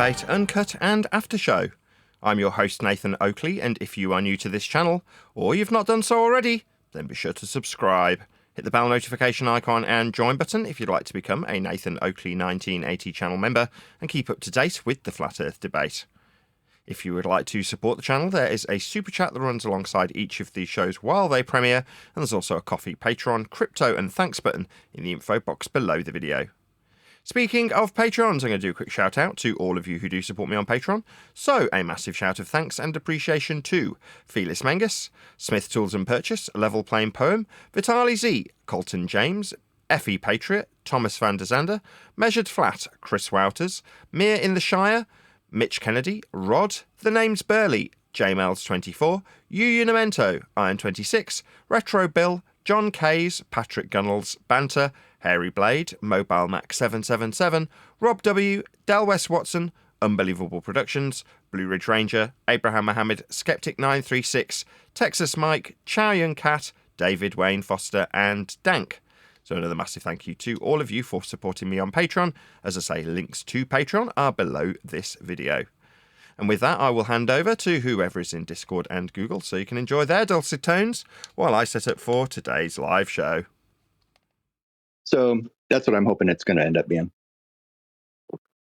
Debate, Uncut and After Show. I'm your host Nathan Oakley, and if you are new to this channel, or you've not done so already, then be sure to subscribe. Hit the bell notification icon and join button if you'd like to become a Nathan Oakley 1980 channel member and keep up to date with the Flat Earth debate. If you would like to support the channel, there is a super chat that runs alongside each of these shows while they premiere, and there's also a coffee, Patreon, crypto and thanks button in the info box below the video. Speaking of Patrons, I'm going to do a quick shout out to all of you who do support me on Patreon. So, a massive shout of thanks and appreciation to Felis Mengus, Smith Tools and Purchase, Level Plain Poem, Vitali Z, Colton James, Effie Patriot, Thomas van der Zander, Measured Flat, Chris Wouters, Mere in the Shire, Mitch Kennedy, Rod, The Name's Burley, JMails24, Unamento, Iron26, Retro Bill, John Kays, Patrick Gunnels, Banter, Hairy Blade, Mobile Mac 777, Rob W, Del West Watson, Unbelievable Productions, Blue Ridge Ranger, Abraham Mohammed, Skeptic 936, Texas Mike, Chow Yun Cat, David Wayne Foster, and Dank. So another massive thank you to all of you for supporting me on Patreon. As I say, links to Patreon are below this video. And with that, I will hand over to whoever is in Discord and Google so you can enjoy their dulcet tones while I set up for today's live show. So that's what I'm hoping it's going to end up being.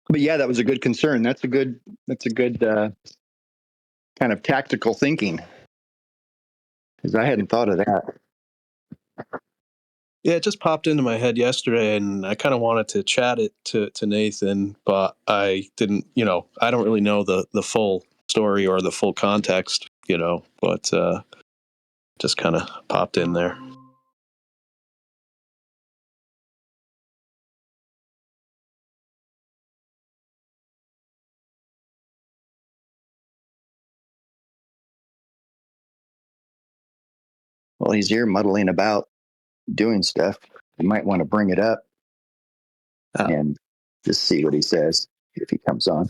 But yeah, that was a good concern. That's a good kind of tactical thinking, because I hadn't thought of that. Yeah, it just popped into my head yesterday, and I kind of wanted to chat it to Nathan, but I didn't, I don't really know the full story or the full context, but just kind of popped in there. Well, he's here muddling about doing stuff. You might want to bring it up and just see what he says if he comes on.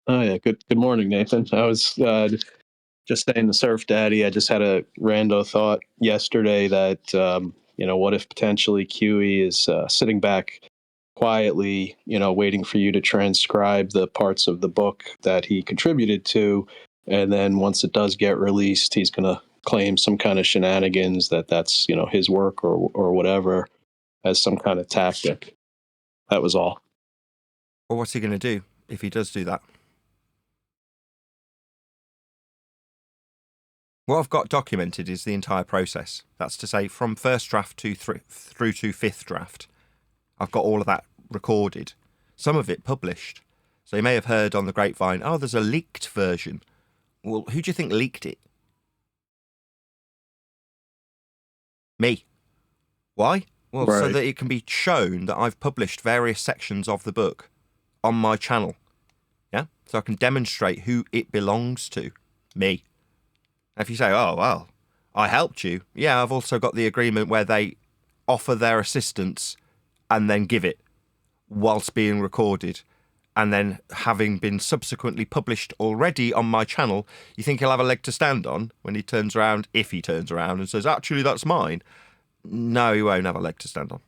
Oh yeah, good morning, Nathan. I was just saying to Surf Daddy, I just had a rando thought yesterday that what if potentially QE is sitting back quietly, waiting for you to transcribe the parts of the book that he contributed to, and then once it does get released, he's going to claim some kind of shenanigans that's his work or whatever as some kind of tactic. That was all. Well, what's he going to do if he does do that? What I've got documented is the entire process. That's to say, from first draft through to fifth draft. I've got all of that recorded. Some of it published. So you may have heard on the grapevine, oh, there's a leaked version. Well, who do you think leaked it? Me. Why? Well, right. So that it can be shown that I've published various sections of the book on my channel. Yeah? So I can demonstrate who it belongs to. Me. If you say, oh, well, I helped you. Yeah, I've also got the agreement where they offer their assistance and then give it whilst being recorded. And then having been subsequently published already on my channel, you think he'll have a leg to stand on when he turns around, if he turns around and says, actually, that's mine. No, he won't have a leg to stand on.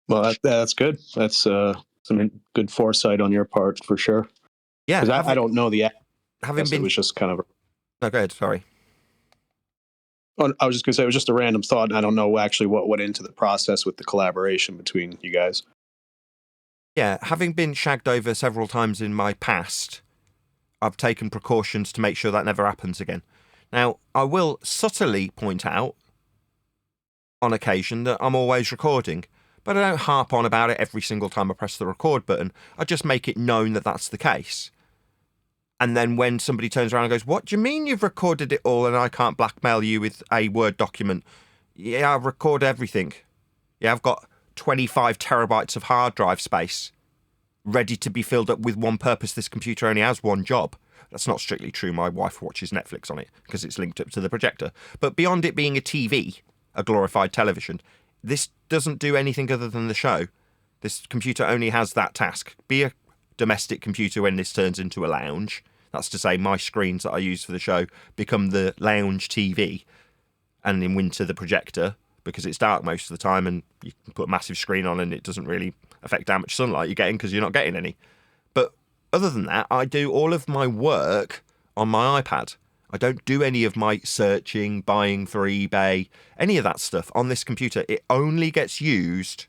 Well, that's good. That's some good foresight on your part, for sure. Yeah. Because I don't know the... Having it was just kind of... No, go ahead, sorry. Oh, I was just going to say, it was just a random thought, and I don't know actually what went into the process with the collaboration between you guys. Yeah, having been shagged over several times in my past, I've taken precautions to make sure that never happens again. Now, I will subtly point out on occasion that I'm always recording, but I don't harp on about it every single time I press the record button. I just make it known that that's the case. And then when somebody turns around and goes, what do you mean you've recorded it all and I can't blackmail you with a Word document? Yeah, I record everything. Yeah, I've got 25 terabytes of hard drive space ready to be filled up with one purpose. This computer only has one job. That's not strictly true. My wife watches Netflix on it because it's linked up to the projector. But beyond it being a TV, a glorified television, this doesn't do anything other than the show. This computer only has that task. Be a domestic computer when this turns into a lounge. That's to say, my screens that I use for the show become the lounge TV, and in winter the projector. because it's dark most of the time, and you can put a massive screen on and it doesn't really affect how much sunlight you're getting because you're not getting any. But other than that, I do all of my work on my iPad. I don't do any of my searching, buying for eBay, any of that stuff on this computer. It only gets used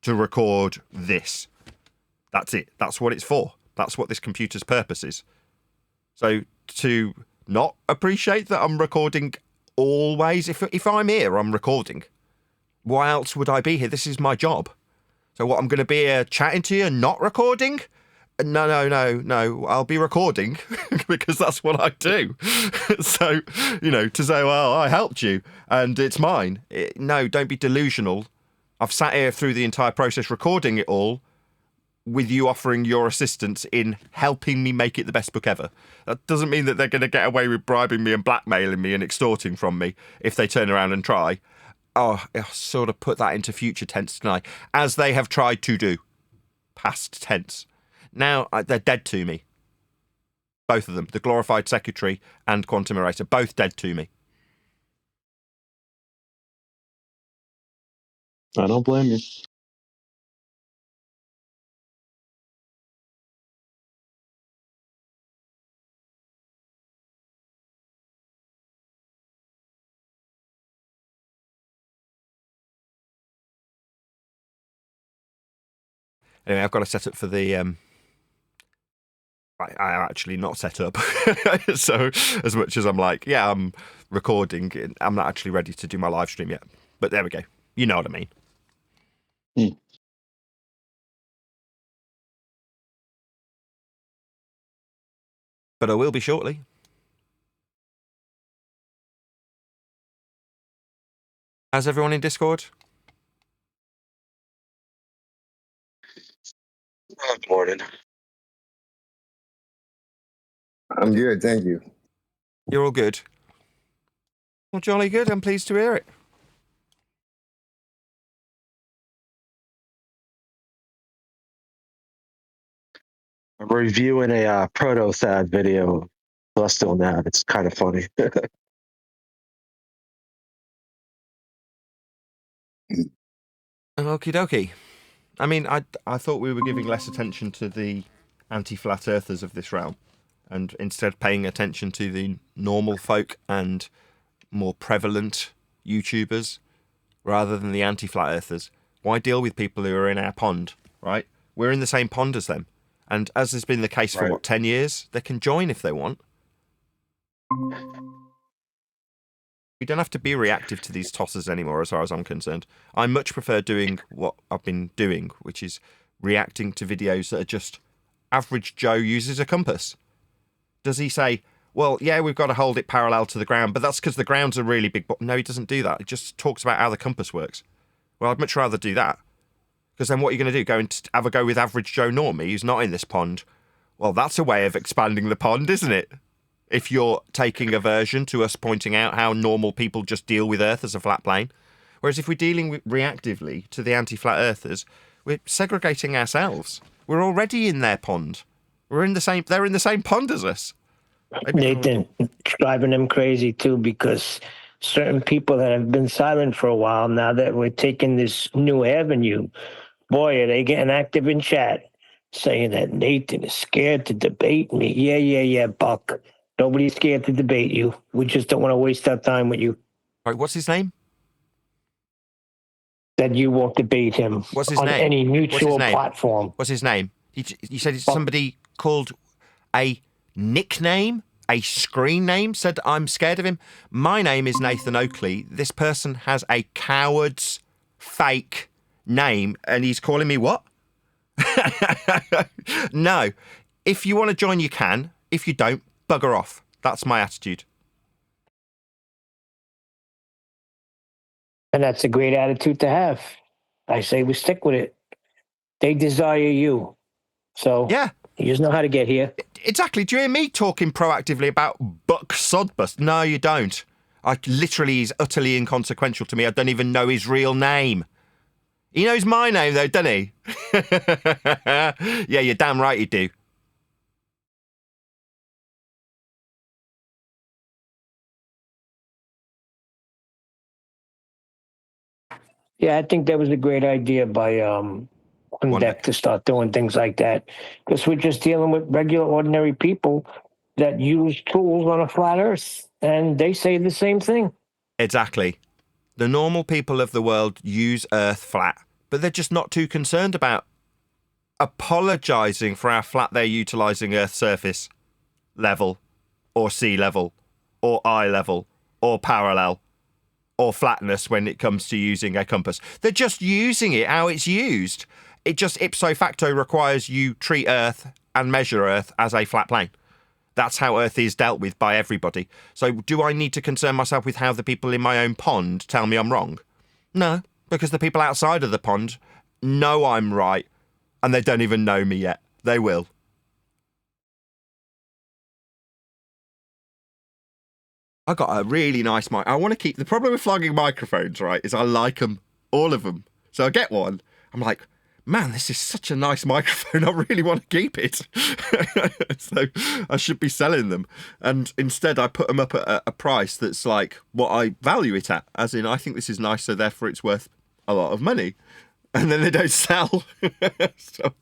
to record this. That's it. That's what it's for. That's what this computer's purpose is. So to not appreciate that I'm recording always, if I'm here, I'm recording. Why else would I be here? This is my job. So what, I'm going to be here chatting to you and not recording? No. I'll be recording because that's what I do. So, to say, well, I helped you and it's mine. No, don't be delusional. I've sat here through the entire process recording it all with you offering your assistance in helping me make it the best book ever. That doesn't mean that they're going to get away with bribing me and blackmailing me and extorting from me if they turn around and try. Oh, I'll sort of put that into future tense tonight, as they have tried to do. Past tense. Now they're dead to me. Both of them, the glorified secretary and Quantum Eraser, both dead to me. I don't blame you. Anyway, I've got a setup for the... I am actually not set up. So as much as I'm like, yeah, I'm recording, I'm not actually ready to do my live stream yet. But there we go. You know what I mean. But I will be shortly. How's everyone in Discord? Good morning. I'm good, thank you. You're all good? Well, jolly good. I'm pleased to hear it. I'm reviewing a proto-thad video. Still now. It's kind of funny. Okie dokie. I mean, I thought we were giving less attention to the anti-flat earthers of this realm, and instead paying attention to the normal folk and more prevalent YouTubers rather than the anti-flat earthers. Why deal with people who are in our pond, right? We're in the same pond as them. And as has been the case for, 10 years? They can join if they want. We don't have to be reactive to these tossers anymore, as far as I'm concerned. I much prefer doing what I've been doing, which is reacting to videos that are just average Joe uses a compass. Does he say, well, yeah, we've got to hold it parallel to the ground, but that's because the ground's a really big... No, he doesn't do that. He just talks about how the compass works. Well, I'd much rather do that. Because then what are you going to do? Go and have a go with average Joe Normie, who's not in this pond? Well, that's a way of expanding the pond, isn't it? If you're taking aversion to us pointing out how normal people just deal with Earth as a flat plane. Whereas if we're dealing reactively to the anti-flat earthers, we're segregating ourselves. We're already in their pond. They're in the same pond as us. Nathan, it's driving them crazy too, because certain people that have been silent for a while, now that we're taking this new avenue, boy, are they getting active in chat, saying that Nathan is scared to debate me. Yeah, Buck. Nobody's scared to debate you. We just don't want to waste our time with you. Right, what's his name? That you won't debate him What's his on name? any mutual platform. What's his name? You said it's somebody called a nickname, a screen name, said I'm scared of him. My name is Nathan Oakley. This person has a coward's fake name, and he's calling me what? No. If you want to join, you can. If you don't, bugger off. That's my attitude. And that's a great attitude to have. I say we stick with it. They desire you. So yeah, you just know how to get here. Exactly. Do you hear me talking proactively about Buck Sodbust? No, you don't. Literally, he's utterly inconsequential to me. I don't even know his real name. He knows my name, though, doesn't he? Yeah, you're damn right you do. Yeah, I think that was a great idea by on deck to start doing things like that, because we're just dealing with regular, ordinary people that use tools on a flat Earth, and they say the same thing. Exactly. The normal people of the world use Earth flat, but they're just not too concerned about apologising for how flat they're utilising Earth's surface level, or sea level, or eye level, or parallel, or flatness when it comes to using a compass. They're just using it how it's used. It just ipso facto requires you treat Earth and measure Earth as a flat plane. That's how Earth is dealt with by everybody. So do I need to concern myself with how the people in my own pond tell me I'm wrong? No, because the people outside of the pond know I'm right, and they don't even know me yet. They will. I got a really nice mic. I want to keep... The problem with flogging microphones, right, is I like them, all of them. So I get one. I'm like, man, this is such a nice microphone. I really want to keep it. So I should be selling them. And instead I put them up at a price that's like what I value it at. As in, I think this is nice, so therefore it's worth a lot of money. And then they don't sell. So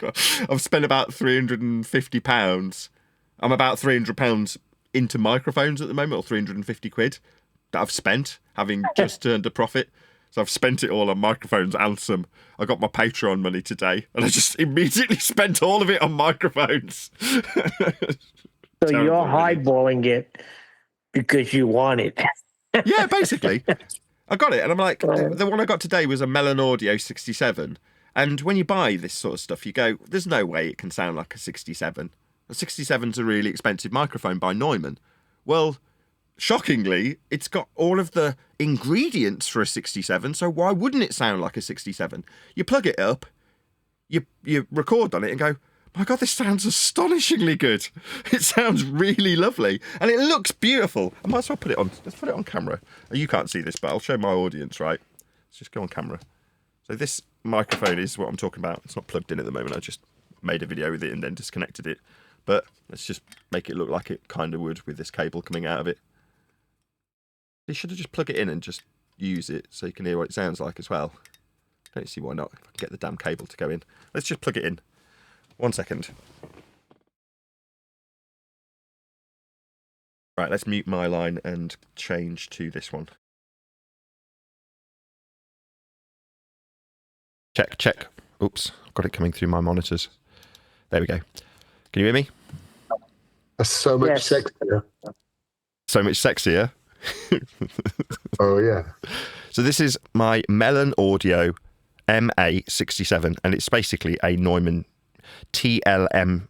I've spent about £350. I'm about £300 into microphones at the moment, or 350 quid that I've spent, having just turned a profit. So I've spent it all on microphones and some. I got my Patreon money today, and I just immediately spent all of it on microphones. So Terrible, you're really. highballing it because you want it. Yeah, basically. I got it, and I'm like, the one I got today was a Melon Audio 67. And when you buy this sort of stuff, you go, there's no way it can sound like a 67. A 67's a really expensive microphone by Neumann. Well, shockingly, it's got all of the ingredients for a 67, so why wouldn't it sound like a 67? You plug it up, you record on it and go, my God, this sounds astonishingly good. It sounds really lovely. And it looks beautiful. I might as well put it on. Let's put it on camera. You can't see this, but I'll show my audience, right? Let's just go on camera. So this microphone is what I'm talking about. It's not plugged in at the moment. I just made a video with it and then disconnected it. But let's just make it look like it kind of would with this cable coming out of it. You should have just plugged it in and just use it so you can hear what it sounds like as well. Don't see why not. If I can get the damn cable to go in. Let's just plug it in. 1 second. Right, let's mute my line and change to this one. Check, check. Oops, I've got it coming through my monitors. There we go. Can you hear me? That's so much Yes. sexier. So much sexier. Oh, yeah. So this is my Melon Audio MA67, and it's basically a Neumann TLM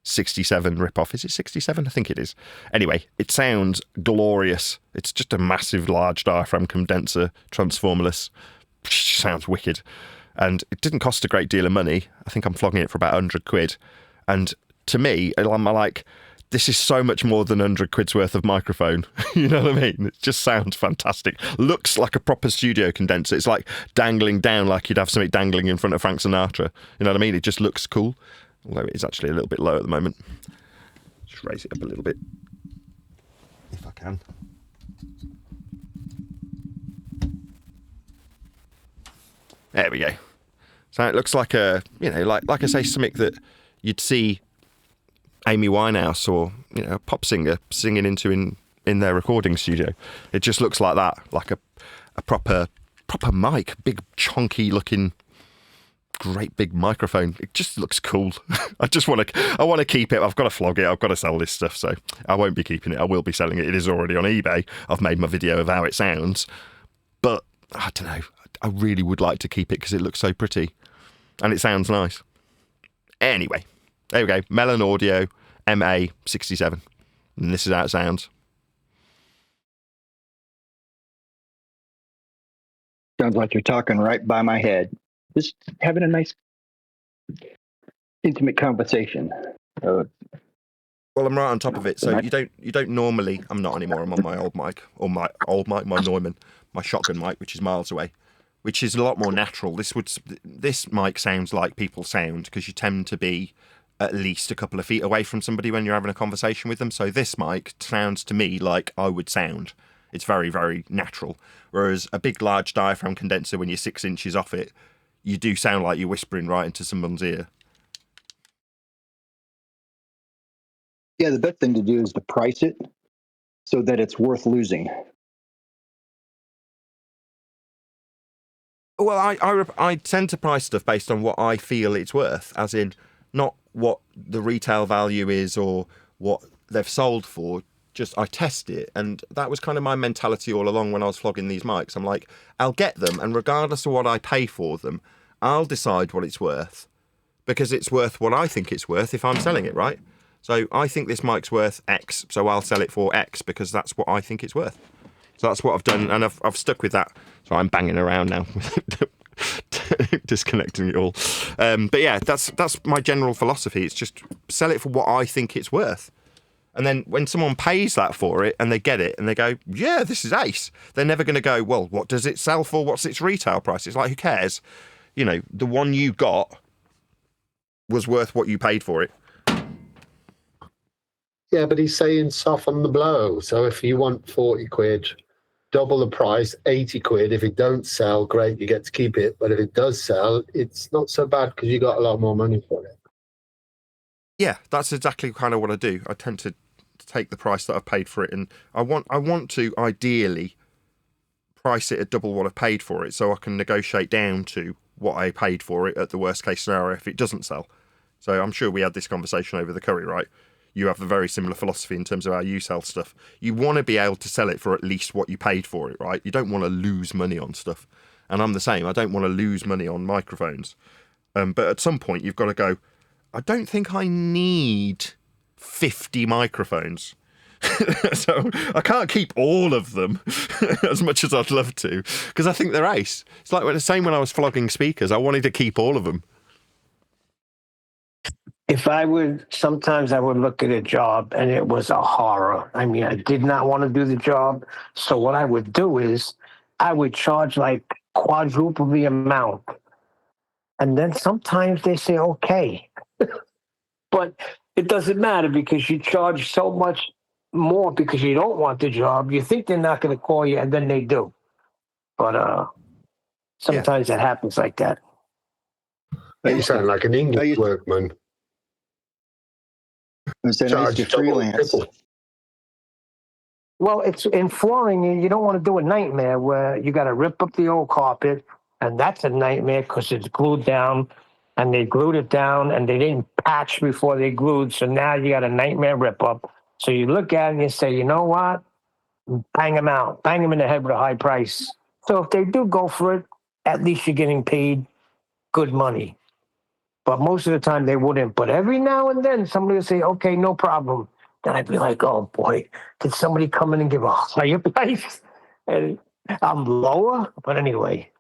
67 ripoff. Is it 67? I think it is. Anyway, it sounds glorious. It's just a massive, large diaphragm condenser, transformerless. Sounds wicked. And it didn't cost a great deal of money. I think I'm flogging it for about 100 quid. And to me, I'm like, this is so much more than 100 quid's worth of microphone. You know what I mean? It just sounds fantastic. Looks like a proper studio condenser. It's like dangling down like you'd have something dangling in front of Frank Sinatra. You know what I mean? It just looks cool. Although it is actually a little bit low at the moment. Just raise it up a little bit. If I can. There we go. So it looks like a, you know, like I say, something that you'd see Amy Winehouse or, you know, a pop singer singing into in their recording studio. It just looks like that, like a proper mic, big chunky looking, great big microphone. It just looks cool. I want to keep it. I've got to flog it. I've got to sell this stuff. So I won't be keeping it. I will be selling it. It is already on eBay. I've made my video of how it sounds, but I don't know. I really would like to keep it because it looks so pretty and it sounds nice. Anyway, there we go. Melon Audio MA67. And this is how it sounds. Sounds like you're talking right by my head. Just having a nice, intimate conversation. Well, I'm right on top of it. So you don't normally. I'm not anymore. I'm on my old mic, or my Neumann, my shotgun mic, which is miles away, which is a lot more natural. This mic sounds like people sound because you tend to be at least a couple of feet away from somebody when you're having a conversation with them. So this mic sounds to me like I would sound. It's very, very natural. Whereas a big, large diaphragm condenser, when you're 6 inches off it, you do sound like you're whispering right into someone's ear. Yeah, the best thing to do is to price it so that it's worth losing. Well, I tend to price stuff based on what I feel it's worth, as in not what the retail value is or what they've sold for. Just I test it, and that was kind of my mentality all along when I was flogging these mics. I'm like, I'll get them, and regardless of what I pay for them, I'll decide what it's worth, because it's worth what I think it's worth if I'm selling it, right? So I think this mic's worth X, so I'll sell it for X because that's what I think it's worth. So that's what I've done, and I've stuck with that. So I'm banging around now, disconnecting it all. But yeah, that's my general philosophy. It's just sell it for what I think it's worth. And then when someone pays that for it and they get it and they go, yeah, this is ace, they're never going to go, well, what does it sell for? What's its retail price? It's like, who cares? You know, the one you got was worth what you paid for it. Yeah, but he's saying soften the blow. So if you want 40 quid, double the price, 80 quid. If it don't sell, great, you get to keep it. But if it does sell, it's not so bad because you got a lot more money for it. Yeah, that's exactly kind of what I do. I tend to take the price that I've paid for it, and I want to ideally price it at double what I've paid for it, so I can negotiate down to what I paid for it at the worst case scenario if it doesn't sell. So I'm sure we had this conversation over the curry, right? You have a very similar philosophy in terms of how you sell stuff. You want to be able to sell it for at least what you paid for it, right? You don't want to lose money on stuff. And I'm the same. I don't want to lose money on microphones. But at some point, you've got to go, I don't think I need 50 microphones. So I can't keep all of them as much as I'd love to, because I think they're ace. It's like the same when I was flogging speakers. I wanted to keep all of them. If I would, sometimes I would look at a job and it was a horror. I mean, I did not want to do the job. So what I would do is I would charge like quadruple the amount. And then sometimes they say, okay. But it doesn't matter because you charge so much more because you don't want the job. You think they're not going to call you, and then they do. But sometimes it happens like that. You sound like an English workman. I used to freelance. Well, it's in flooring. You don't want to do a nightmare where you got to rip up the old carpet, and that's a nightmare because it's glued down, and they glued it down, and they didn't patch before they glued, so now you got a nightmare rip up. So you look at it and you say, you know what? Bang them out. Bang them in the head with a high price. So if they do go for it, at least you're getting paid good money. But most of the time they wouldn't. But every now and then somebody will say, okay, no problem. Then I'd be like, oh boy, did somebody come in and give a higher price? And I'm lower. But anyway,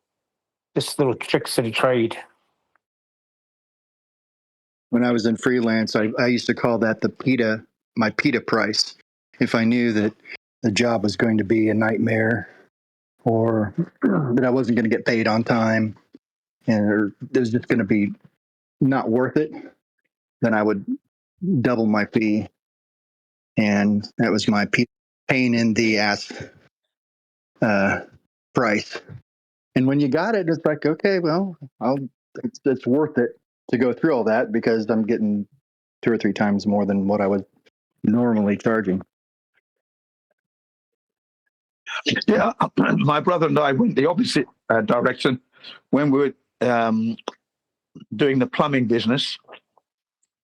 just little tricks of the trade. When I was in freelance, I used to call that my PETA price. If I knew that the job was going to be a nightmare or that I wasn't going to get paid on time or it was just going to be not worth it, then I would double my fee. And that was my pain in the ass price. And when you got it, it's like, okay, well, it's worth it to go through all that because I'm getting 2 or 3 times more than what I was normally charging. Yeah, my brother and I went the opposite direction when we were doing the plumbing business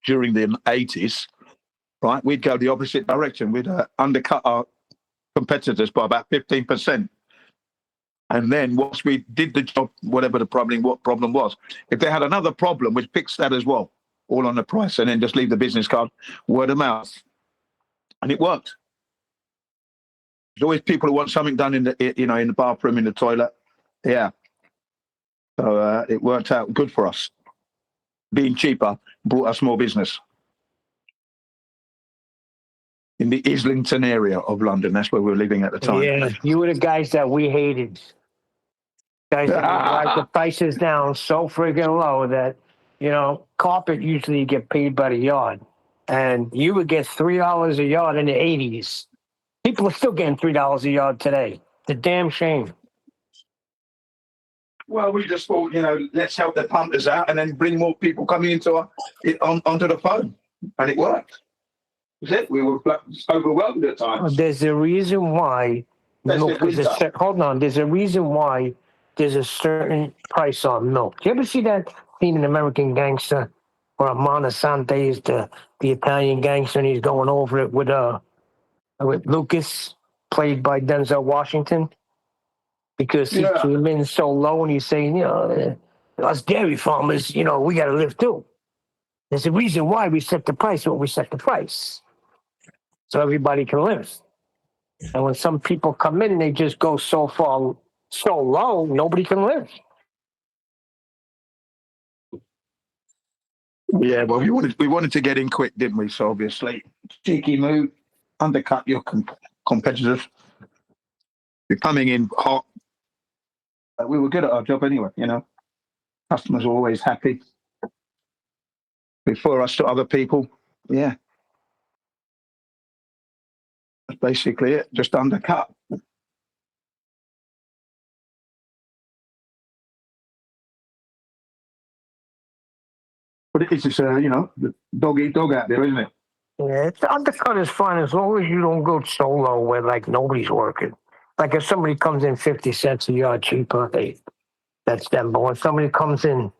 during the 80s. Right, we'd go the opposite direction. We'd undercut our competitors by about 15%. And then once we did the job, whatever the problem was, if they had another problem, we'd fix that as well, all on the price, and then just leave the business card, word of mouth. And it worked. There's always people who want something done in the bathroom, in the toilet. Yeah. So it worked out good for us. Being cheaper brought us more business. In the Islington area of London, that's where we were living at the time. Yeah, you were the guys that we hated. Guys that would drive the prices down so friggin' low that, carpet usually you get paid by the yard. And you would get $3 a yard in the 80s. People are still getting $3 a yard today. It's a damn shame. Well, we just thought, let's help the punters out and then bring more people coming onto the phone. And it worked. Was it? We were overwhelmed at times. There's a reason why milk is hold on. There's a reason why there's a certain price on milk. Do you ever see that scene in American Gangster where Monasante is the Italian gangster and he's going over it with Lucas, played by Denzel Washington? Because he came in so low and he's saying, us dairy farmers, we got to live too. There's a reason why we set the price what we set the price. So everybody can live. And when some people come in and they just go so low, nobody can live. Yeah, well, we wanted to get in quick, didn't we? So obviously, cheeky move, undercut your competitors. You're coming in hot. But we were good at our job anyway, Customers are always happy. Before us to other people, yeah. That's basically it, just undercut. But it's just, the dog eat dog out there, isn't it? Yeah, the undercut is fine as long as you don't go so low where nobody's working. Like if somebody comes in 50 cents a yard cheaper, that's them. But when somebody comes in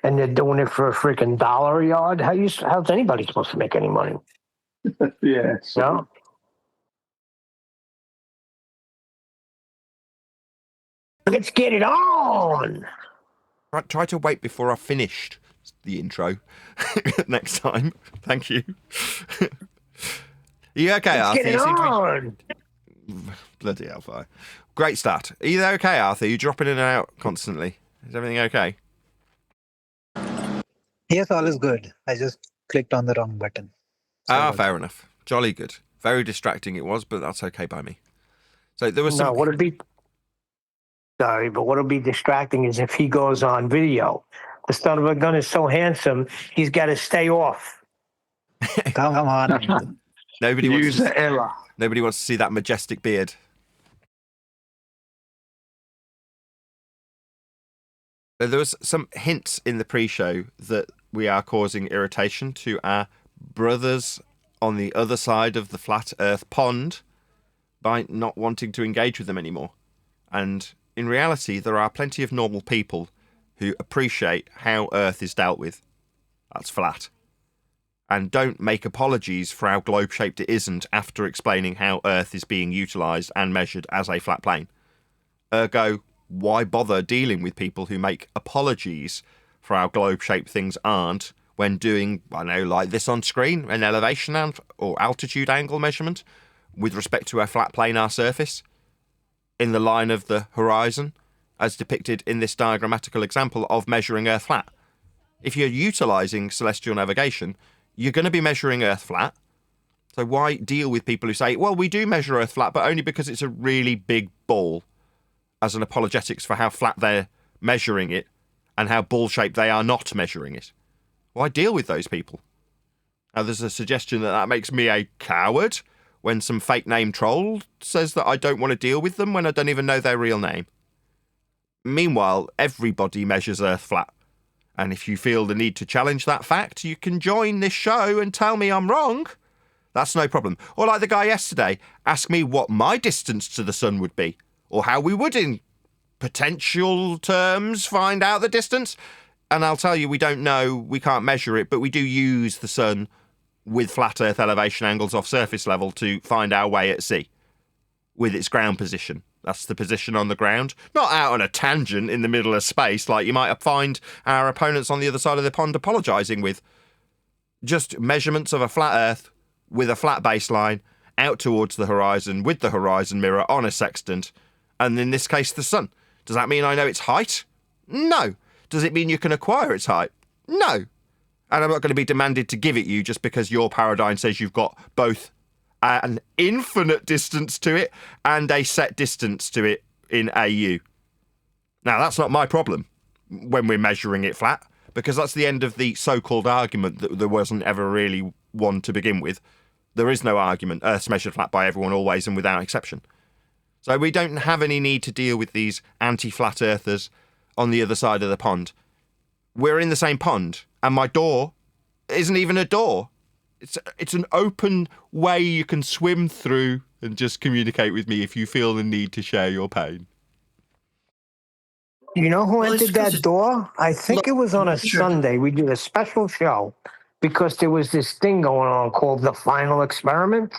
and they're doing it for a freaking $1 a yard, how's anybody supposed to make any money? Yeah. No. Let's get it on. Right, try to wait before I've finished the intro next time. Thank you. Are you okay, Arthur? Get it on. Bloody hellfire. Great start. Are you okay, Arthur? You're dropping in and out constantly. Is everything okay? Yes, all is good. I just clicked on the wrong button. Fair enough. Jolly good. Very distracting it was, but that's okay by me. So there was some... No, what'd be... Sorry, but what'll be distracting is if he goes on video. The son of a gun is so handsome, he's got to stay off. Come on. Nobody wants to see that majestic beard. So there was some hints in the pre-show that we are causing irritation to our brothers on the other side of the flat earth pond by not wanting to engage with them anymore. And in reality, there are plenty of normal people who appreciate how Earth is dealt with. That's flat. And don't make apologies for how globe-shaped it isn't after explaining how Earth is being utilised and measured as a flat plane. Ergo, why bother dealing with people who make apologies for how globe-shaped things aren't when doing, like this on screen, an elevation or altitude angle measurement with respect to a flat planar surface in the line of the horizon, as depicted in this diagrammatical example of measuring Earth flat. If you're utilising celestial navigation, you're going to be measuring Earth flat. So why deal with people who say, well, we do measure Earth flat, but only because it's a really big ball, as an apologetics for how flat they're measuring it and how ball-shaped they are not measuring it. Why deal with those people? Now, there's a suggestion that makes me a coward when some fake name troll says that I don't want to deal with them when I don't even know their real name. Meanwhile, everybody measures Earth flat. And if you feel the need to challenge that fact, you can join this show and tell me I'm wrong. That's no problem. Or like the guy yesterday, ask me what my distance to the sun would be, or how we would, in potential terms, find out the distance. And I'll tell you, we don't know, we can't measure it, but we do use the sun with flat Earth elevation angles off surface level to find our way at sea with its ground position. That's the position on the ground, not out on a tangent in the middle of space like you might find our opponents on the other side of the pond apologising with. Just measurements of a flat Earth with a flat baseline out towards the horizon with the horizon mirror on a sextant, and in this case the sun. Does that mean I know its height? No. Does it mean you can acquire its height? No. And I'm not going to be demanded to give it you just because your paradigm says you've got both an infinite distance to it and a set distance to it in AU. Now, that's not my problem when we're measuring it flat, because that's the end of the so-called argument that there wasn't ever really one to begin with. There is no argument. Earth's measured flat by everyone, always and without exception. So we don't have any need to deal with these anti-flat earthers on the other side of the pond. We're in the same pond, and my door isn't even a door. It's an open way you can swim through and just communicate with me if you feel the need to share your pain. You know who entered that door? I think it was on a Sunday. We did a special show because there was this thing going on called The Final Experiment.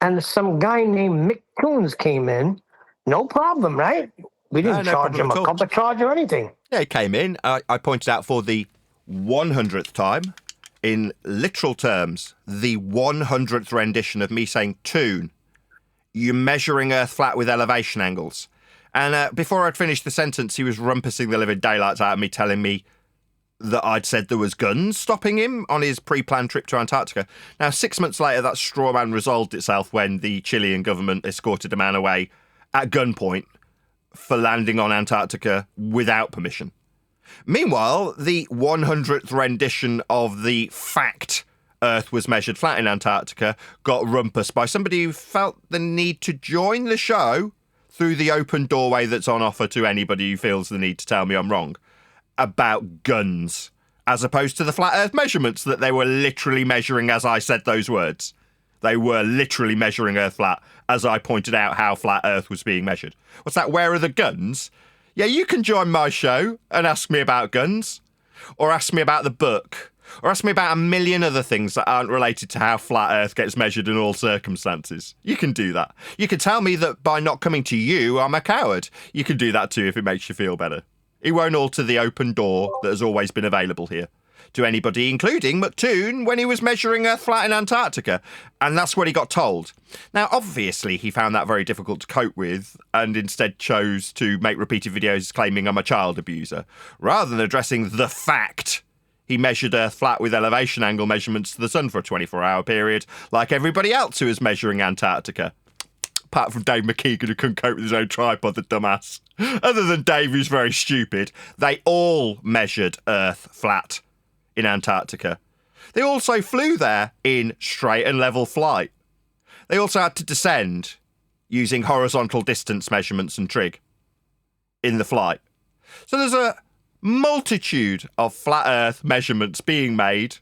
And some guy named Mick Toons came in. No problem, right? We didn't charge him a cup of charge or anything. Yeah, he came in. I pointed out for the 100th time, in literal terms, the 100th rendition of me saying, Toon, you're measuring Earth flat with elevation angles. And before I'd finished the sentence, he was rumpusing the living daylights out of me, telling me that I'd said there was guns stopping him on his pre-planned trip to Antarctica. Now, 6 months later, that straw man resolved itself when the Chilean government escorted a man away at gunpoint for landing on Antarctica without permission. Meanwhile, the 100th rendition of the fact Earth was measured flat in Antarctica got rumpus by somebody who felt the need to join the show through the open doorway that's on offer to anybody who feels the need to tell me I'm wrong about guns, as opposed to the flat Earth measurements that they were literally measuring as I said those words. They were literally measuring Earth flat as I pointed out how flat Earth was being measured. What's that? Where are the guns? Yeah, you can join my show and ask me about guns, or ask me about the book, or ask me about a million other things that aren't related to how flat Earth gets measured in all circumstances. You can do that. You can tell me that by not coming to you, I'm a coward. You can do that too if it makes you feel better. It won't alter the open door that has always been available here to anybody, including McToon, when he was measuring Earth flat in Antarctica. And that's what he got told. Now, obviously, he found that very difficult to cope with and instead chose to make repeated videos claiming I'm a child abuser, rather than addressing the fact he measured Earth flat with elevation angle measurements to the sun for a 24-hour period, like everybody else who was measuring Antarctica. Apart from Dave McKeegan, who couldn't cope with his own tripod, the dumbass. Other than Dave, who's very stupid, they all measured Earth flat in Antarctica. They also flew there in straight and level flight. They also had to descend using horizontal distance measurements and trig in the flight. So there's a multitude of flat Earth measurements being made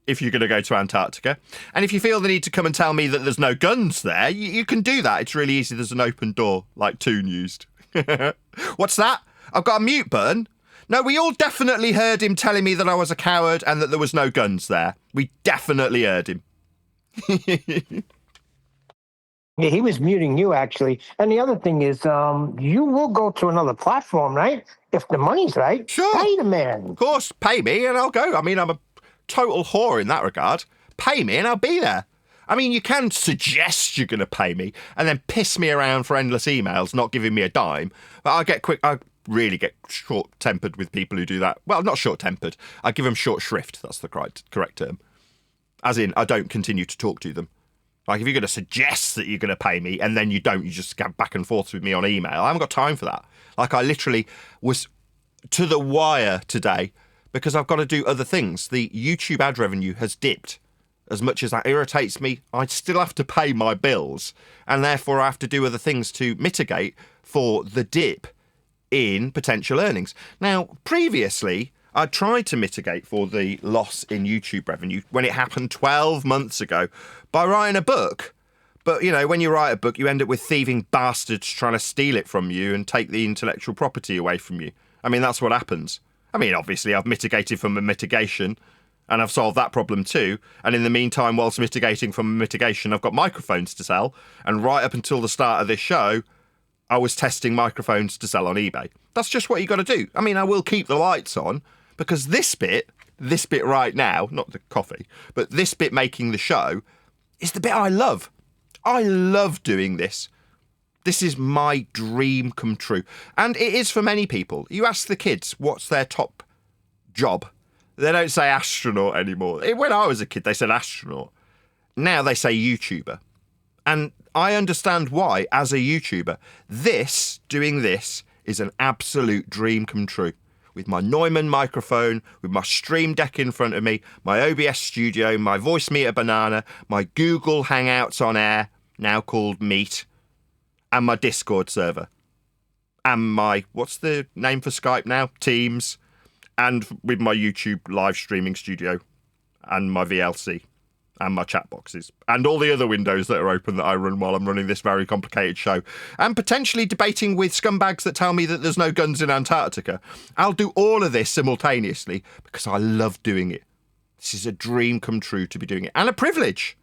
if you're going to go to Antarctica. And if you feel the need to come and tell me that there's no guns there, you can do that. It's really easy. There's an open door, like Toon used. What's that? I've got a mute button. No, we all definitely heard him telling me that I was a coward and that there was no guns there. We definitely heard him. Yeah, he was muting you, actually. And the other thing is, you will go to another platform, right? If the money's right. Sure. Pay the man. Of course, pay me and I'll go. I mean, I'm a total whore in that regard. Pay me and I'll be there. I mean, you can suggest you're going to pay me and then piss me around for endless emails, not giving me a dime. But I really get short-tempered with people who do that. Well, not short-tempered. I give them short shrift. That's the correct term. As in, I don't continue to talk to them. Like, if you're going to suggest that you're going to pay me and then you don't, you just go back and forth with me on email. I haven't got time for that. Like, I literally was to the wire today because I've got to do other things. The YouTube ad revenue has dipped. As much as that irritates me, I still have to pay my bills, and therefore I have to do other things to mitigate for the dip in potential earnings. Now, previously, I tried to mitigate for the loss in YouTube revenue when it happened 12 months ago by writing a book. But, you know, when you write a book, you end up with thieving bastards trying to steal it from you and take the intellectual property away from you. I mean, that's what happens. I mean, obviously, I've mitigated from a mitigation, and I've solved that problem too. And in the meantime, whilst mitigating from a mitigation, I've got microphones to sell. And right up until the start of this show, I was testing microphones to sell on eBay. That's just what you got to do. I mean, I will keep the lights on because this bit right now, not the coffee, but this bit making the show is the bit I love. I love doing this. This is my dream come true. And it is for many people. You ask the kids, what's their top job? They don't say astronaut anymore. When I was a kid, they said astronaut. Now they say YouTuber. And I understand why, as a YouTuber. Doing this, is an absolute dream come true. with my Neumann microphone, with my Stream Deck in front of me, my OBS studio, my Voice Meter Banana, my Google Hangouts on Air, now called Meet, and my Discord server. And my, what's the name for Skype now? Teams. And with my YouTube live streaming studio and my VLC and my chat boxes and all the other windows that are open that I run while I'm running this very complicated show, and potentially debating with scumbags that tell me that there's no guns in Antarctica. I'll do all of this simultaneously because I love doing it. This is a dream come true to be doing it, and a privilege.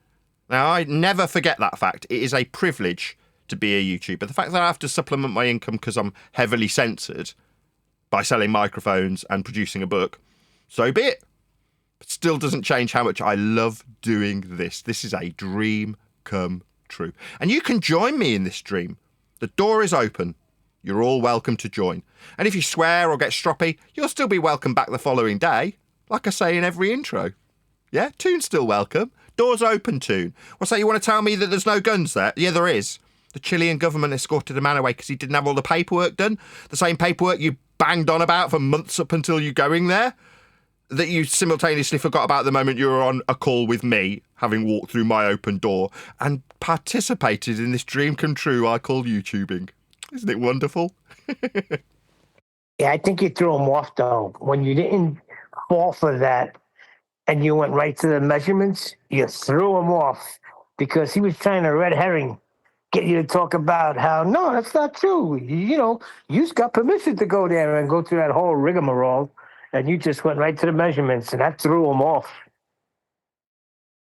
Now, I never forget that fact. It is a privilege to be a YouTuber. The fact that I have to supplement my income because I'm heavily censored by selling microphones and producing a book, so be it. But still doesn't change how much I love doing this. This is a dream come true. And you can join me in this dream. The door is open. You're all welcome to join. And if you swear or get stroppy, you'll still be welcome back the following day, like I say in every intro. Yeah, Toon's still welcome. Door's open, Toon. What's that, you want to tell me that there's no guns there? Yeah, there is. The Chilean government escorted a man away because he didn't have all the paperwork done. The same paperwork you banged on about for months up until you going there, that you simultaneously forgot about the moment you were on a call with me, having walked through my open door and participated in this dream come true I call YouTubing. Isn't it wonderful? Yeah, I think you threw him off, though. When you didn't fall for that and you went right to the measurements, you threw him off because he was trying to red herring, get you to talk about how, no, that's not true. You know, you've got permission to go there and go through that whole rigmarole, and you just went right to the measurements, and that threw him off.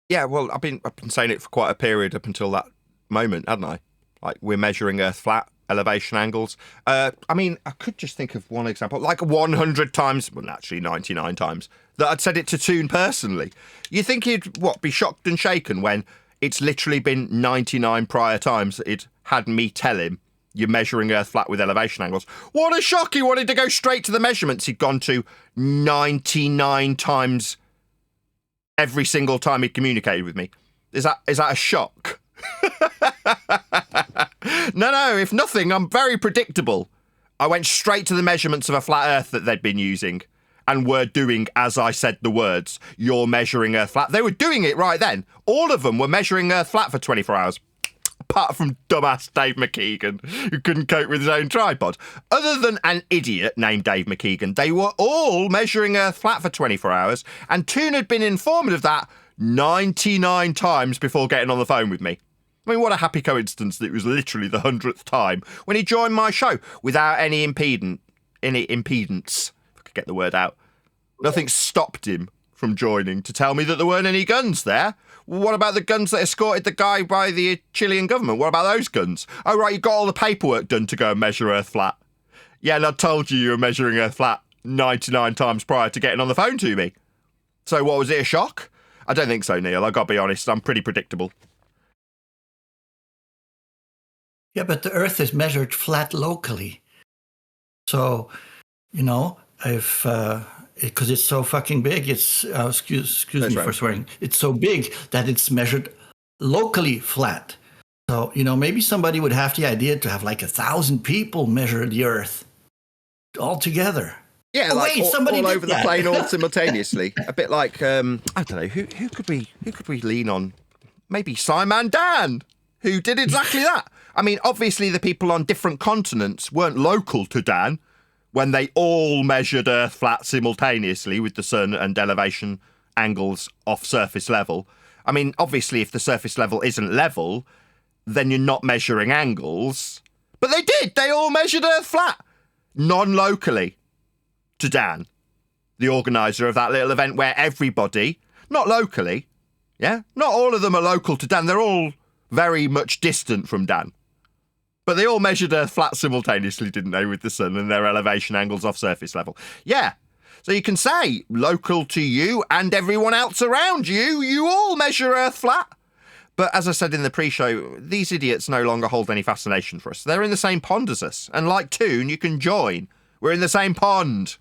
Yeah, well, I've been saying it for quite a period up until that moment, hadn't I? Like, we're measuring Earth flat, elevation angles. I mean, I could just think of one example, like 100 times, well, actually 99 times, that I'd said it to Toon personally. You think he'd, be shocked and shaken when it's literally been 99 prior times that it had me tell him, you're measuring Earth flat with elevation angles. What a shock! He wanted to go straight to the measurements he'd gone to 99 times every single time he'd communicated with me. Is that a shock? No, if nothing, I'm very predictable. I went straight to the measurements of a flat Earth that they'd been using and were doing as I said the words, you're measuring Earth flat. They were doing it right then. All of them were measuring Earth flat for 24 hours. Apart from dumbass Dave McKeegan, who couldn't cope with his own tripod. Other than an idiot named Dave McKeegan, they were all measuring Earth flat for 24 hours, and Toon had been informed of that 99 times before getting on the phone with me. I mean, what a happy coincidence that it was literally the 100th time when he joined my show without any impedance, if I could get the word out. Nothing stopped him from joining to tell me that there weren't any guns there. What about the guns that escorted the guy by the Chilean government? What about those guns? Oh, right, you got all the paperwork done to go and measure Earth flat. Yeah, and I told you were measuring Earth flat 99 times prior to getting on the phone to me. So what, was it a shock? I don't think so, Neil. I've got to be honest. I'm pretty predictable. Yeah, but the Earth is measured flat locally. So, you know, if... because it's so fucking big, it's, excuse me for swearing, it's so big that it's measured locally flat. So, you know, maybe somebody would have the idea to have like 1,000 people measure the Earth all together. Yeah, like wait, all over the plane all simultaneously. A bit like, I don't know, who could we lean on? Maybe Simon Dan, who did exactly that. I mean, obviously the people on different continents weren't local to Dan, when they all measured Earth flat simultaneously with the sun and elevation angles off surface level. I mean, obviously, if the surface level isn't level, then you're not measuring angles. But they did. They all measured Earth flat, non-locally, to Dan, the organiser of that little event where everybody, not locally, yeah, not all of them are local to Dan. They're all very much distant from Dan. But they all measured Earth flat simultaneously, didn't they, with the sun and their elevation angles off surface level? Yeah. So you can say, local to you and everyone else around you, you all measure Earth flat. But as I said in the pre-show, these idiots no longer hold any fascination for us. They're in the same pond as us. And like Toon, you can join. We're in the same pond.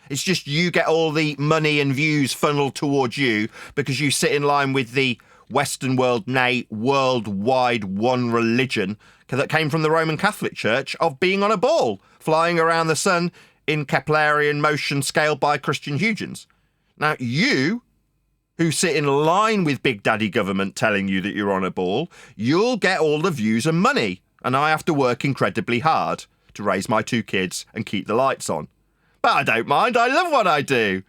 It's just you get all the money and views funneled towards you because you sit in line with the Western world, nay, worldwide one religion that came from the Roman Catholic Church of being on a ball, flying around the sun in Keplerian motion scaled by Christian Huygens. Now, you, who sit in line with Big Daddy government telling you that you're on a ball, you'll get all the views and money, and I have to work incredibly hard to raise my 2 kids and keep the lights on. But I don't mind, I love what I do.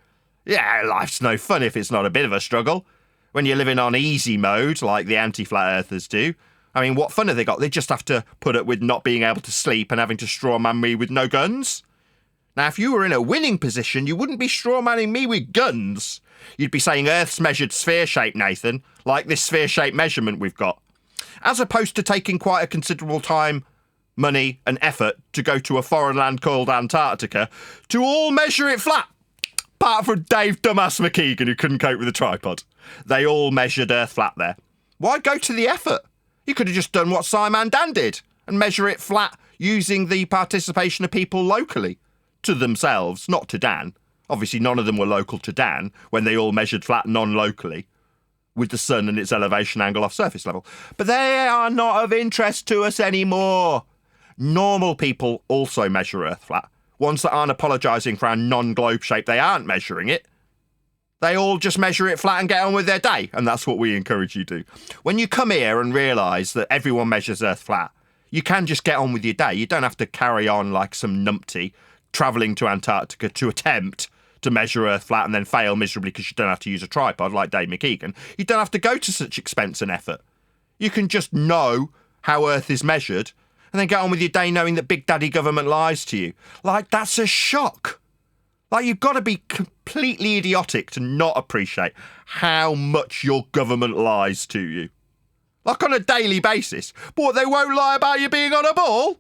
Yeah, life's no fun if it's not a bit of a struggle. When you're living on easy mode, like the anti-flat earthers do, I mean, what fun have they got? They just have to put up with not being able to sleep and having to strawman me with no guns. Now, if you were in a winning position, you wouldn't be strawmanning me with guns. You'd be saying Earth's measured sphere shape, Nathan, like this sphere shape measurement we've got. As opposed to taking quite a considerable time, money and effort to go to a foreign land called Antarctica to all measure it flat. Apart from Dave Dumbass McKeegan, who couldn't cope with a tripod. They all measured Earth flat there. Why go to the effort? You could have just done what Simon Dan did and measure it flat using the participation of people locally to themselves, not to Dan. Obviously, none of them were local to Dan when they all measured flat non-locally with the sun and its elevation angle off surface level. But they are not of interest to us anymore. Normal people also measure Earth flat. Ones that aren't apologising for our non-globe shape, they aren't measuring it. They all just measure it flat and get on with their day, and that's what we encourage you to do. When you come here and realise that everyone measures Earth flat, you can just get on with your day. You don't have to carry on like some numpty travelling to Antarctica to attempt to measure Earth flat and then fail miserably because you don't have to use a tripod like Dave McKeegan. You don't have to go to such expense and effort. You can just know how Earth is measured and then get on with your day knowing that Big Daddy government lies to you. Like, that's a shock. Like, you've got to be completely idiotic to not appreciate how much your government lies to you. Like, on a daily basis. But they won't lie about you being on a ball?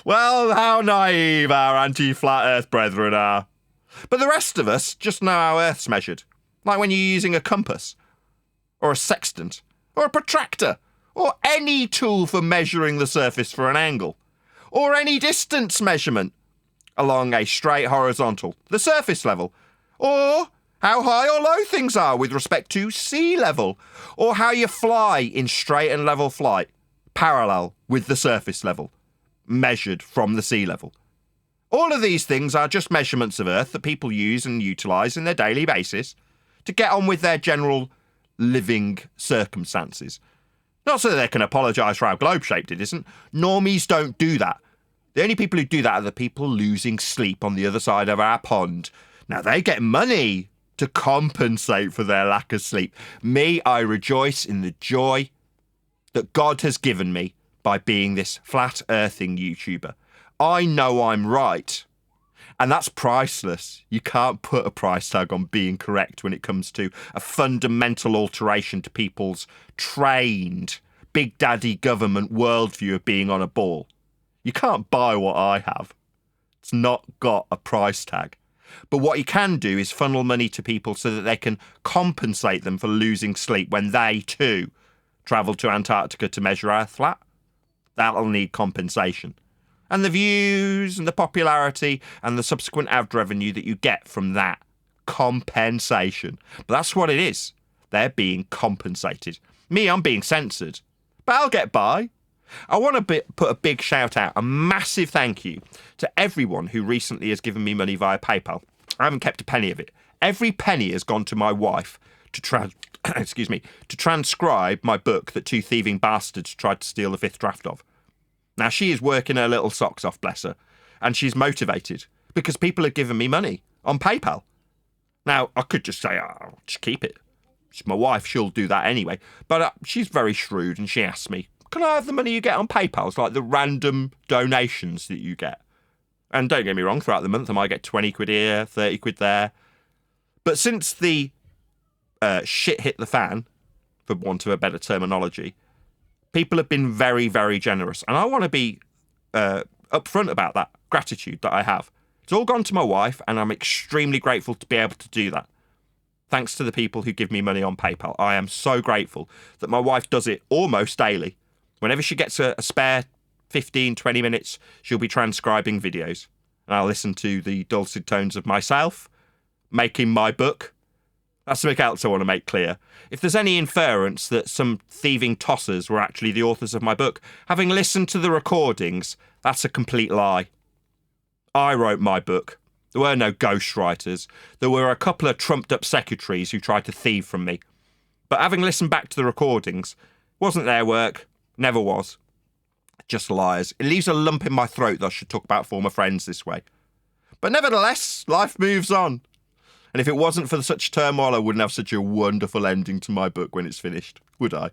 Well, how naive our anti-flat Earth brethren are. But the rest of us just know how Earth's measured. Like when you're using a compass, or a sextant, or a protractor, or any tool for measuring the surface for an angle, or any distance measurement along a straight horizontal, the surface level, or how high or low things are with respect to sea level, or how you fly in straight and level flight, parallel with the surface level, measured from the sea level. All of these things are just measurements of Earth that people use and utilise in their daily basis to get on with their general living circumstances. Not so that they can apologise for how globe-shaped it isn't. Normies don't do that. The only people who do that are the people losing sleep on the other side of our pond. Now, they get money to compensate for their lack of sleep. Me, I rejoice in the joy that God has given me by being this flat-earthing YouTuber. I know I'm right. And that's priceless. You can't put a price tag on being correct when it comes to a fundamental alteration to people's trained Big Daddy government worldview of being on a ball. You can't buy what I have. It's not got a price tag. But what you can do is funnel money to people so that they can compensate them for losing sleep when they, too, travel to Antarctica to measure Earth flat. That'll need compensation. And the views and the popularity and the subsequent ad revenue that you get from that. Compensation. But that's what it is. They're being compensated. Me, I'm being censored. But I'll get by. I want to put a big shout out, a massive thank you to everyone who recently has given me money via PayPal. I haven't kept a penny of it. Every penny has gone to my wife to transcribe my book that 2 thieving bastards tried to steal the 5th draft of. Now, she is working her little socks off, bless her, and she's motivated because people have given me money on PayPal. Now, I could just say, oh, just keep it. She's my wife, she'll do that anyway. But she's very shrewd and she asked me, can I have the money you get on PayPal? It's like the random donations that you get. And don't get me wrong, throughout the month I might get 20 quid here, 30 quid there. But since the shit hit the fan, for want of a better terminology, people have been very, very generous. And I want to be upfront about that gratitude that I have. It's all gone to my wife, and I'm extremely grateful to be able to do that. Thanks to the people who give me money on PayPal. I am so grateful that my wife does it almost daily. Whenever she gets a spare 15, 20 minutes, she'll be transcribing videos. And I'll listen to the dulcet tones of myself, making my book. That's something else I want to make clear. If there's any inference that some thieving tossers were actually the authors of my book, having listened to the recordings, that's a complete lie. I wrote my book. There were no ghostwriters. There were a couple of trumped-up secretaries who tried to thieve from me. But having listened back to the recordings, wasn't their work, never was. Just liars. It leaves a lump in my throat that I should talk about former friends this way. But nevertheless, life moves on. And if it wasn't for such turmoil, I wouldn't have such a wonderful ending to my book when it's finished, would I?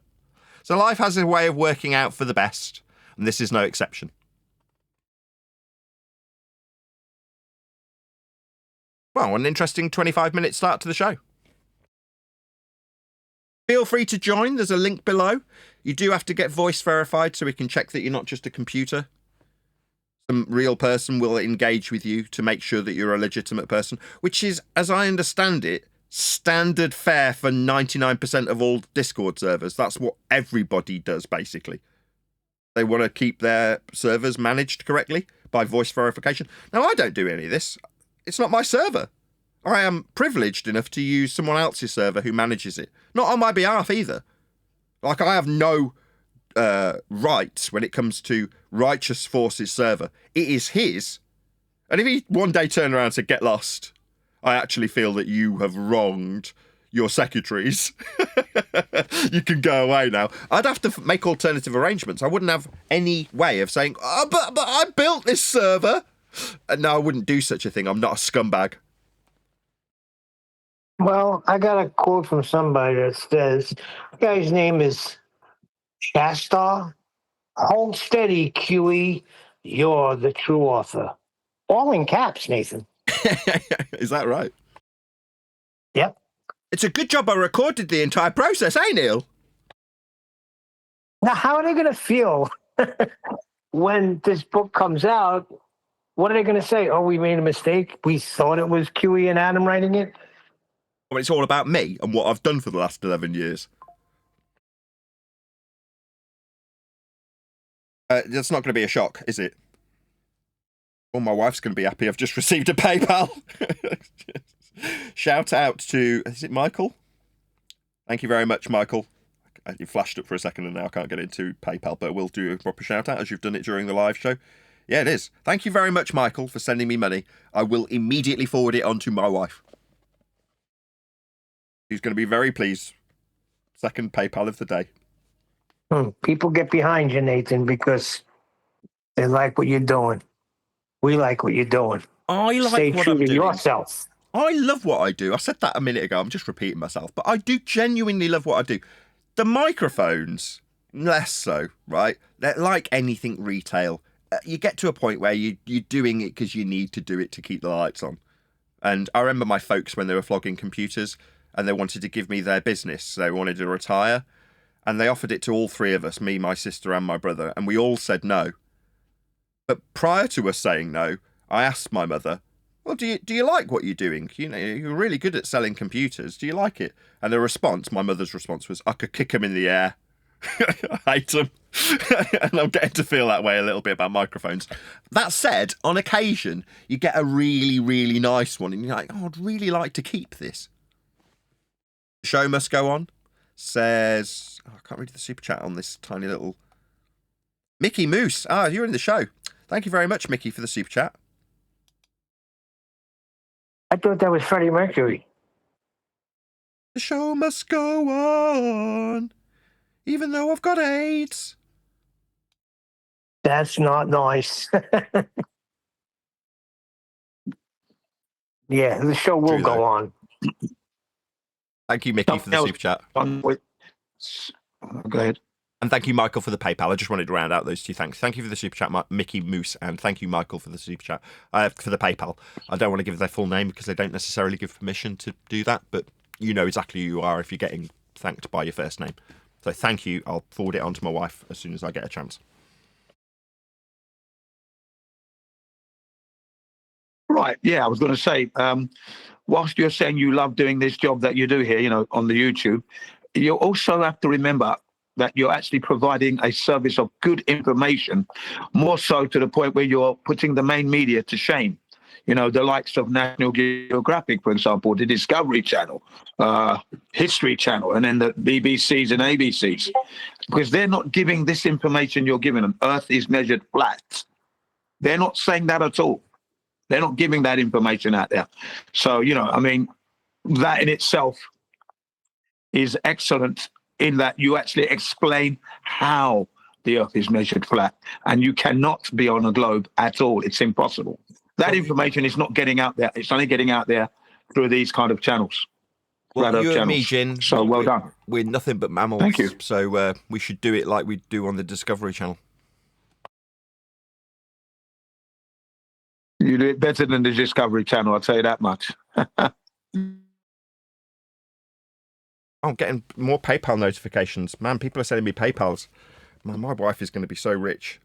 So life has a way of working out for the best, and this is no exception. Well, an interesting 25-minute start to the show. Feel free to join. There's a link below. You do have to get voice verified so we can check that you're not just a computer. Some real person will engage with you to make sure that you're a legitimate person, which is, as I understand it, standard fare for 99% of all Discord servers. That's what everybody does, basically. They want to keep their servers managed correctly by voice verification. Now, I don't do any of this. It's not my server. I am privileged enough to use someone else's server who manages it. Not on my behalf either. Like, I have no rights when it comes to Righteous Forces server. It is his. And if he one day turned around and said, get lost, I actually feel that you have wronged your secretaries. You can go away now. I'd have to make alternative arrangements. I wouldn't have any way of saying, oh, but I built this server. No, I wouldn't do such a thing. I'm not a scumbag. Well, I got a quote from somebody that says, the guy's name is Shasta. Hold steady, QE. You're the true author. All in caps, Nathan. Is that right? Yep. It's a good job I recorded the entire process, eh, Neil? Now, how are they going to feel when this book comes out? What are they going to say? Oh, we made a mistake. We thought it was QE and Adam writing it. Well, it's all about me and what I've done for the last 11 years. That's not going to be a shock, is it? Well, my wife's going to be happy. I've just received a PayPal. Shout out to, is it Michael? Thank you very much, Michael. You flashed up for a second and now I can't get into PayPal, but we'll do a proper shout out as you've done it during the live show. Yeah, it is. Thank you very much, Michael, for sending me money. I will immediately forward it on to my wife. She's going to be very pleased. Second PayPal of the day. People get behind you, Nathan, because they like what you're doing. We like what you're doing. I like Stay what true I'm to doing. yourself. I love what I do. I said that a minute ago. I'm just repeating myself. But I do genuinely love what I do. The microphones, less so, right? They're like anything retail. You get to a point where you're doing it because you need to do it to keep the lights on. And I remember my folks when they were flogging computers and they wanted to give me their business. They wanted to retire. And they offered it to all three of us, me, my sister and my brother. And we all said no. But prior to us saying no, I asked my mother, well, do you like what you're doing? You know, you're really good at selling computers. Do you like it? And the response, my mother's response was, I could kick them in the air. I hate them. And I'm getting to feel that way a little bit about microphones. That said, on occasion, you get a really, really nice one and you're like, oh, I'd really like to keep this. The show must go on. Says, oh, I can't read the super chat on this tiny little... Mickey Moose. Ah, you're in the show. Thank you very much, Mickey, for the super chat. I thought that was Freddie Mercury. The show must go on, even though I've got AIDS. That's not nice. Yeah, the show will go on. Thank you, Mickey, for the super chat. Go ahead. And thank you, Michael, for the PayPal. I just wanted to round out those two thanks. Thank you for the super chat, Mickey Moose, and thank you, Michael, for the super chat, for the PayPal. I don't want to give their full name because they don't necessarily give permission to do that, but you know exactly who you are if you're getting thanked by your first name. So thank you. I'll forward it on to my wife as soon as I get a chance. Right. Yeah, I was going to say, whilst you're saying you love doing this job that you do here, you know, on the YouTube, you also have to remember that you're actually providing a service of good information, more so to the point where you're putting the main media to shame. You know, the likes of National Geographic, for example, the Discovery Channel, History Channel, and then the BBCs and ABCs, because they're not giving this information you're giving them. Earth is measured flat. They're not saying that at all. They're not giving that information out there. So, you know, I mean, that in itself is excellent in that you actually explain how the Earth is measured flat, and you cannot be on a globe at all. It's impossible. That information is not getting out there. It's only getting out there through these kind of channels. Well, you and me, Jin. So well done. We're nothing but mammals. Thank you. So we should do it like we do on the Discovery Channel. You do it better than the Discovery Channel, I'll tell you that much. I'm getting more PayPal notifications. Man, people are sending me PayPals. Man, my wife is going to be so rich.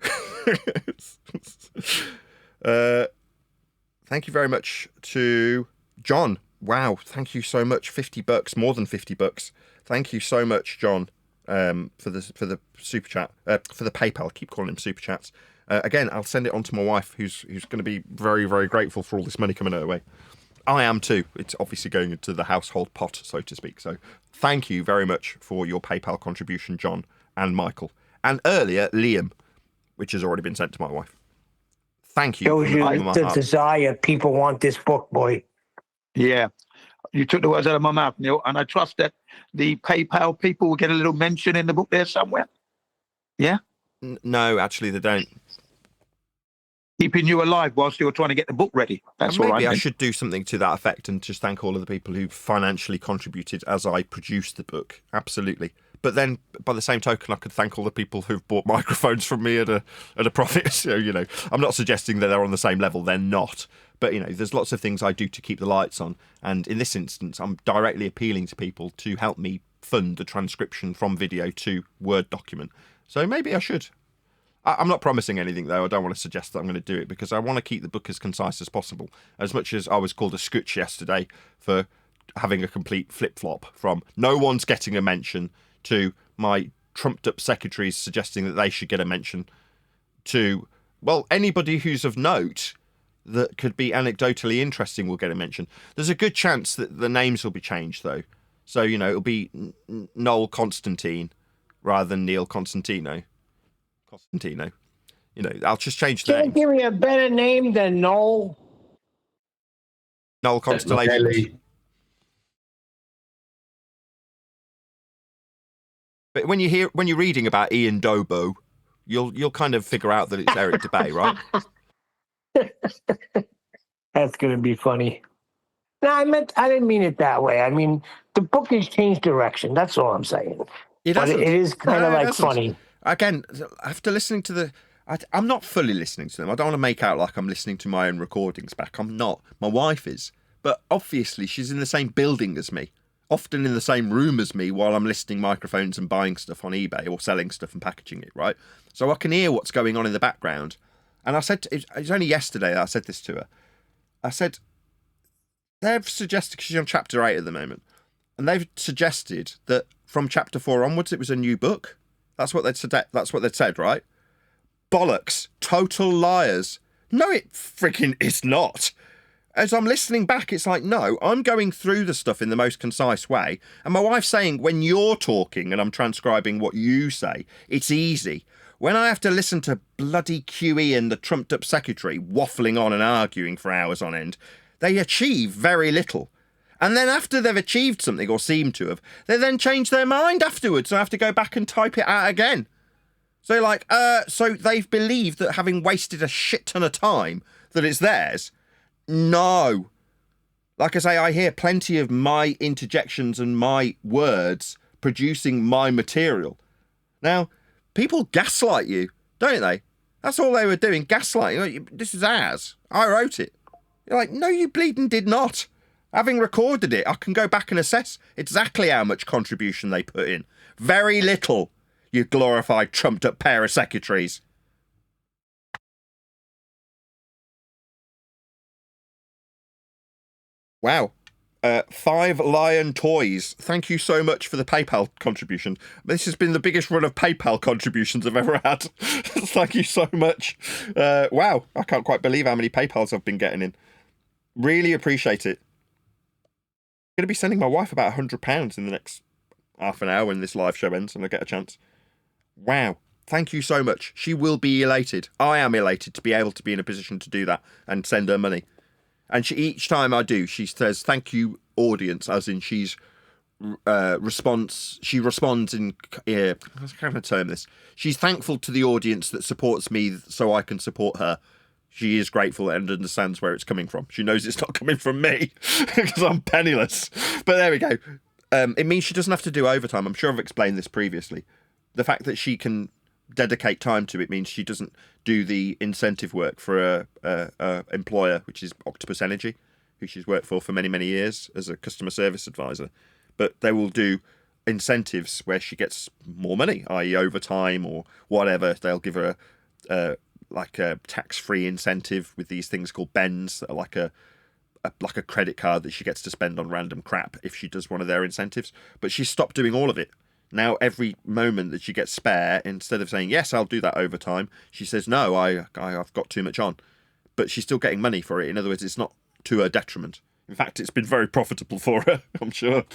Thank you very much to John. Wow, thank you so much. $50, more than $50. Thank you so much, John, for the super chat, for the PayPal. I keep calling him super chats. Again, I'll send it on to my wife, who's going to be very, very grateful for all this money coming her way. I am too. It's obviously going into the household pot, so to speak. So thank you very much for your PayPal contribution, John and Michael. And earlier, Liam, which has already been sent to my wife. Thank you. Shows you the desire. People want this book, boy. Yeah. You took the words out of my mouth, Neil, and I trust that the PayPal people will get a little mention in the book there somewhere. Yeah? No, actually, they don't. Keeping you alive whilst you're trying to get the book ready. That's what maybe I should do something to that effect and just thank all of the people who financially contributed as I produced the book. Absolutely. But then, by the same token, I could thank all the people who've bought microphones from me at a profit. So, you know, I'm not suggesting that they're on the same level. They're not. But, you know, there's lots of things I do to keep the lights on. And in this instance, I'm directly appealing to people to help me fund the transcription from video to Word document. So maybe I should. I'm not promising anything, though. I don't want to suggest that I'm going to do it because I want to keep the book as concise as possible. As much as I was called a scooch yesterday for having a complete flip-flop from no one's getting a mention to my trumped-up secretaries suggesting that they should get a mention to, well, anybody who's of note that could be anecdotally interesting will get a mention. There's a good chance that the names will be changed, though. So, you know, it'll be Noel Constantine rather than Neil Constantino. Costantino. You know, I'll just change the name. Can't give me a better name than Noel. Noel Constellations. But when you're reading about Ian Dobo, you'll kind of figure out that it's Eric DeBay, right? That's gonna be funny. No, I didn't mean it that way. I mean, the book has changed direction. That's all I'm saying. It is kind of like funny. Again, after listening to I'm not fully listening to them. I don't want to make out like I'm listening to my own recordings back. I'm not. My wife is. But obviously she's in the same building as me, often in the same room as me while I'm listing microphones and buying stuff on eBay or selling stuff and packaging it, right? So I can hear what's going on in the background. And I said, it was only yesterday that I said this to her. I said, they've suggested, because she's on chapter 8 at the moment, and they've suggested that from chapter 4 onwards it was a new book. That's what they'd said, right? Bollocks. Total liars. No, it freaking is not. As I'm listening back, it's like, no, I'm going through the stuff in the most concise way. And my wife's saying, when you're talking and I'm transcribing what you say, it's easy. When I have to listen to bloody QE and the trumped-up secretary waffling on and arguing for hours on end, they achieve very little. And then after they've achieved something, or seem to have, they then change their mind afterwards and have to go back and type it out again. So like, so they've believed that having wasted a shit ton of time, that it's theirs. No. Like I say, I hear plenty of my interjections and my words producing my material. Now, people gaslight you, don't they? That's all they were doing, gaslighting. This is ours. I wrote it. You're like, no, you bleeding did not. Having recorded it, I can go back and assess exactly how much contribution they put in. Very little, you glorified trumped-up pair of secretaries. Wow. 5 Lion Toys. Thank you so much for the PayPal contribution. This has been the biggest run of PayPal contributions I've ever had. Thank you so much. Wow. I can't quite believe how many PayPals I've been getting in. Really appreciate it. I'm going to be sending my wife about £100 in the next half an hour when this live show ends and I get a chance. Wow. Thank you so much. She will be elated. I am elated to be able to be in a position to do that and send her money. And each time I do, she says, "Thank you, audience," as in she responds in how can I term this? She's thankful to the audience that supports me so I can support her. She is grateful and understands where it's coming from. She knows it's not coming from me because I'm penniless. But there we go. It means she doesn't have to do overtime. I'm sure I've explained this previously. The fact that she can dedicate time to it means she doesn't do the incentive work for a employer, which is Octopus Energy, who she's worked for many, many years as a customer service advisor. But they will do incentives where she gets more money, i.e. overtime or whatever. They'll give her like a tax-free incentive with these things called bends that are like a credit card that she gets to spend on random crap if she does one of their incentives. But she's stopped doing all of it. Now, every moment that she gets spare, instead of saying, yes, I'll do that overtime, she says, no, I've got too much on. But she's still getting money for it. In other words, it's not to her detriment. In fact, it's been very profitable for her, I'm sure.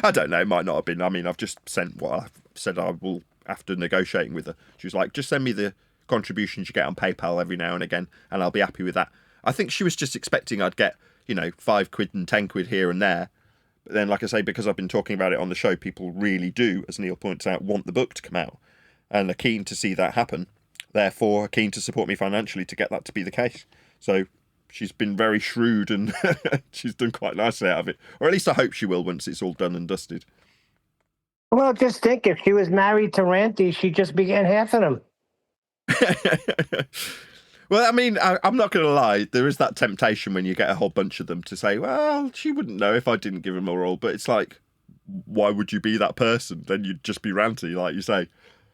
I don't know, it might not have been. I mean, I've just sent what I said I will after negotiating with her. She was like, just send me the contributions you get on PayPal every now and again, and I'll be happy with that. I think she was just expecting I'd get, £5 and 10 quid here and there. But then, like I say, because I've been talking about it on the show, people really do, as Neil points out, want the book to come out and are keen to see that happen. Therefore, are keen to support me financially to get that to be the case. So she's been very shrewd and she's done quite nicely out of it. Or at least I hope she will once it's all done and dusted. Well, just think, if she was married to Ranty, she'd just be getting half of them. Well, I mean, I'm not going to lie. There is that temptation when you get a whole bunch of them to say, well, she wouldn't know if I didn't give him her all. But it's like, why would you be that person? Then you'd just be ranty, like you say.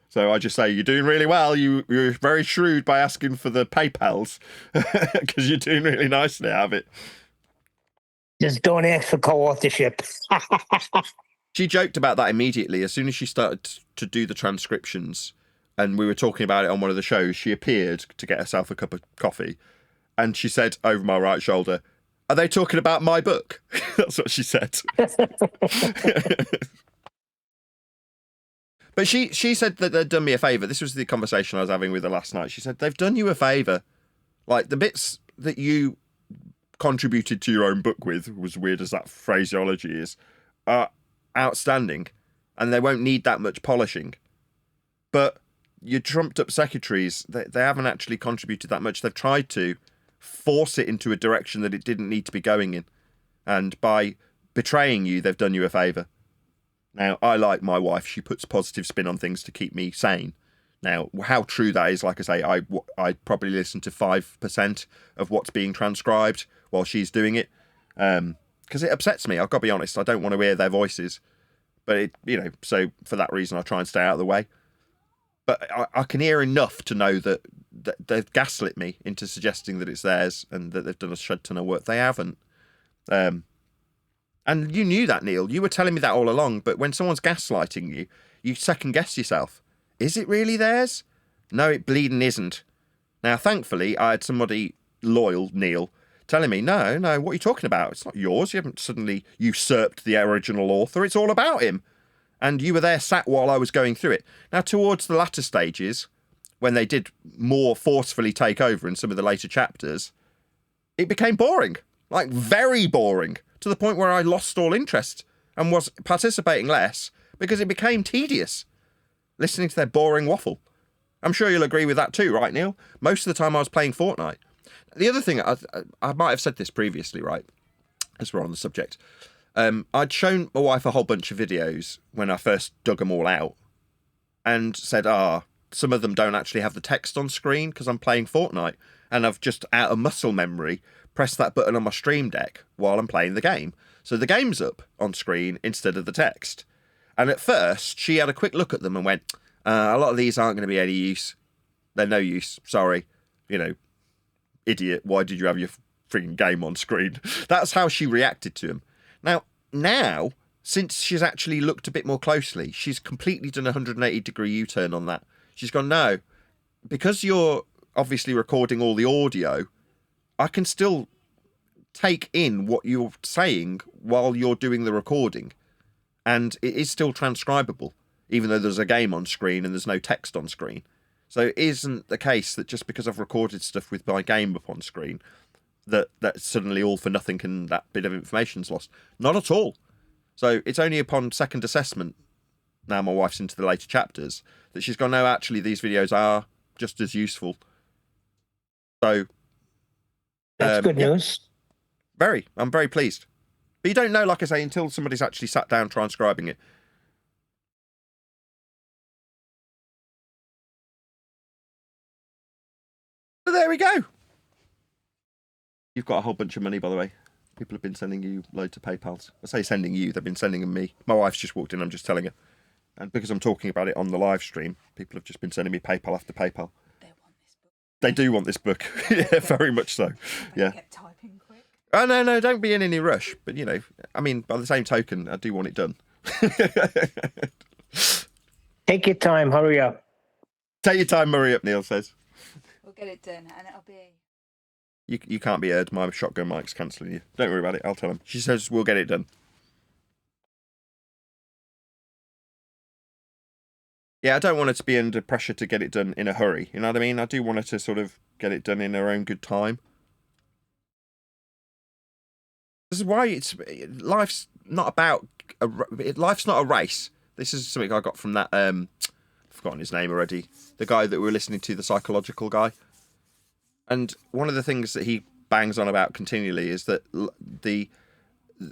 So I just say, you're doing really well. You're very shrewd by asking for the PayPals because you're doing really nicely out of it. Just don't ask for co-authorship. She joked about that immediately. As soon as she started to do the transcriptions, and we were talking about it on one of the shows, she appeared to get herself a cup of coffee. And she said over my right shoulder, "Are they talking about my book?" That's what she said. But she said that they'd done me a favour. This was the conversation I was having with her last night. She said, they've done you a favour. Like, the bits that you contributed to your own book with, as weird as that phraseology is, are outstanding. And they won't need that much polishing. But your trumped up secretaries, they haven't actually contributed that much. They've tried to force it into a direction that it didn't need to be going in. And by betraying you, they've done you a favour. Now, I like my wife. She puts positive spin on things to keep me sane. Now, how true that is, like I say, I probably listen to 5% of what's being transcribed while she's doing it. Because it upsets me. I've got to be honest. I don't want to hear their voices. But, so for that reason, I try and stay out of the way. But I can hear enough to know that they've gaslit me into suggesting that it's theirs and that they've done a shed ton of work. They haven't. And you knew that, Neil. You were telling me that all along. But when someone's gaslighting you, you second guess yourself. Is it really theirs? No, it bleeding isn't. Now, thankfully, I had somebody loyal, Neil, telling me, no, what are you talking about? It's not yours. You haven't suddenly usurped the original author. It's all about him. And you were there sat while I was going through it. Now, towards the latter stages, when they did more forcefully take over in some of the later chapters, it became boring. Like, very boring. To the point where I lost all interest and was participating less because it became tedious listening to their boring waffle. I'm sure you'll agree with that too, right, Neil? Most of the time I was playing Fortnite. The other thing, I might have said this previously, right, as we're on the subject. I'd shown my wife a whole bunch of videos when I first dug them all out and said, some of them don't actually have the text on screen because I'm playing Fortnite. And I've just, out of muscle memory, pressed that button on my Stream Deck while I'm playing the game. So the game's up on screen instead of the text. And at first, she had a quick look at them and went, a lot of these aren't going to be any use. They're no use. Sorry. Idiot. Why did you have your freaking game on screen? That's how she reacted to him. Now, since she's actually looked a bit more closely, she's completely done a 180-degree U-turn on that. She's gone, no, because you're obviously recording all the audio, I can still take in what you're saying while you're doing the recording. And it is still transcribable, even though there's a game on screen and there's no text on screen. So it isn't the case that just because I've recorded stuff with my game up on screen, that suddenly all for nothing and that bit of information's lost. Not at all. So it's only upon second assessment, now my wife's into the later chapters, that she's gone, no, actually, these videos are just as useful. So that's good news. I'm very pleased. But you don't know, like I say, until somebody's actually sat down transcribing it. So there we go. You've got a whole bunch of money, by the way. People have been sending you loads of PayPals. I say sending you, they've been sending them me. My wife's just walked in, I'm just telling her. And because I'm talking about it on the live stream, people have just been sending me PayPal after PayPal. They do want this book. Yeah, very much so. Yeah. Get typing quick. Oh, no, don't be in any rush. But, you know, I mean, by the same token, I do want it done. Take your time, hurry up. Take your time, hurry up, Neil says. We'll get it done, and it'll be... You can't be heard. My shotgun mic's cancelling you. Don't worry about it. I'll tell him. She says we'll get it done. Yeah, I don't want her to be under pressure to get it done in a hurry. You know what I mean? I do want her to sort of get it done in her own good time. This is why life's not about life's not a race. This is something I got from that I've forgotten his name already. The guy that we were listening to, the psychological guy. And one of the things that he bangs on about continually is that the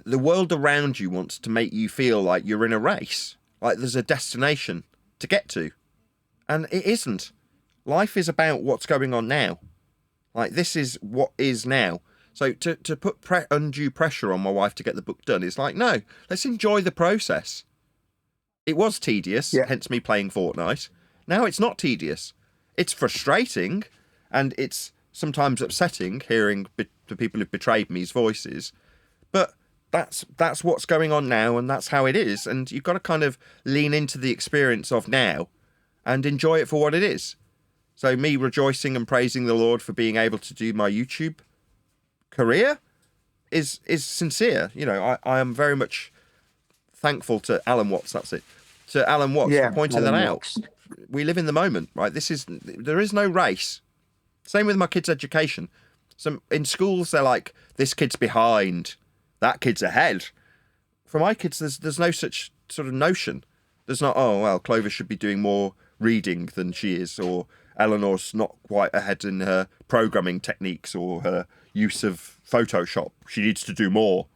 world around you wants to make you feel like you're in a race, like there's a destination to get to, and it isn't. Life is about what's going on now. Like, this is what is now. So to put undue pressure on my wife to get the book done is like, no, let's enjoy the process. It was tedious, hence me playing Fortnite. Now it's not tedious. It's frustrating, and it's sometimes upsetting hearing the people who've betrayed me's voices, but that's what's going on now, and that's how it is, and you've got to kind of lean into the experience of now and enjoy it for what it is. So me rejoicing and praising the Lord for being able to do my YouTube career is sincere. You know, I am very much thankful to Alan Watts, that's it, to Alan Watts for pointing that out. We live in the moment, right? There is no race. Same with my kids' education. In schools, they're like, this kid's behind, that kid's ahead. For my kids, there's no such sort of notion. There's not, oh, well, Clover should be doing more reading than she is, or Eleanor's not quite ahead in her programming techniques or her use of Photoshop. She needs to do more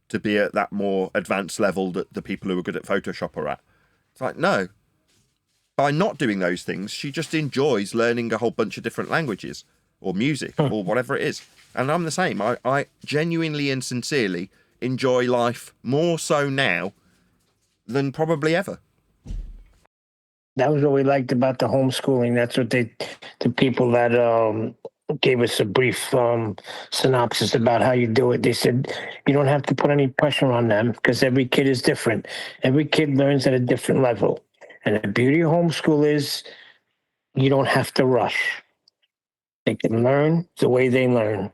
to be at that more advanced level that the people who are good at Photoshop are at. It's like, no. By not doing those things, she just enjoys learning a whole bunch of different languages or music or whatever it is. And I'm the same. I genuinely and sincerely enjoy life more so now than probably ever. That was what we liked about the homeschooling. That's what the people that gave us a brief synopsis about how you do it. They said you don't have to put any pressure on them because every kid is different. Every kid learns at a different level. And the beauty of homeschool is you don't have to rush. They can learn the way they learn.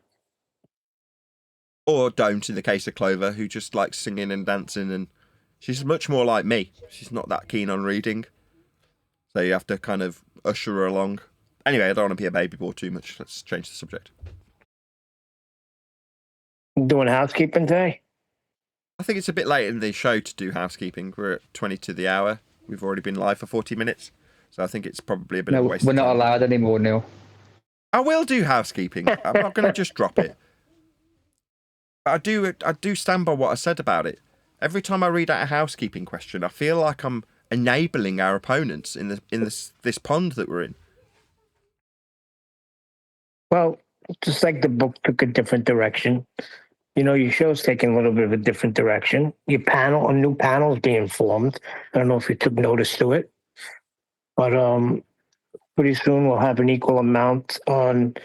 Or don't, in the case of Clover, who just likes singing and dancing, and she's much more like me. She's not that keen on reading. So you have to kind of usher her along. Anyway, I don't want to be a baby bore too much. Let's change the subject. Doing housekeeping today? I think it's a bit late in the show to do housekeeping. We're at 20 to the hour. We've already been live for 40 minutes. So I think it's probably a bit of a waste we're of not time. allowed anymore, Neil. I will do housekeeping. I'm not going to just drop it. I do stand by what I said about it. Every time I read out a housekeeping question, I feel like I'm enabling our opponents in this pond that we're in. Well, just like the book took a different direction, you know, your show's taking a little bit of a different direction. A new panel's being formed. I don't know if you took notice to it, but pretty soon we'll have an equal amount on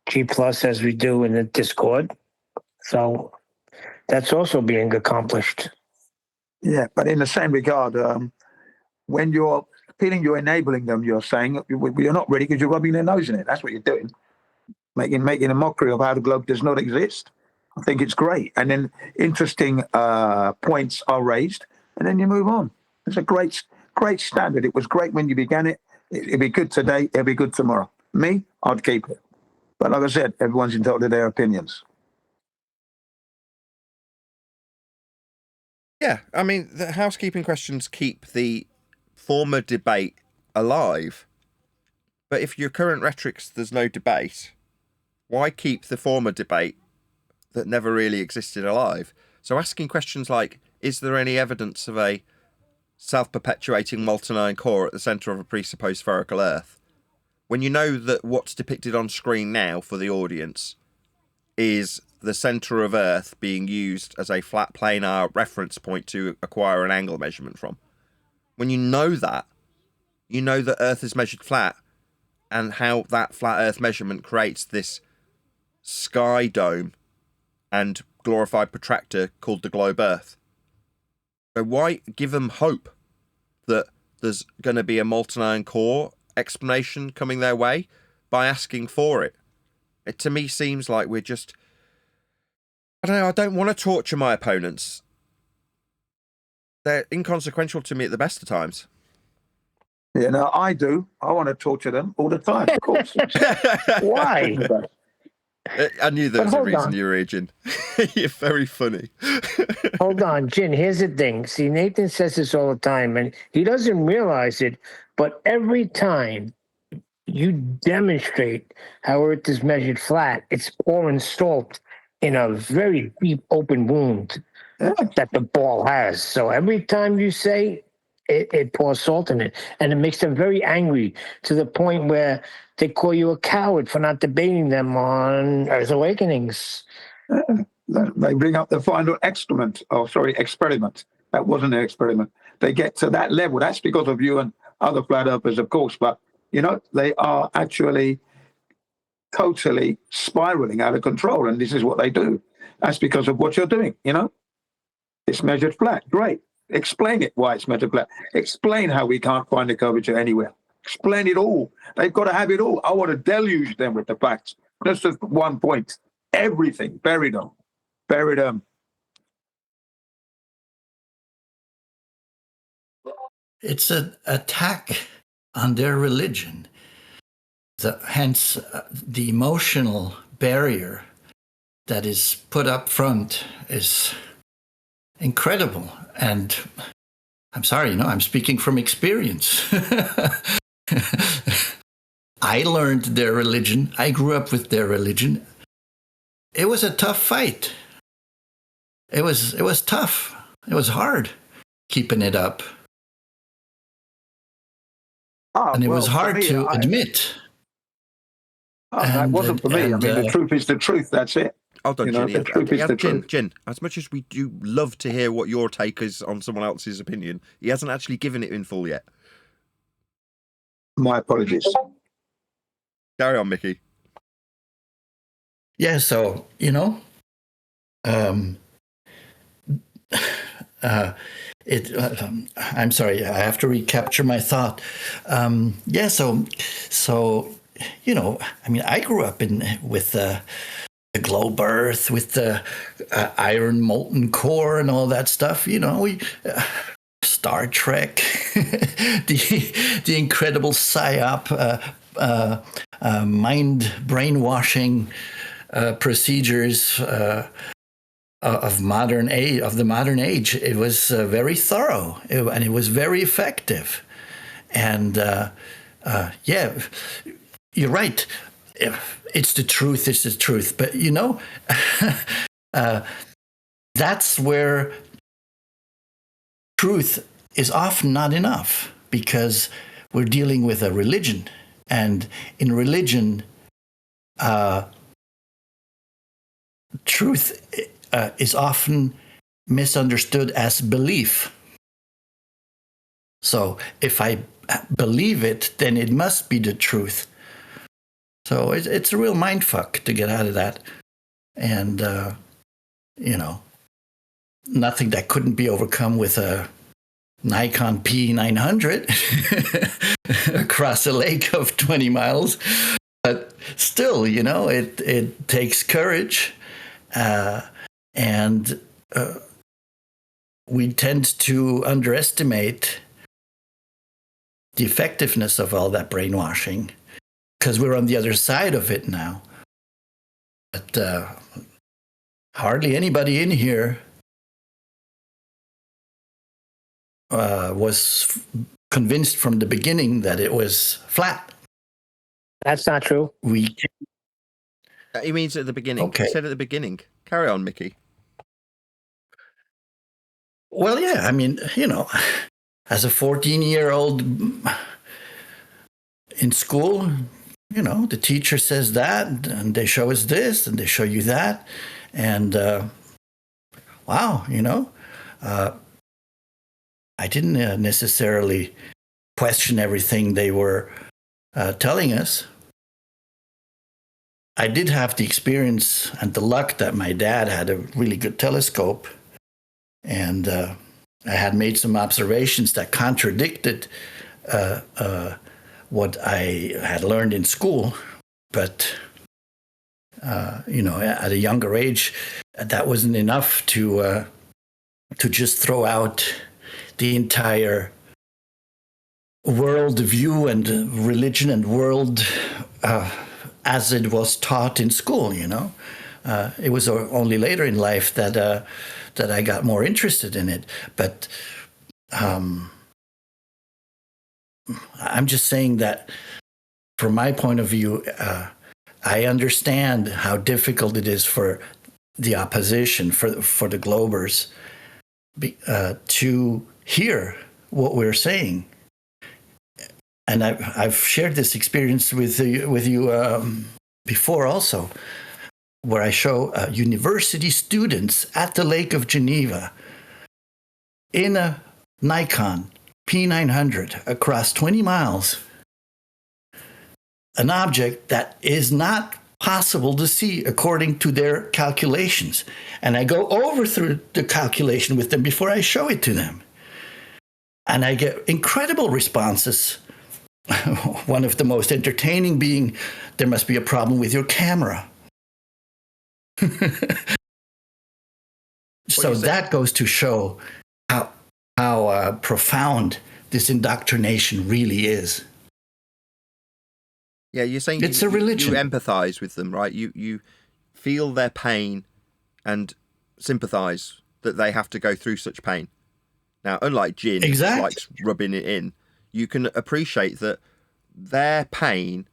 G Plus as we do in the Discord. So that's also being accomplished. Yeah, but in the same regard, when you're feeling you're enabling them, you're saying you're not ready because you're rubbing their nose in it. That's what you're doing, making a mockery of how the globe does not exist. I think it's great, and then interesting points are raised, and then you move on. It's a great standard. It was great when you began it. It'll be good today. It'll be good tomorrow. Me, I'd keep it. But like I said, everyone's entitled to their opinions. Yeah, I mean, the housekeeping questions keep the former debate alive. But if your current rhetoric's there's no debate, why keep the former debate that never really existed alive? So asking questions like, is there any evidence of a self-perpetuating molten iron core at the centre of a presupposed spherical Earth, when you know that what's depicted on screen now for the audience is the centre of Earth being used as a flat planar reference point to acquire an angle measurement from. When you know that Earth is measured flat, and how that flat Earth measurement creates this sky dome and glorified protractor called the globe Earth. So why give them hope that there's going to be a molten iron core explanation coming their way by asking for it? It to me seems like we're just... I don't know, I don't want to torture my opponents. They're inconsequential to me at the best of times. Yeah, no, I do. I want to torture them all the time, of course. Why? I knew there was a hold reason on. you were raging. You're very funny. Hold on, Jin. Here's the thing. See, Nathan says this all the time, and he doesn't realize it, but every time you demonstrate how Earth is measured flat, it's pouring salt in a very deep open wound that the ball has. So every time you say it pours salt in it, and it makes them very angry to the point where they call you a coward for not debating them on Earth Awakenings. They bring up the final experiment. That wasn't an experiment. They get to that level. That's because of you and other flat earthers, of course. But, they are actually totally spiraling out of control. And this is what they do. That's because of what you're doing, It's measured flat. Great. Explain it, why it's measured flat. Explain how we can't find the curvature anywhere. Explain it all. They've got to have it all. I want to deluge them with the facts. Just at one point. Everything. Bury them. It's an attack on their religion. Hence, the emotional barrier that is put up front is incredible. And I'm sorry, I'm speaking from experience. I learned their religion. I grew up with their religion. It was a tough fight. It was tough. It was hard keeping it up. And it was hard to admit. That wasn't for me. The truth is the truth. That's it. Hold on, the truth is the truth. Jin, as much as we do love to hear what your take is on someone else's opinion, he hasn't actually given it in full yet. My apologies. Carry on, Mickey. Yeah, so, I'm sorry, I have to recapture my thought. I grew up with the globe Earth, with the iron molten core and all that stuff. Star Trek, the incredible psyop, mind brainwashing procedures of the modern age. It was very thorough, and it was very effective. And you're right. It's the truth. But that's where truth is often not enough, because we're dealing with a religion, and in religion, truth is often misunderstood as belief. So if I believe it, then it must be the truth. So it's a real mindfuck to get out of that. And, nothing that couldn't be overcome with a Nikon P900 across a lake of 20 miles. But still, it takes courage. And we tend to underestimate the effectiveness of all that brainwashing, because we're on the other side of it now. But hardly anybody in here was convinced from the beginning that it was flat. That's not true. He means at the beginning. Okay. He said at the beginning. Carry on, Mickey. Well, yeah, I mean, as a 14-year-old in school, the teacher says that, and they show us this, and they show you that, and wow, I didn't necessarily question everything they were telling us. I did have the experience and the luck that my dad had a really good telescope, and I had made some observations that contradicted what I had learned in school. But, at a younger age, that wasn't enough to just throw out the entire world view and religion and world as it was taught in school. It was only later in life that I got more interested in it. But I'm just saying that from my point of view, I understand how difficult it is for the opposition, for the Globers, to hear what we're saying. And I've shared this experience with you before also, where I show university students at the Lake of Geneva in a Nikon P900 across 20 miles, an object that is not possible to see according to their calculations. And I go over through the calculation with them before I show it to them. And I get incredible responses. One of the most entertaining being, there must be a problem with your camera. So that goes to show how profound this indoctrination really is. Yeah, you're saying it's a religion. You empathize with them, right? You feel their pain and sympathize that they have to go through such pain. Now, unlike Jin, who likes rubbing it in, you can appreciate that their pain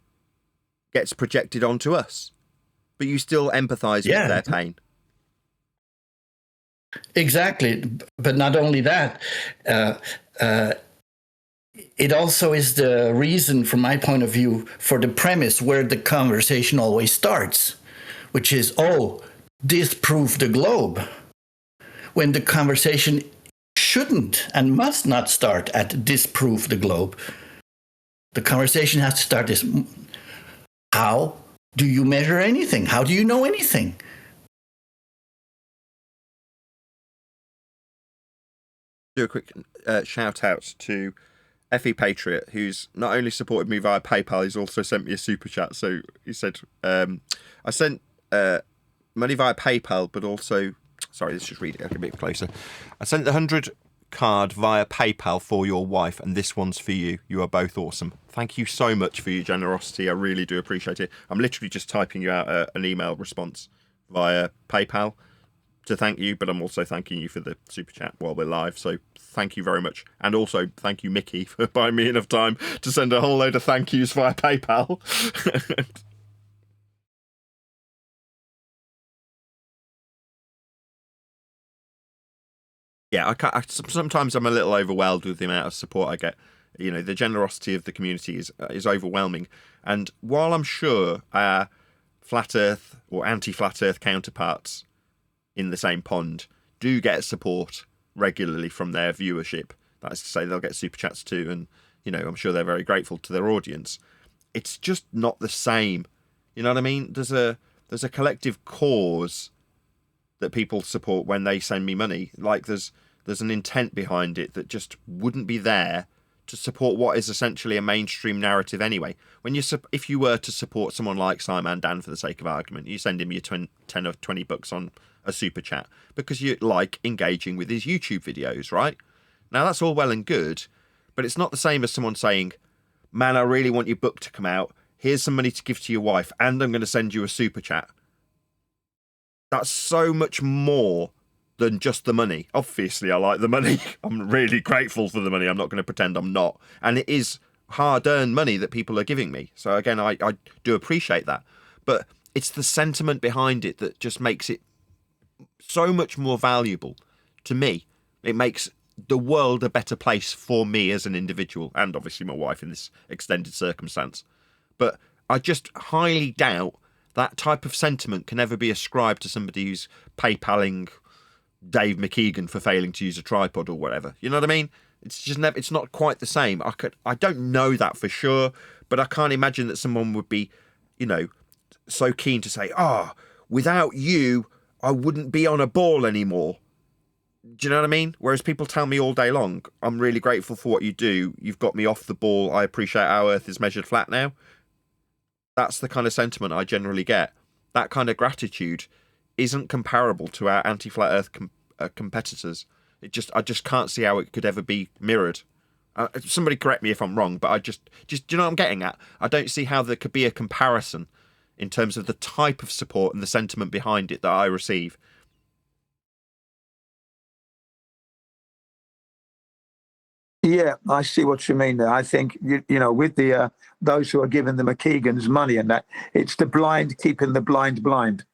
gets projected onto us, but you still empathize with their pain. Exactly. But not only that, it also is the reason, from my point of view, for the premise where the conversation always starts, which is, disprove the globe, when the conversation shouldn't and must not start at disprove the globe. The conversation has to start as, how do you measure anything? How do you know anything? Do a quick shout out to FE Patriot, who's not only supported me via PayPal, he's also sent me a super chat. So he said, I sent money via PayPal, but also, sorry, let's just read it a bit closer. I sent the 100 card via PayPal for your wife, and this one's for you. You are both awesome. Thank you so much for your generosity. I really do appreciate it. I'm literally just typing you out an email response via PayPal to thank you, but I'm also thanking you for the super chat while we're live. So thank you very much. And also thank you, Mickey, for buying me enough time to send a whole load of thank yous via PayPal. Yeah, sometimes I'm a little overwhelmed with the amount of support I get. The generosity of the community is overwhelming. And while I'm sure our flat Earth or anti-flat Earth counterparts in the same pond do get support regularly from their viewership, that is to say, they'll get super chats too, and I'm sure they're very grateful to their audience. It's just not the same. You know what I mean? There's a collective cause that people support when they send me money. Like there's an intent behind it that just wouldn't be there to support what is essentially a mainstream narrative anyway. If you were to support someone like Simon Dan, for the sake of argument, you send him your 10 or 20 bucks on a super chat because you like engaging with his YouTube videos, right? Now that's all well and good, but it's not the same as someone saying, man, I really want your book to come out. Here's some money to give to your wife, and I'm going to send you a super chat. That's so much more than just the money. Obviously, I like the money. I'm really grateful for the money. I'm not going to pretend I'm not. And it is hard-earned money that people are giving me. So again, I do appreciate that. But it's the sentiment behind it that just makes it so much more valuable to me. It makes the world a better place for me as an individual, and obviously my wife in this extended circumstance. But I just highly doubt that type of sentiment can ever be ascribed to somebody who's PayPaling Dave McKeegan for failing to use a tripod or whatever. You know what I mean? It's just never, it's not quite the same. I don't know that for sure, but I can't imagine that someone would be, you know, so keen to say, without you, I wouldn't be on a ball anymore. Do you know what I mean? Whereas people tell me all day long, I'm really grateful for what you do. You've got me off the ball. I appreciate how Earth is measured flat now. That's the kind of sentiment I generally get. That kind of gratitude isn't comparable to our anti-flat Earth competitors. I just can't see how it could ever be mirrored. Somebody correct me if I'm wrong, but do you know what I'm getting at? I don't see how there could be a comparison in terms of the type of support and the sentiment behind it that I receive. Yeah, I see what you mean there. I think, you know, with the those who are giving the McKeegans money and that, it's the blind keeping the blind blind.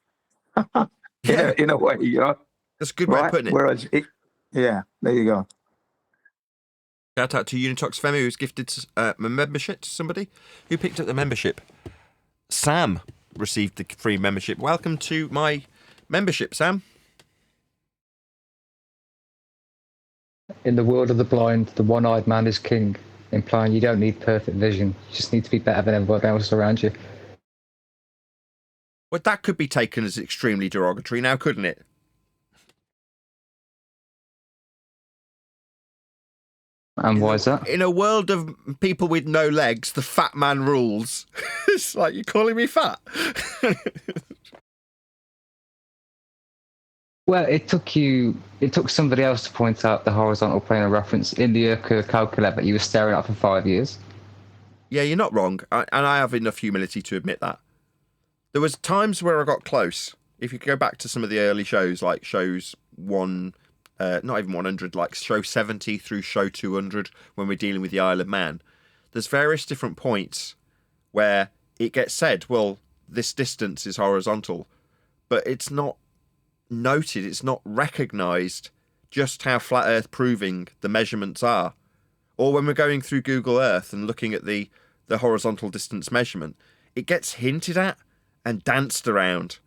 in a way, you know. That's a good way of putting it. Whereas, there you go. Shout out to Unitox Femi, who's gifted a membership to somebody who picked up the membership. Sam received the free membership. Welcome to my membership, Sam. In the world of the blind, the one-eyed man is king, implying you don't need perfect vision. You just need to be better than everyone else around you. Well, that could be taken as extremely derogatory now, couldn't it? And why is that? In a world of people with no legs, the fat man rules. It's like, you're calling me fat? Well, it took somebody else to point out the horizontal plane of reference in the Urkel calculator that you were staring at for 5 years. Yeah, you're not wrong. And I have enough humility to admit that. There was times where I got close. If you go back to some of the early shows, like shows not even 100, like show 70 through show 200, when we're dealing with the Isle of Man, there's various different points where it gets said, well, this distance is horizontal, but it's not noted, it's not recognised just how flat Earth proving the measurements are. Or when we're going through Google Earth and looking at the horizontal distance measurement, it gets hinted at and danced around.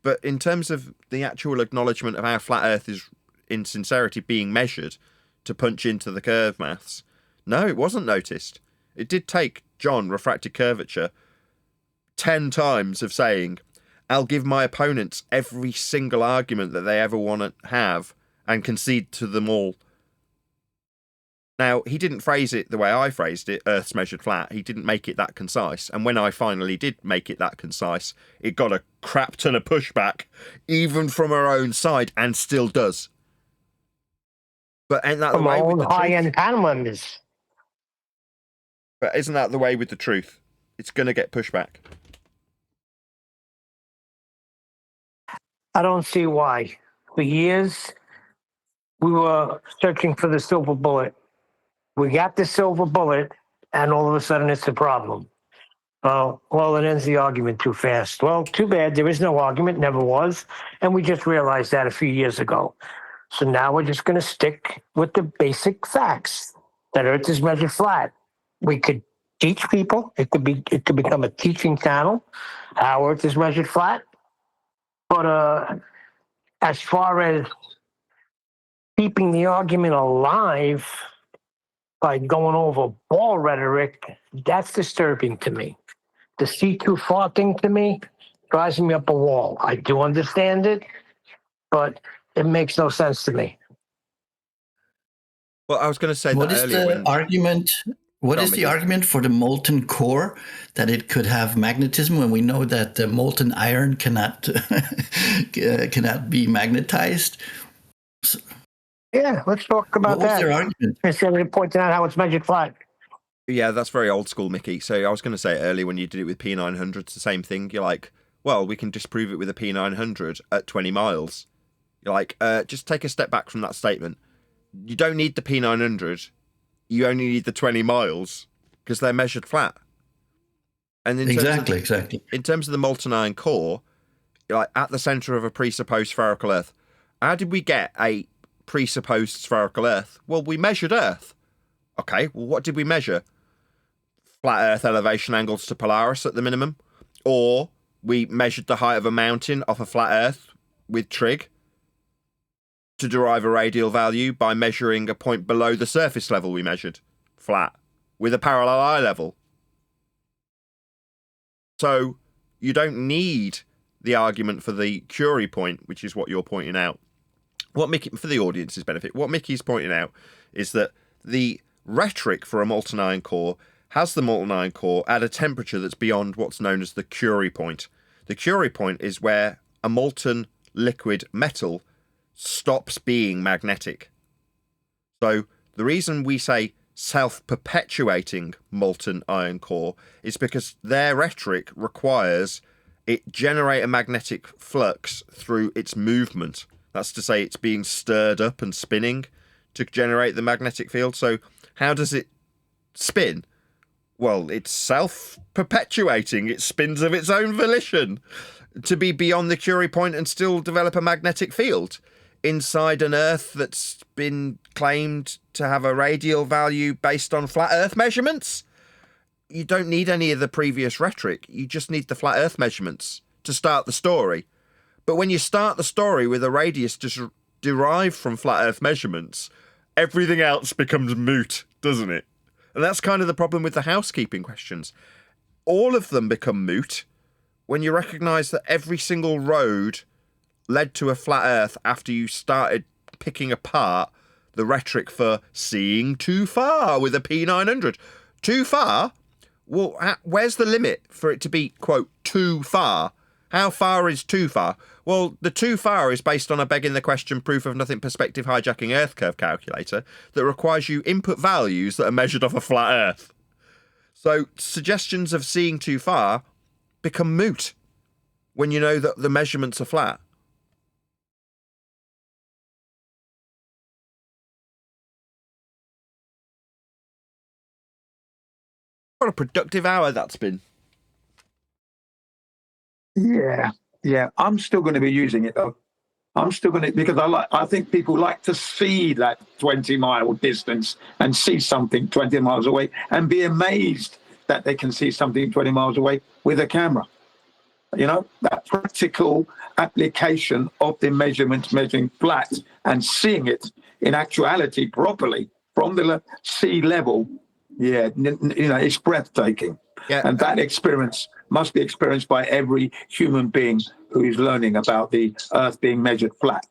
But in terms of the actual acknowledgement of how flat Earth is in sincerity being measured to punch into the curve maths, no, it wasn't noticed. It did take John Refracted Curvature 10 times of saying, I'll give my opponents every single argument that they ever want to have and concede to them all. Now, he didn't phrase it the way I phrased it, Earth's measured flat. He didn't make it that concise. And when I finally did make it that concise, it got a crap ton of pushback, even from our own side, and still does. But ain't that the way with the high-end panel members? But isn't that the way with the truth? It's going to get pushback. I don't see why. For years, we were searching for the silver bullet. We got the silver bullet, and all of a sudden it's a problem. Well, it ends the argument too fast. Well, too bad. There is no argument, never was. And we just realized that a few years ago. So now we're just going to stick with the basic facts that Earth is measured flat. We could teach people. It could become a teaching channel, how Earth is measured flat. But as far as keeping the argument alive by going over ball rhetoric, that's disturbing to me. The see too far thing to me drives me up a wall. I do understand it, but it makes no sense to me. Well, I was going to say what that is earlier. The argument? What is the argument for the molten core, that it could have magnetism when we know that the molten iron cannot be magnetized? So, yeah, let's talk about that. What was their argument? Instead of pointing out how it's measured flat. Yeah, that's very old school, Mickey. So I was going to say it earlier when you did it with P900s, the same thing. You're like, well, we can disprove it with a P900 at 20 miles. You're like, just take a step back from that statement. You don't need the P900. You only need the 20 miles because they're measured flat. And Exactly. In terms of the molten iron core, like at the center of a presupposed spherical Earth, how did we get a presupposed spherical Earth? Well, we measured Earth. Okay, well, what did we measure? Flat Earth elevation angles to Polaris at the minimum, or we measured the height of a mountain off a flat Earth with trig to derive a radial value by measuring a point below the surface level we measured, flat, with a parallel eye level. So you don't need the argument for the Curie point, which is what you're pointing out. What Mickey, for the audience's benefit, what Mickey's pointing out is that the rhetoric for a molten iron core has the molten iron core at a temperature that's beyond what's known as the Curie point. The Curie point is where a molten liquid metal stops being magnetic. So the reason we say self-perpetuating molten iron core is because their rhetoric requires it generate a magnetic flux through its movement. That's to say it's being stirred up and spinning to generate the magnetic field. So how does it spin? Well, it's self-perpetuating. It spins of its own volition to be beyond the Curie point and still develop a magnetic field inside an Earth that's been claimed to have a radial value based on flat Earth measurements. You don't need any of the previous rhetoric. You just need the flat Earth measurements to start the story. But when you start the story with a radius derived from flat Earth measurements, everything else becomes moot, doesn't it? And that's kind of the problem with the housekeeping questions. All of them become moot when you recognise that every single road led to a flat Earth after you started picking apart the rhetoric for seeing too far with a P900. Too far? Well, where's the limit for it to be, quote, too far? How far is too far? Well, the too far is based on a begging the question proof of nothing perspective hijacking Earth curve calculator that requires you input values that are measured off a flat Earth. So suggestions of seeing too far become moot when you know that the measurements are flat. What a productive hour that's been. Yeah. I'm still going to be using it though. I'm still going to, because I think people like to see that 20-mile distance and see something 20 miles away and be amazed that they can see something 20 miles away with a camera. You know, that practical application of the measurements, measuring flat and seeing it in actuality properly from the sea level. Yeah, you know, it's breathtaking. Yeah. And that experience must be experienced by every human being who is learning about the Earth being measured flat.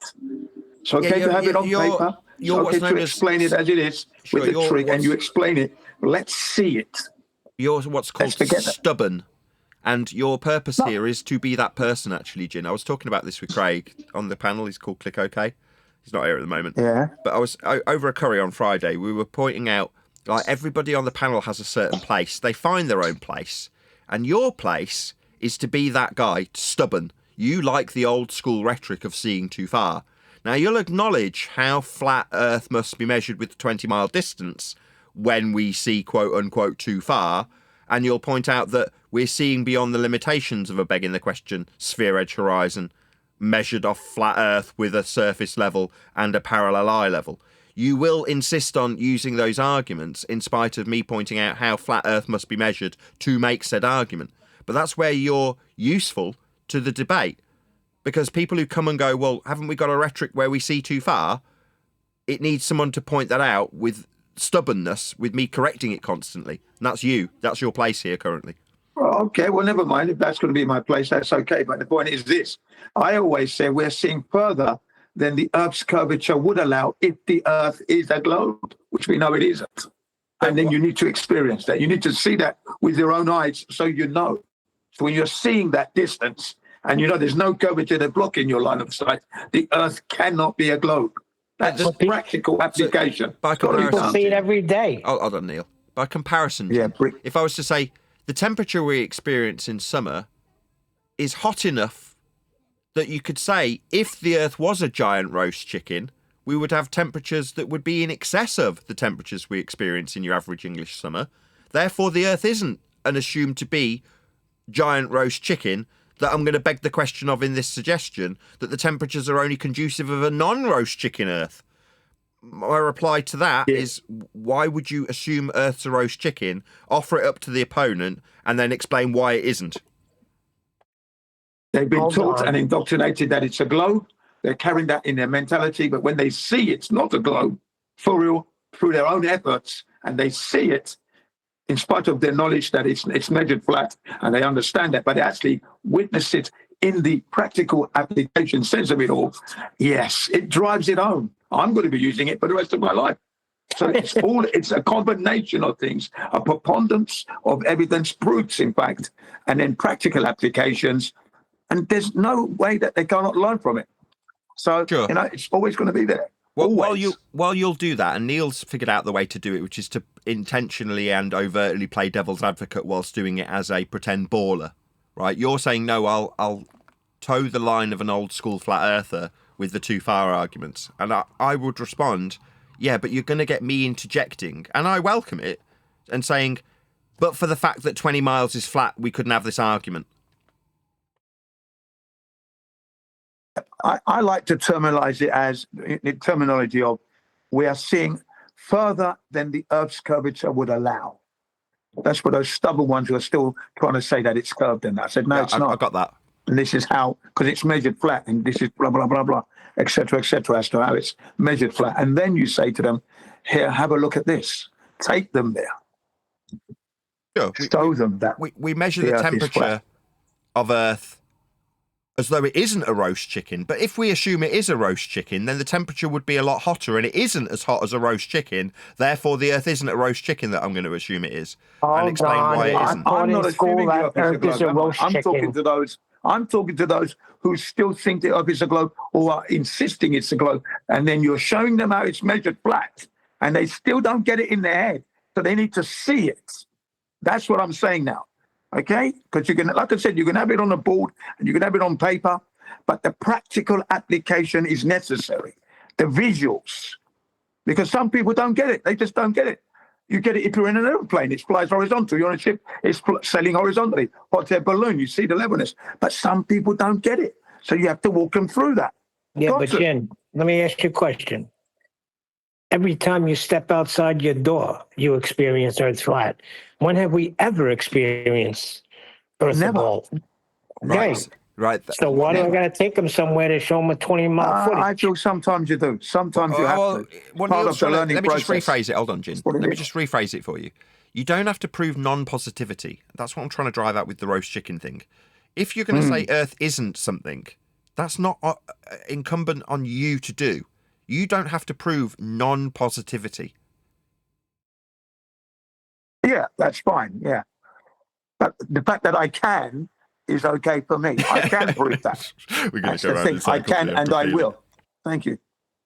So okay to have it on paper. It's okay to explain it as it is with the trick, and you explain it. Let's see it. You're what's called stubborn. And your purpose here is to be that person, actually, Jin. I was talking about this with Craig on the panel. He's called Click OK. He's not here at the moment. Yeah. But I was over a curry on Friday. We were pointing out, like, everybody on the panel has a certain place. They find their own place. And your place is to be that guy, stubborn. You like the old school rhetoric of seeing too far. Now, you'll acknowledge how flat Earth must be measured with 20-mile distance when we see, quote-unquote, too far. And you'll point out that we're seeing beyond the limitations of a begging the question sphere edge horizon measured off flat Earth with a surface level and a parallel eye level. You will insist on using those arguments in spite of me pointing out how flat Earth must be measured to make said argument. But that's where you're useful to the debate, because people who come and go, well, haven't we got a rhetoric where we see too far? It needs someone to point that out with stubbornness, with me correcting it constantly. And that's you. That's your place here currently. Okay, well, never mind. If that's going to be my place, that's okay. But the point is this. I always say we're seeing further than the Earth's curvature would allow if the Earth is a globe, which we know it isn't. And then you need to experience that. You need to see that with your own eyes so you know. So when you're seeing that distance and you know there's no curvature to block in your line of sight, the Earth cannot be a globe. That's a practical application. So by comparison, people see it every day. Hold on, Neil. By comparison, if I was to say the temperature we experience in summer is hot enough that you could say if the Earth was a giant roast chicken, we would have temperatures that would be in excess of the temperatures we experience in your average English summer. Therefore, the Earth isn't an assumed to be giant roast chicken that I'm going to beg the question of in this suggestion, that the temperatures are only conducive of a non-roast chicken Earth. My reply to that is, why would you assume Earth's a roast chicken, offer it up to the opponent, and then explain why it isn't? They've been taught and indoctrinated that it's a globe. They're carrying that in their mentality, but when they see it's not a globe, for real, through their own efforts, and they see it, in spite of their knowledge that it's measured flat, and they understand that, but they actually witness it in the practical application sense of it all, yes, it drives it home. I'm going to be using it for the rest of my life. So it's a combination of things, a preponderance of evidence, proofs, in fact, and then practical applications. And there's no way that they cannot learn from it. So, sure. It's always going to be there. Well, while you'll do that, and Neil's figured out the way to do it, which is to intentionally and overtly play devil's advocate whilst doing it as a pretend baller, right? You're saying, no, I'll toe the line of an old school flat earther with the too far arguments. And I would respond, yeah, but you're going to get me interjecting, and I welcome it, and saying, but for the fact that 20 miles is flat, we couldn't have this argument. I like to terminalize it as the terminology of we are seeing further than the Earth's curvature would allow. That's for those stubborn ones who are still trying to say that it's curved. And I said, no, it's not. I got that. And this is how, because it's measured flat, and this is blah, blah, blah, blah, et cetera, as to how it's measured flat. And then you say to them, here, have a look at this. Take them there. Sure. Show them that. We measure the temperature of Earth as though it isn't a roast chicken. But if we assume it is a roast chicken, then the temperature would be a lot hotter, and it isn't as hot as a roast chicken. Therefore, the Earth isn't a roast chicken that I'm going to assume it is. And explain why it isn't. I'm not assuming the Earth is a globe. I'm talking to those who still think the Earth is a globe or are insisting it's a globe. And then you're showing them how it's measured flat, and they still don't get it in their head. So they need to see it. That's what I'm saying now. Okay, because you can, like I said, you can have it on a board and you can have it on paper, but the practical application is necessary. The visuals, because some people don't get it. They just don't get it. You get it if you're in an airplane, it flies horizontal. You're on a ship, it's sailing horizontally. Hot air balloon, you see the levelness. But some people don't get it. So you have to walk them through that. Yeah, Jen, let me ask you a question. Every time you step outside your door, you experience Earth flat. When have we ever experienced Earth ball? Right. So why do I got to take them somewhere to show them a 20-mile footage? I feel sometimes you do. Sometimes you have to. Part of the learning let me process. just rephrase it. Hold on, Jin. Let me just rephrase it for you. You don't have to prove non-positivity. That's what I'm trying to drive at with the roast chicken thing. If you're going to say Earth isn't something, that's not incumbent on you to do. You don't have to prove non-positivity. Yeah, that's fine. Yeah. But the fact that I can is okay for me. I can prove that. We're going to go around in circles. I can and I will. Thank you.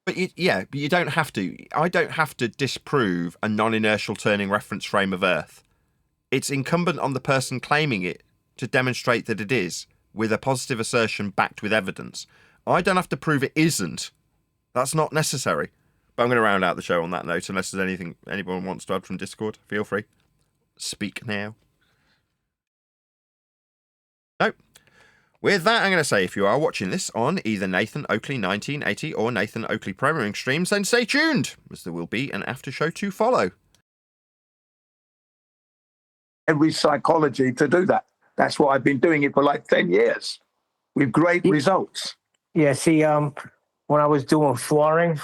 But you don't have to. I don't have to disprove a non-inertial turning reference frame of Earth. It's incumbent on the person claiming it to demonstrate that it is, with a positive assertion backed with evidence. I don't have to prove it isn't. That's not necessary. But I'm going to round out the show on that note, unless there's anything anyone wants to add from Discord. Feel free. Speak now. No. With that, I'm going to say, if you are watching this on either Nathan Oakley 1980 or Nathan Oakley Premiering streams, then stay tuned, as there will be an after show to follow. Every psychology to do that. That's why I've been doing it for like 10 years with great results. Yeah, see, when I was doing flooring,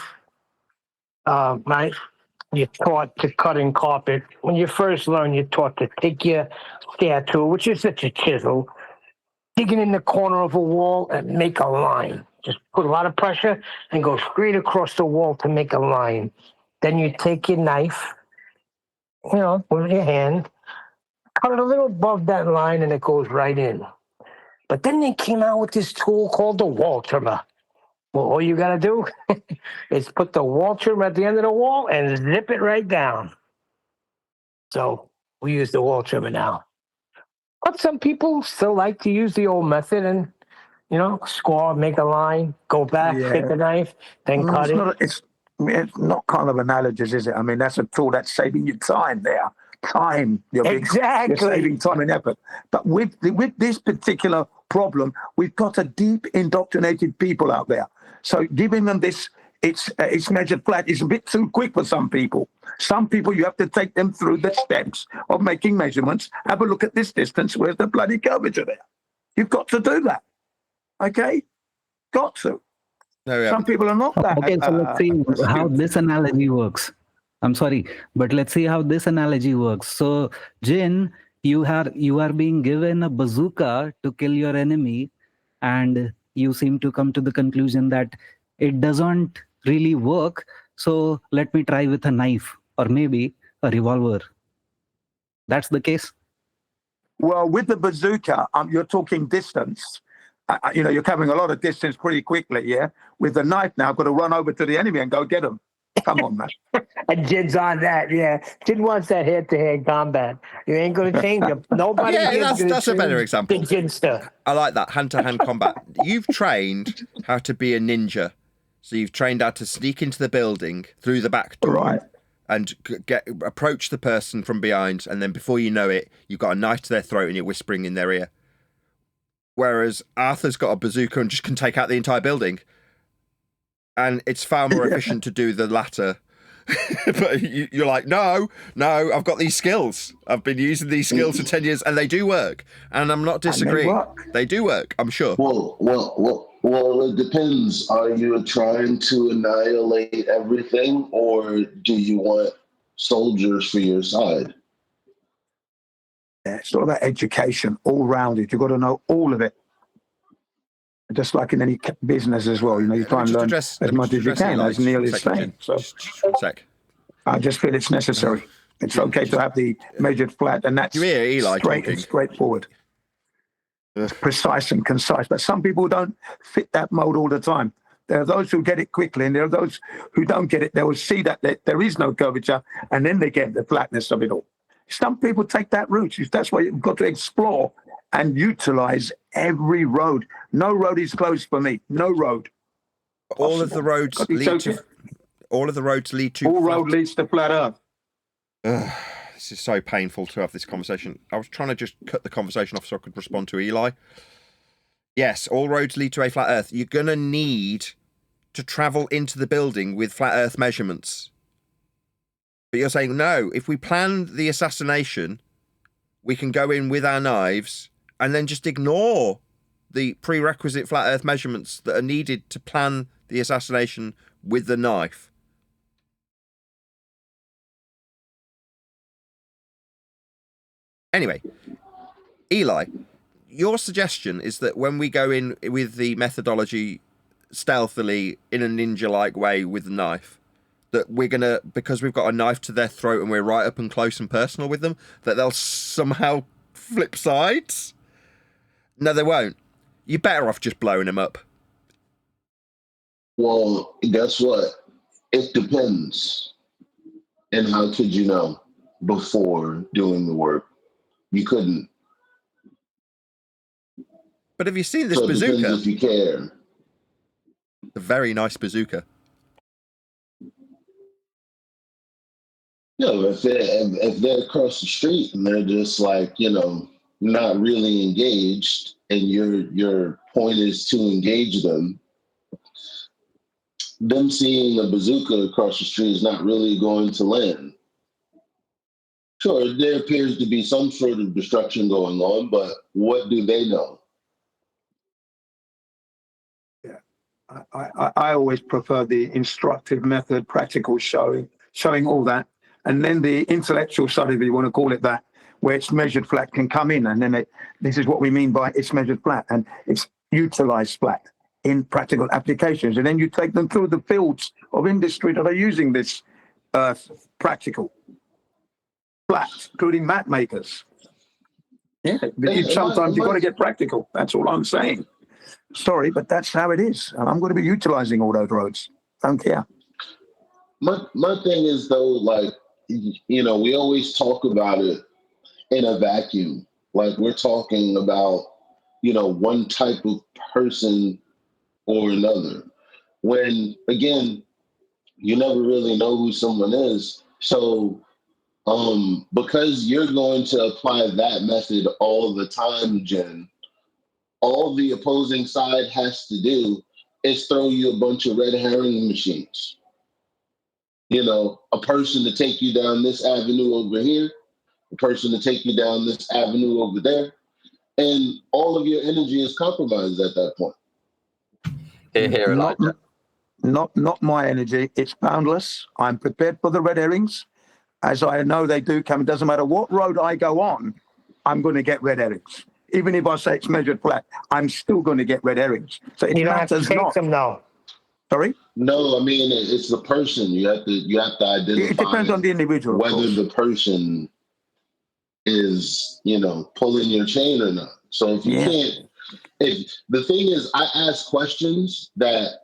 you're taught to cut in carpet. When you first learn, you're taught to take your stair tool, which is such a chisel, dig it in the corner of a wall and make a line. Just put a lot of pressure and go straight across the wall to make a line. Then you take your knife, with your hand, cut it a little above that line, and it goes right in. But then they came out with this tool called the wall trimmer. Well, all you got to do is put the wall trimmer at the end of the wall and zip it right down. So we use the wall trimmer now. But some people still like to use the old method and, score, make a line, go back, fit the knife, then cut it. It's not kind of analogous, is it? I mean, that's a tool that's saving you time there. Time. You're saving time and effort. But with this particular problem, we've got a deep indoctrinated people out there. So giving them this, it's measured flat is a bit too quick for some people. Some people, you have to take them through the steps of making measurements. Have a look at this distance. Where's the bloody curvature there? You've got to do that. Okay? Got to. No, yeah. Some people are not that. Okay, so let's see how this analogy works. I'm sorry, but let's see how this analogy works. So, Jin, you are being given a bazooka to kill your enemy, and you seem to come to the conclusion that it doesn't really work. So let me try with a knife or maybe a revolver. That's the case. Well, with the bazooka, you're talking distance. You're covering a lot of distance pretty quickly, yeah? With the knife now, I've got to run over to the enemy and go get them. Come on, man. And Jin's on that, yeah. Jin wants that hand-to-hand combat. You ain't going to change him. Nobody. Yeah, that's a better example. The Jin stuff. I like that, hand-to-hand combat. You've trained how to be a ninja. So you've trained how to sneak into the building through the back door. Right. And approach the person from behind, and then before you know it, you've got a knife to their throat and you're whispering in their ear. Whereas Arthur's got a bazooka and just can take out the entire building. And it's far more efficient to do the latter. But you're like, no, I've got these skills. I've been using these skills for 10 years, and they do work. And I'm not disagreeing. They do work, I'm sure. Well, it depends. Are you trying to annihilate everything, or do you want soldiers for your side? Yeah, it's all about education, all rounded. You've got to know all of it. Just like in any business as well, you try and learn as much as you can, as Neil is saying. So, I just feel it's necessary. It's okay to have the measured flat, and that's straight and straightforward. Precise and concise, but some people don't fit that mold all the time. There are those who get it quickly, and there are those who don't get it. They will see that there is no curvature, and then they get the flatness of it all. Some people take that route. That's why you've got to explore and utilize every road. No road is closed for me. No road. All of the roads lead to. All of the roads lead to. All road leads to flat Earth. This is so painful to have this conversation. I was trying to just cut the conversation off so I could respond to Eli. Yes, all roads lead to a flat Earth. You're going to need to travel into the building with flat Earth measurements. But you're saying, no, if we plan the assassination, we can go in with our knives and then just ignore the prerequisite flat Earth measurements that are needed to plan the assassination with the knife. Anyway, Eli, your suggestion is that when we go in with the methodology stealthily in a ninja-like way with the knife, that we're going to, because we've got a knife to their throat and we're right up and close and personal with them, that they'll somehow flip sides? No, they won't. You're better off just blowing them up. Well, guess what? It depends. And how could you know before doing the work? You couldn't. But have you seen this bazooka? It depends if you care. A very nice bazooka. No, if they're across the street and they're just like, not really engaged, and your point is to engage them seeing a bazooka across the street is not really going to land. Sure, there appears to be some sort of destruction going on, but what do they know? Yeah, I always prefer the instructive method, practical showing all that, and then the intellectual side, if you want to call it that, where it's measured flat can come in, and then this is what we mean by it's measured flat, and it's utilized flat in practical applications, and then you take them through the fields of industry that are using this practical flat, including mat makers. Yeah, sometimes you've got to get practical. That's all I'm saying. Sorry, but that's how it is. And I'm going to be utilizing all those roads. Don't care. My thing is, though, like, we always talk about it in a vacuum. Like we're talking about, one type of person or another. When, again, you never really know who someone is. So because you're going to apply that method all the time, Jen, all the opposing side has to do is throw you a bunch of red herring machines. A person to take you down this avenue over here, a person to take you down this avenue over there, and all of your energy is compromised at that point. Not my energy. It's boundless. I'm prepared for the red herrings, as I know they do come. It doesn't matter what road I go on, I'm going to get red herrings. Even if I say it's measured flat, I'm still going to get red herrings. So it you don't have to matters take not. them though. Sorry? No, I mean it's the person. You have to identify. It depends on the individual. Whether the person is, pulling your chain or not. So if you can't, if the thing is, I ask questions that,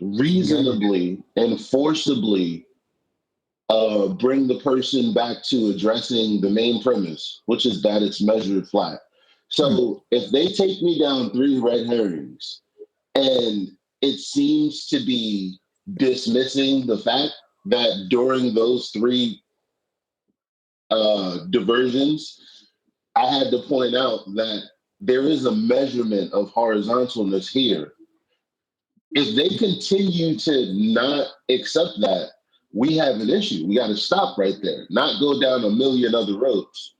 reasonably and forcibly bring the person back to addressing the main premise, which is that it's measured flat. So if they take me down 3 red herrings and it seems to be dismissing the fact that during those 3 diversions, I had to point out that there is a measurement of horizontalness here. If they continue to not accept that, we have an issue. We got to stop right there, not go down a million other roads.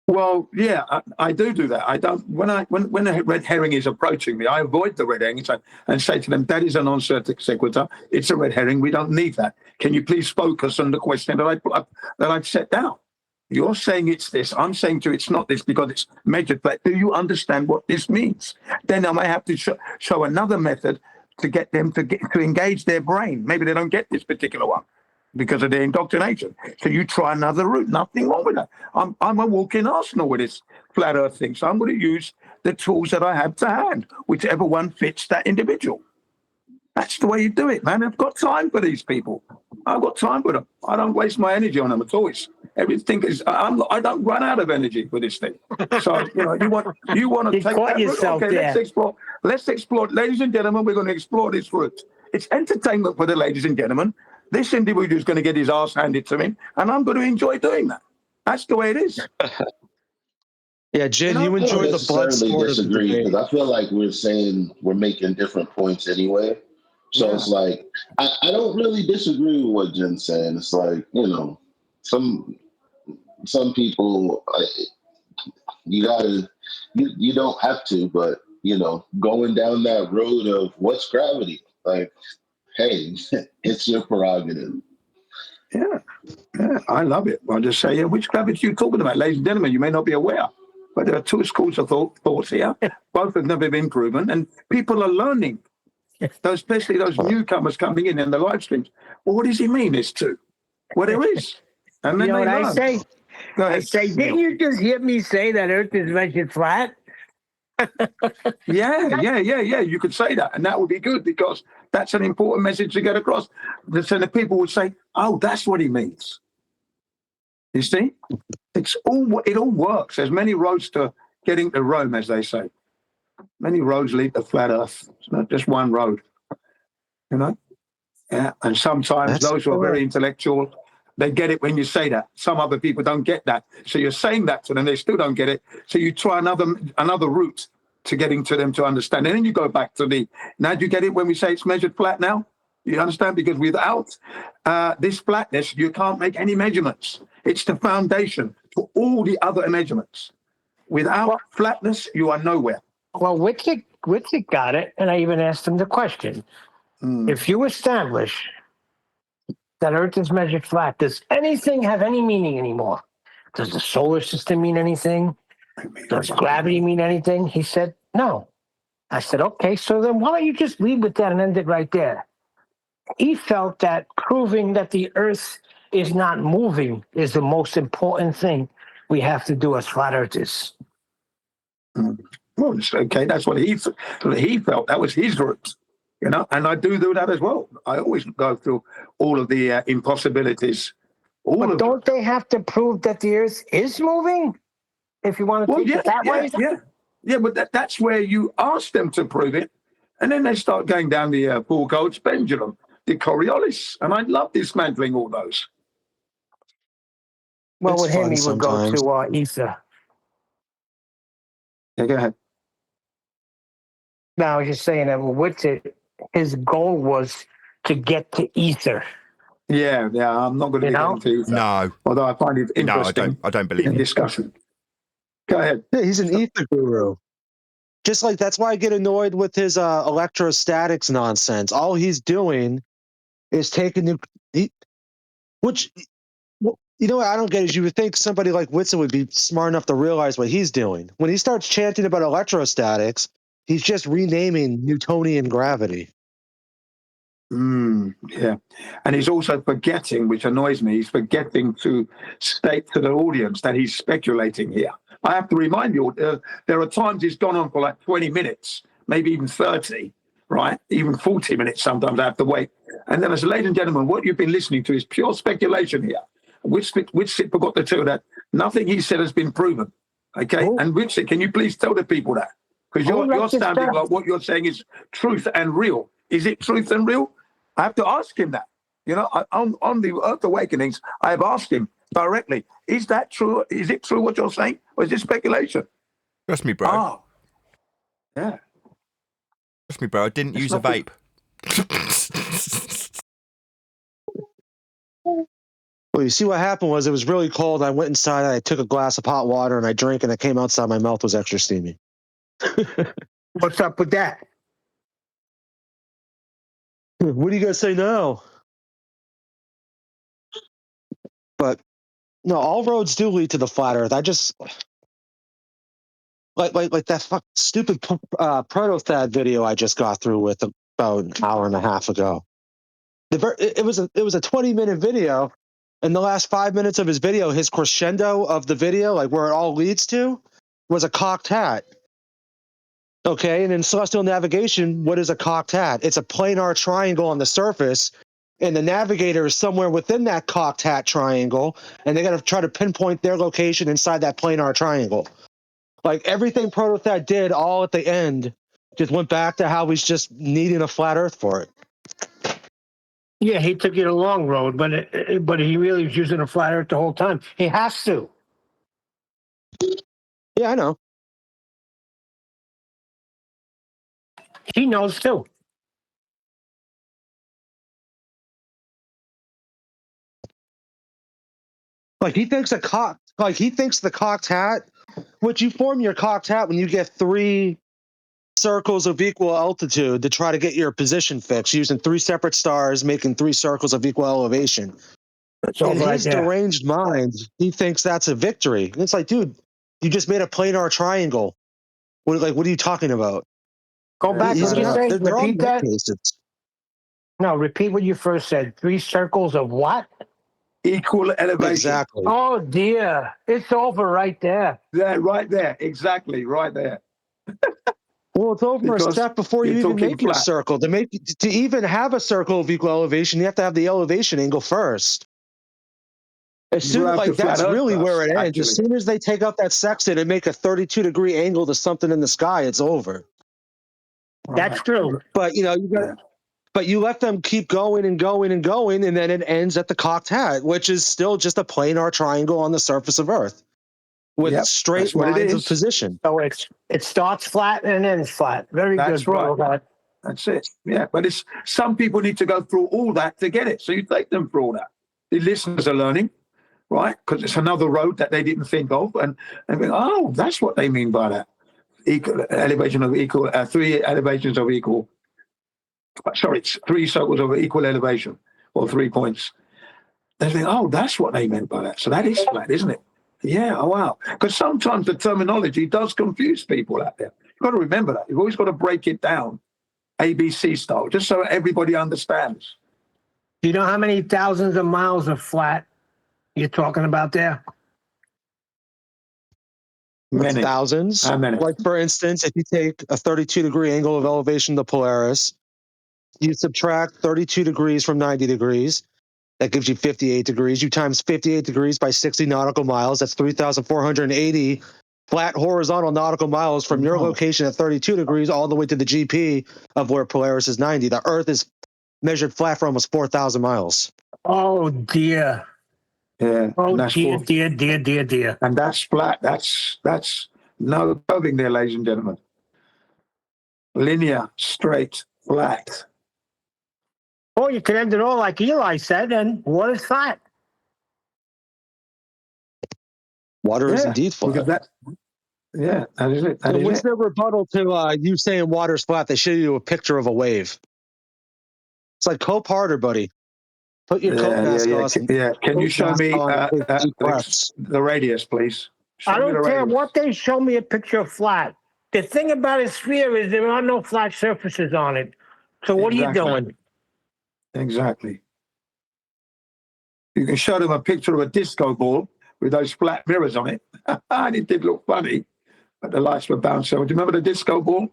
Well, yeah, I do that. I don't. When a red herring is approaching me, I avoid the red herring and say to them, "That is a non sequitur. It's a red herring. We don't need that. Can you please focus on the question that I've set down? You're saying it's this. I'm saying to you it's not this because it's measured flat. Do you understand what this means? Then I may have to show another method to get them to engage their brain. Maybe they don't get this particular one because of their indoctrination. So you try another route. Nothing wrong with that. I'm a walking arsenal with this flat earth thing. So I'm going to use the tools that I have to hand, whichever one fits that individual. That's the way you do it, man. I've got time for these people. I've got time for them. I don't waste my energy on them at all. Everything is. I don't run out of energy for this thing. So you want to take that route. Okay, there. Let's explore, ladies and gentlemen. We're going to explore this route. It's entertainment for the ladies and gentlemen. This individual is going to get his ass handed to him, and I'm going to enjoy doing that. That's the way it is. Yeah, Jen, you enjoy the blood sport of the debate. Because I feel like we're making different points anyway. So it's like I don't really disagree with what Jen's saying. It's like some people you don't have to, but going down that road of what's gravity, like, hey, it's your prerogative. Yeah, I love it. I'll just say, which gravity are you talking about, ladies and gentlemen? You may not be aware, but there are 2 schools of thoughts here. Both have never been proven, and people are learning. Especially those newcomers coming in the live streams. Well, what does he mean? It's 2. Well, there is. And then what learn. I say? I say, didn't you just hear me say that Earth is measured flat? Yeah. You could say that, and that would be good because that's an important message to get across. So the people would say, "Oh, that's what he means." You see, it all works. There's many roads to getting to Rome, as they say. Many roads lead to flat Earth. It's not just one road, Yeah, and sometimes those who are very intellectual, they get it when you say that. Some other people don't get that. So you're saying that to them, they still don't get it. So you try another route to getting to them to understand. And then you go back to now do you get it when we say it's measured flat now? You understand? Because without this flatness, you can't make any measurements. It's the foundation for all the other measurements. Without flatness, you are nowhere. Well, Witzig got it, and I even asked him the question. If you establish that Earth is measured flat, does anything have any meaning anymore? Does the solar system mean anything? Does gravity mean anything? He said, no. I said, okay, so then why don't you just leave with that and end it right there? He felt that proving that the Earth is not moving is the most important thing we have to do as flat earthers. Well, okay, that's what he felt. That was his route, and I do that as well. I always go through all of the impossibilities All But of don't they have to prove that the Earth is moving? If you want to take it that way? Yeah, but that's where you ask them to prove it, and then they start going down the Paul-Coates pendulum, the Coriolis, and I love dismantling all those. Well, It's with him, fun he would go sometimes. to Ether. Yeah, go ahead. No, I was just saying that with it, his goal was to get to Ether. Yeah, I'm not going to get into that. No. Although I find it interesting. I don't believe in it. discussion. Go ahead. Yeah, he's an ether guru. Just like that's why I get annoyed with his electrostatics nonsense. All he's doing is taking which you know what I don't get is you would think somebody like Whitson would be smart enough to realize what he's doing. When he starts chanting about electrostatics, he's just renaming Newtonian gravity. Yeah. And he's also forgetting, which annoys me, he's forgetting to state to the audience that he's speculating here. I have to remind you, there are times he's gone on for like 20 minutes, maybe even 30, right? Even 40 minutes sometimes I have to wait. And then, ladies and gentlemen, what you've been listening to is pure speculation here. Whitsit forgot to tell you that nothing he said has been proven, okay? And Whitsit, can you please tell the people that? Because you're sounding like what you're saying is truth and real. Is it truth and real? I have to ask him that. You know, on the Earth Awakenings, I have asked him directly, is that true? Is it true what you're saying? Or is it speculation? Trust me, bro. Oh. Yeah. Trust me, bro. I didn't use a vape. Well, you see what happened was it was really cold. I went inside, I took a glass of hot water and I drank and it came outside. My mouth was extra steamy. What's up with that? What are you going to say now? But no, all roads do lead to the flat Earth. I just like that stupid proto-thad video I just got through with about an hour and a half ago. It was a 20-minute video, and the last 5 minutes of his video, his crescendo of the video, like where it all leads to, was a cocked hat. Okay, and in celestial navigation, what is a cocked hat? It's a planar triangle on the surface, and the navigator is somewhere within that cocked hat triangle, and they got to try to pinpoint their location inside that planar triangle. Like everything Protothad did, all at the end, just went back to how he's just needing a flat Earth for it. Yeah, he took it a long road, but he really was using a flat Earth the whole time. He has to. Yeah, I know. He knows too. Like he thinks the cocked hat, which you form your cocked hat when you get 3 circles of equal altitude to try to get your position fixed using 3 separate stars, making 3 circles of equal elevation. In his deranged mind, he thinks that's a victory. And it's like, dude, you just made a planar triangle. What are you talking about? Go back. What you say? Repeat that. Cases. No, repeat what you first said. 3 circles of what? Equal elevation. Exactly. Oh dear, it's over right there. Yeah, right there. Exactly, right there. Well, it's over a step before you even make your circle. To even have a circle of equal elevation, you have to have the elevation angle first. As soon that's really where it ends. As soon as they take out that sextant and make a 32-degree angle to something in the sky, it's over. That's true. But but you let them keep going and going and going, and then it ends at the cocked hat, which is still just a planar triangle on the surface of Earth with straight lines of position. So it starts flat and ends flat. Very good. Right. That's it. Yeah, but some people need to go through all that to get it. So you take them through all that. The listeners are learning, right? Because it's another road that they didn't think of, and think, oh, that's what they mean by that. Equal elevation of equal 3 elevations of equal. Sorry, it's 3 circles of equal elevation, or 3 points. They think, oh, that's what they meant by that. So that is flat, isn't it? Yeah, oh, wow. Because sometimes the terminology does confuse people out there. You've got to remember that. You've always got to break it down, ABC style, just so everybody understands. Do you know how many thousands of miles of flat you're talking about there? Many. Thousands. How many? Like, for instance, if you take a 32-degree angle of elevation to Polaris, you subtract 32 degrees from 90 degrees, That gives you 58 degrees. You times 58 degrees by 60 nautical miles. That's 3,480 flat horizontal nautical miles from your location at 32 degrees all the way to the GP of where Polaris is 90. The Earth is measured flat for almost 4,000 miles. Oh, dear. Yeah. Oh, and dear, four- dear. And that's flat. That's no curving there, ladies and gentlemen. Linear, straight, flat. Or you could end it all like Eli said, and water's flat. Water is indeed flat. Because that is it. That So is what's it. their rebuttal to you saying water's flat? They show you a picture of a wave. It's like cope harder, buddy. Put your coat mask on. Can you show me deep breaths. the radius, please? Show I me the don't care radius. what they show me a picture of flat. The thing about a sphere is there are no flat surfaces on it. So what are you doing? Exactly. You can show them a picture of a disco ball with those flat mirrors on it. And it did look funny, but the lights were bouncing. Do you remember the disco ball?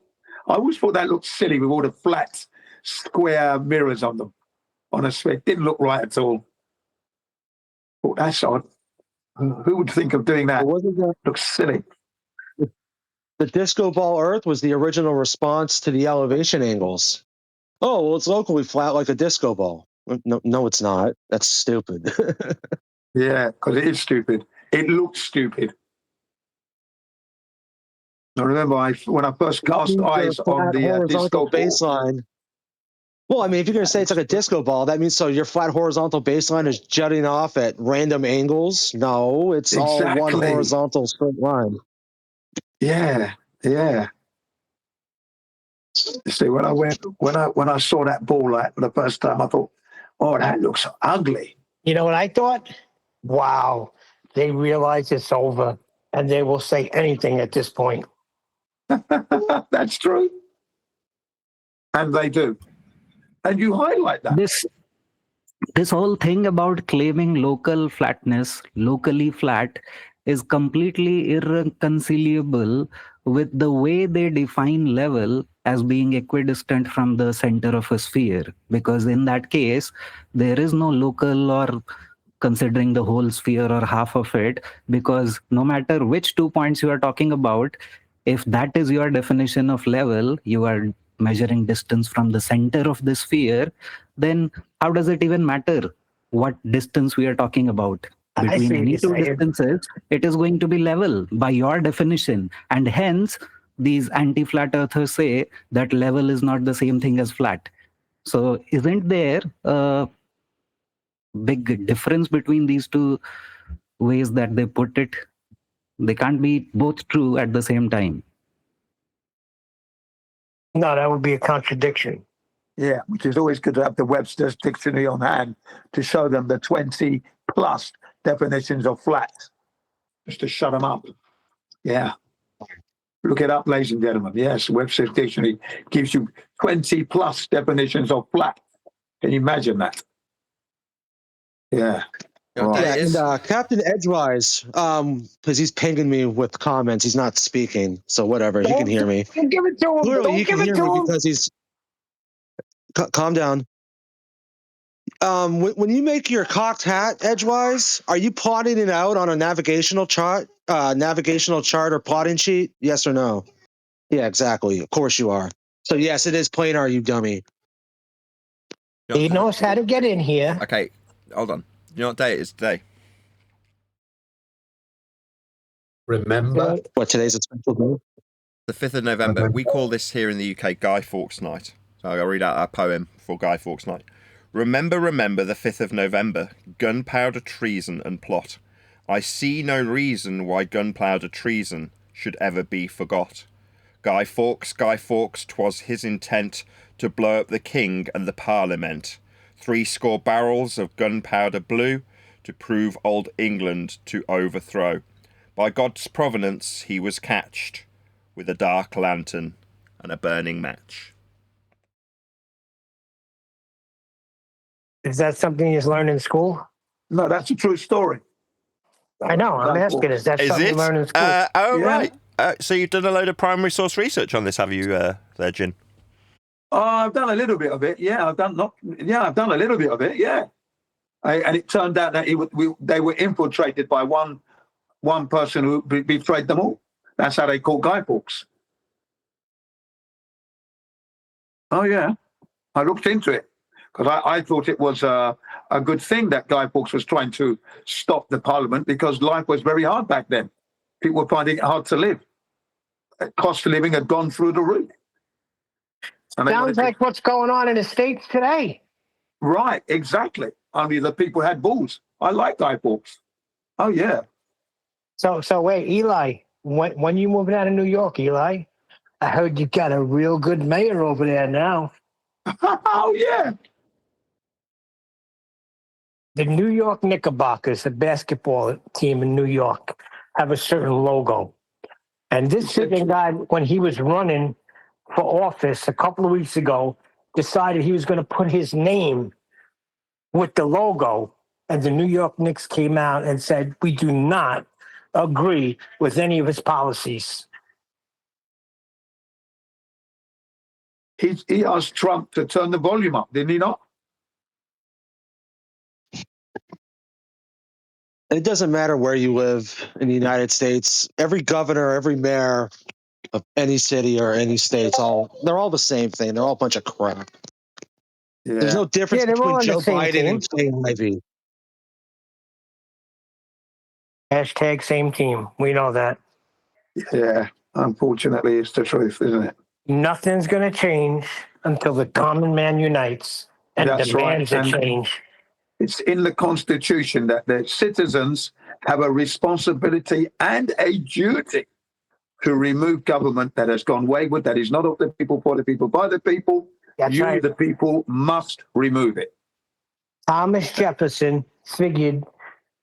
I always thought that looked silly with all the flat, square mirrors on them. Honestly, it didn't look right at all. Thought that's odd. Who would think of doing that? Looks silly. The disco ball Earth was the original response to the elevation angles. Oh, well, it's locally flat like a disco ball. No, it's not. That's stupid. Yeah, because it is stupid. It looks stupid. I remember when I first cast eyes on the disco baseline. Well, I mean, if you're going to say it's like a disco ball, that means so your flat horizontal baseline is jutting off at random angles. No, it's all one horizontal straight line. Yeah. You see, when I saw that ball like the first time, I thought, oh, that looks ugly. You know what I thought? Wow, they realize it's over, and they will say anything at this point. That's true. And they do. And you highlight that. This whole thing about claiming local flatness, locally flat, is completely irreconcilable with the way they define level as being equidistant from the center of a sphere. Because in that case, there is no local or considering the whole sphere or half of it, because no matter which 2 points you are talking about, if that is your definition of level, you are measuring distance from the center of the sphere, then how does it even matter what distance we are talking about? Between any two distances, it is going to be level by your definition. And hence, these anti-flat earthers say that level is not the same thing as flat. So isn't there a big difference between these two ways that they put it? They can't be both true at the same time. No, that would be a contradiction. Yeah, which is always good to have the Webster's Dictionary on hand to show them the 20 plus definitions of flat, just to shut them up. Yeah. Look it up, ladies and gentlemen. Yes, Webster's Dictionary gives you 20 plus definitions of flat. Can you imagine that? Yeah. Yeah, and Captain Edgewise, because he's pinging me with comments, he's not speaking, so whatever, he can hear me. Don't give it to him. Clearly, he Don't can give it hear to me him. because he's. Calm down. When you make your cocked hat, Edgewise, are you plotting it out on a navigational chart or plotting sheet? Yes or no? Yeah, exactly. Of course you are. So yes, it is planar, you dummy. He knows how to get in here. Okay, hold on. You know what day it is today? Remember? What, today's a special day? The 5th of November. We call this here in the UK Guy Fawkes Night. So I'll read out our poem for Guy Fawkes Night. Remember the 5th of November, gunpowder treason and plot. I see no reason why gunpowder treason should ever be forgot. Guy Fawkes, 'twas his intent to blow up the king and the parliament. 70 barrels of gunpowder blew to prove old England to overthrow. By God's providence he was catched with a dark lantern and a burning match. Is that something he's learned in school? No, that's a true story. I know. I'm asking. Is that something you learned in school? Right. So you've done a load of primary source research on this, have you, there, Jin? I've done a little bit of it. Yeah, I've done a little bit of it. Yeah. And it turned out that they were infiltrated by one person who betrayed them all. That's how they caught Guy Fawkes. Oh, yeah. I looked into it because I thought it was a good thing that Guy Fawkes was trying to stop the Parliament, because life was very hard back then. People were finding it hard to live. Cost of living had gone through the roof. Sounds like what's going on in the States today. Right, exactly. Only the people had balls. I like Guy Fawkes. Oh, yeah. So wait, Eli, when you moving out of New York, Eli? I heard you got a real good mayor over there now. Oh, yeah. The New York Knickerbockers, the basketball team in New York, have a certain logo. And this sitting guy, when he was running for office a couple of weeks ago, decided he was going to put his name with the logo. And the New York Knicks came out and said, we do not agree with any of his policies. He asked Trump to turn the volume up, didn't he not? It doesn't matter where you live in the United States. Every governor, every mayor of any city or any state's they're all the same thing. They're all a bunch of crap. Yeah. There's no difference between Joe Biden and Jay Ivey. Hashtag same team. We know that. Yeah, unfortunately, it's the truth, isn't it? Nothing's going to change until the common man unites and demands a change. It's in the Constitution that the citizens have a responsibility and a duty to remove government that has gone wayward, that is not of the people, for the people, by the people. That's right. The people, must remove it. Thomas Jefferson figured,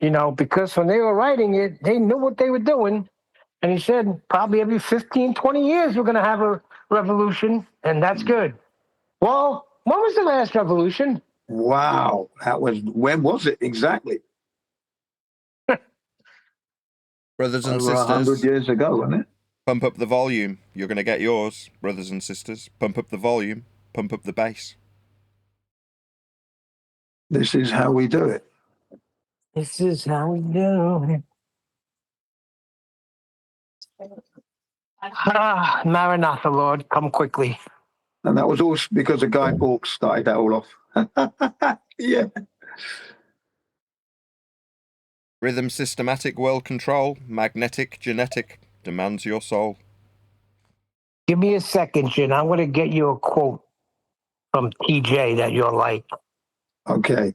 because when they were writing it, they knew what they were doing. And he said, probably every 15, 20 years, we're going to have a revolution, and that's good. Well, when was the last revolution? Wow. When was it exactly? Brothers and Over sisters. 100 years ago, wasn't it? Pump up the volume. You're going to get yours, brothers and sisters. Pump up the volume. Pump up the bass. This is how we do it. This is how we do it. Maranatha, Lord, come quickly. And that was all because of Guy Fawkes started that all off. Yeah. Rhythm systematic world control, magnetic, genetic, demands your soul. Give me a second, Jin. I'm going to get you a quote from TJ that you'll like. Okay.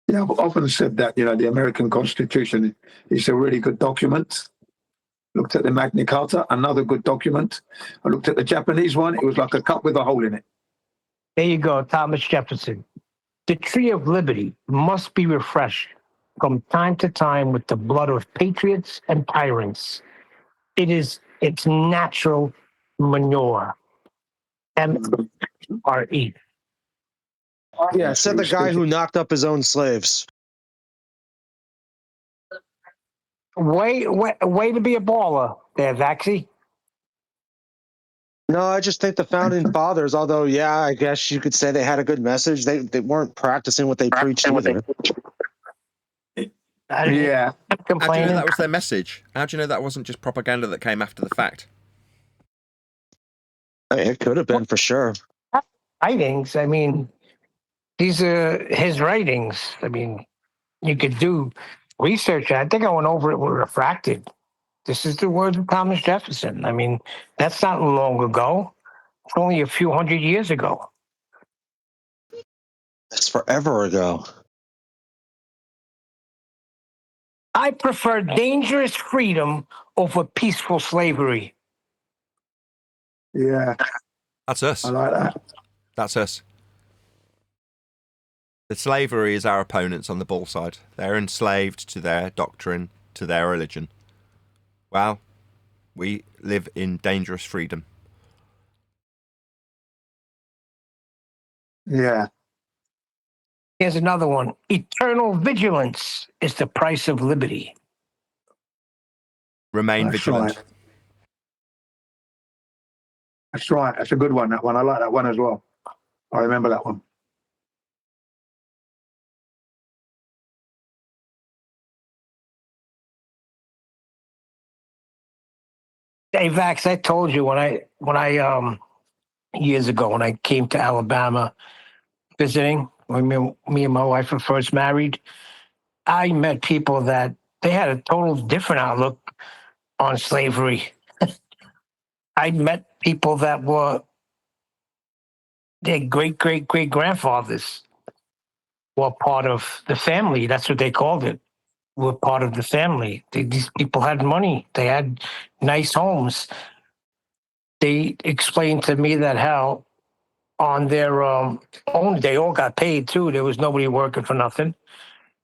Yeah, I've often said that, the American Constitution is a really good document. Looked at the Magna Carta, another good document. I looked at the Japanese one. It was like a cup with a hole in it. There you go, Thomas Jefferson. The tree of liberty must be refreshed from time to time with the blood of patriots and tyrants. It is its natural manure. M-R-E. Yeah, said the guy who knocked up his own slaves. Way to be a baller there, Vaxie. No, I just think the founding fathers, although, yeah, I guess you could say they had a good message, they weren't practicing what they preached either. Yeah. How do you know that was their message? How do you know that wasn't just propaganda that came after the fact? It could have been, for sure. Writings, these are his writings. You could do research. I think I went over it with Refracted. This is the words of Thomas Jefferson. That's not long ago. It's only a few hundred years ago. That's forever ago. I prefer dangerous freedom over peaceful slavery. Yeah. That's us. I like that. That's us. The slavery is our opponents on the bull side. They're enslaved to their doctrine, to their religion. Well, we live in dangerous freedom. Yeah. Here's another one. Eternal vigilance is the price of liberty. Remain That's vigilant. right. That's right. That's a good one, that one. I like that one as well. I remember that one. Hey, Vax, I told you when I years ago when I came to Alabama visiting, when me and my wife were first married, I met people that they had a total different outlook on slavery. I met people that were their great grandfathers were part of the family. That's what they called it. Were part of the family. These people had money. They had nice homes. They explained to me that how on their own, they all got paid too. There was nobody working for nothing.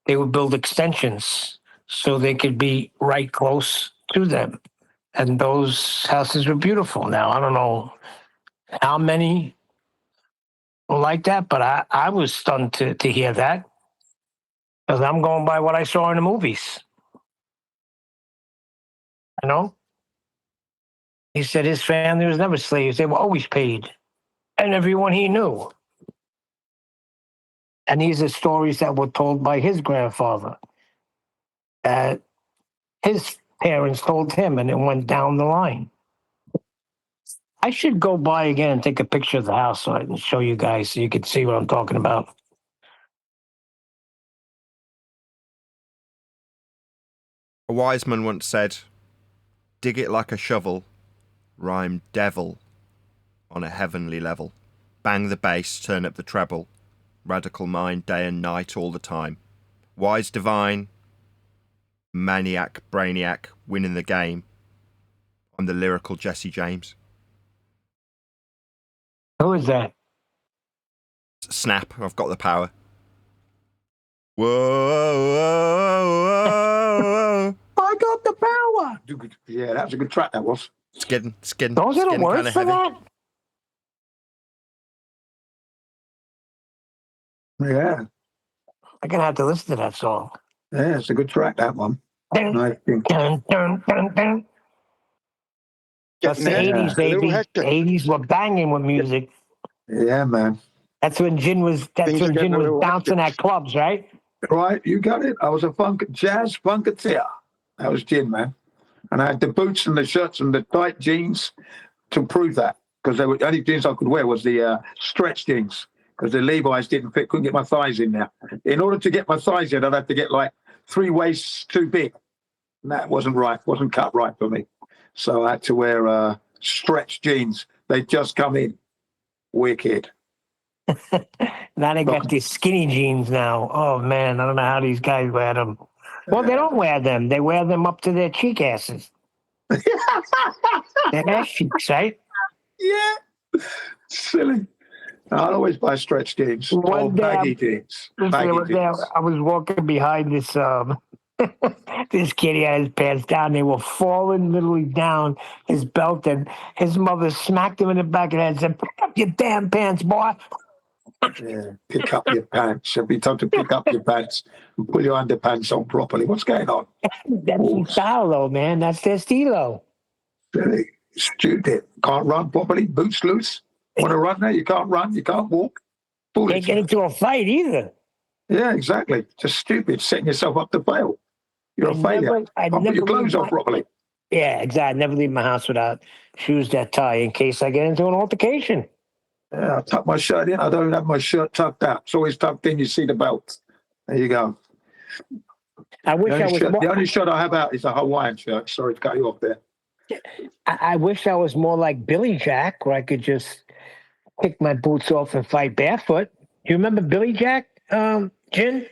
They would build extensions so they could be right close to them. And those houses were beautiful. Now, I don't know how many were like that, but I was stunned to hear that because I'm going by what I saw in the movies. You know? He said his family was never slaves. They were always paid. And everyone he knew. And these are stories that were told by his grandfather. His parents told him, and it went down the line. I should go by again and take a picture of the house so I can show you guys so you can see what I'm talking about. A wise man once said, dig it like a shovel, rhyme devil on a heavenly level. Bang the bass, turn up the treble. Radical mind, day and night, all the time. Wise divine, maniac, brainiac, winning the game. I'm the lyrical Jesse James. Who is that? Snap, I've got the power. Whoa, whoa, whoa. I got the power. Yeah, that was a good track, that was. Skin. Those are the words kinda for heavy. that? Yeah. I'm going to have to listen to that song. Yeah, it's a good track, that one. Dun, I think. dun, dun, dun, dun. That's the 80s, baby. 80s were banging with music. Yeah, man. That's when Jin was bouncing at clubs, right? Right, you got it. I was a jazz funketeer. That was Jin, man. And I had the boots and the shirts and the tight jeans to prove that. Because the only jeans I could wear was the stretch jeans. Because the Levi's didn't fit, couldn't get my thighs in there. In order to get my thighs in, I'd have to get like 3 waists too big. And that wasn't right, wasn't cut right for me. So I had to wear stretch jeans. They just come in. Wicked. Now they got these skinny jeans now. Oh, man, I don't know how these guys wear them. Well, they don't wear them. They wear them up to their cheek asses. Their ass cheeks, right? Yeah. Silly. I'll always buy stretch jeans or baggy jeans. I was walking behind this this kid. He had his pants down. They were falling literally down his belt, and his mother smacked him in the back of the head and said, "Pick up your damn pants, boy." Yeah, pick up your pants. It'd be time to pick up your pants and pull your underpants on properly. What's going on? That's their style, though, man. That's their stilo. Silly. Stupid. Can't run properly. Boots loose. Want to run there? You can't run. You can't walk. Foolish. Can't get into a fight either. Yeah, exactly. Just stupid. Setting yourself up to fail. You're a failure. Can't put your clothes on properly. Yeah, exactly. I never leave my house without shoes that tie in case I get into an altercation. Yeah, I tuck my shirt in. I don't have my shirt tucked out. It's always tucked in. You see the belt. There you go. The only shirt I have out is a Hawaiian shirt. Sorry to cut you off there. I wish I was more like Billy Jack, where I could just kick my boots off and fight barefoot. You remember Billy Jack, Jin?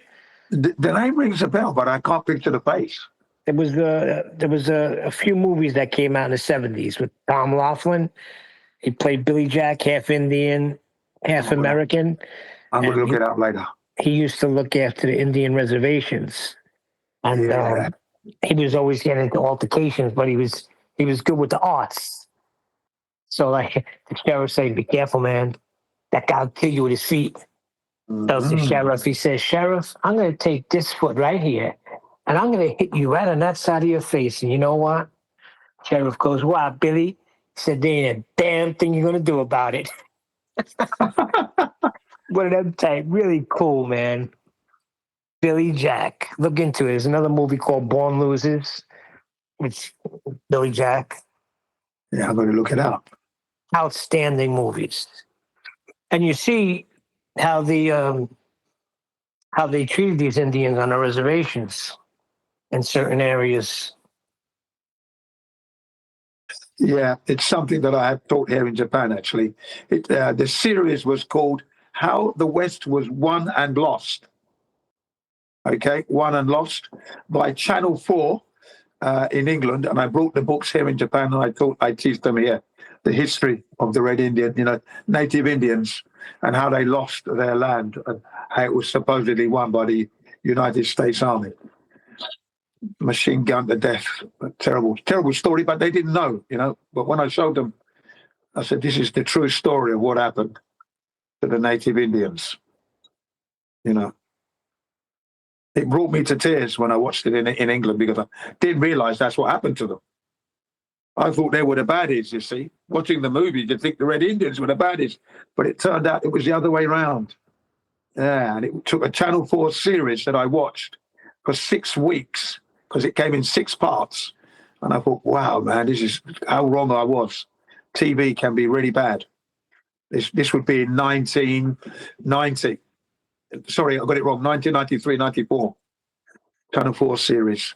The name rings a bell, but I can't picture the face. There was a few movies that came out in the 70s with Tom Laughlin. He played Billy Jack, half Indian, half American. I'm going to look it up later. He used to look after the Indian reservations. And he was always getting into altercations, but he was good with the arts. So like the sheriff saying, "Be careful, man. That guy will kill you with his feet. Tells the sheriff, he says, Sheriff, I'm going to take this foot right here, and I'm going to hit you right on that side of your face. And you know what? Sheriff goes, why, Billy? He said, there ain't a damn thing you're going to do about it. One of them type. Really cool, man. Billy Jack. Look into it. There's another movie called Born Losers. It's Billy Jack. Yeah, I'm going to look it up. Outstanding movies. And you see how they treated these Indians on the reservations in certain areas. Yeah, it's something that I have taught here in Japan, actually. The series was called How the West Was Won and Lost. Okay, Won and Lost by Channel 4 in England. And I brought the books here in Japan and I teach them here the history of the Red Indian, Native Indians and how they lost their land and how it was supposedly won by the United States Army. Machine gun to death. Terrible, terrible story, but they didn't know, But when I showed them, I said, this is the true story of what happened to the Native Indians. It brought me to tears when I watched it in England because I didn't realize that's what happened to them. I thought they were the baddies, you see. Watching the movie, you'd think the Red Indians were the baddies, but it turned out it was the other way around. Yeah, and it took a Channel 4 series that I watched for 6 weeks because it came in 6 parts. And I thought, wow, man, this is how wrong I was. TV can be really bad. This would be in 1990. Sorry, I got it wrong. 1993, 94. Channel 4 series.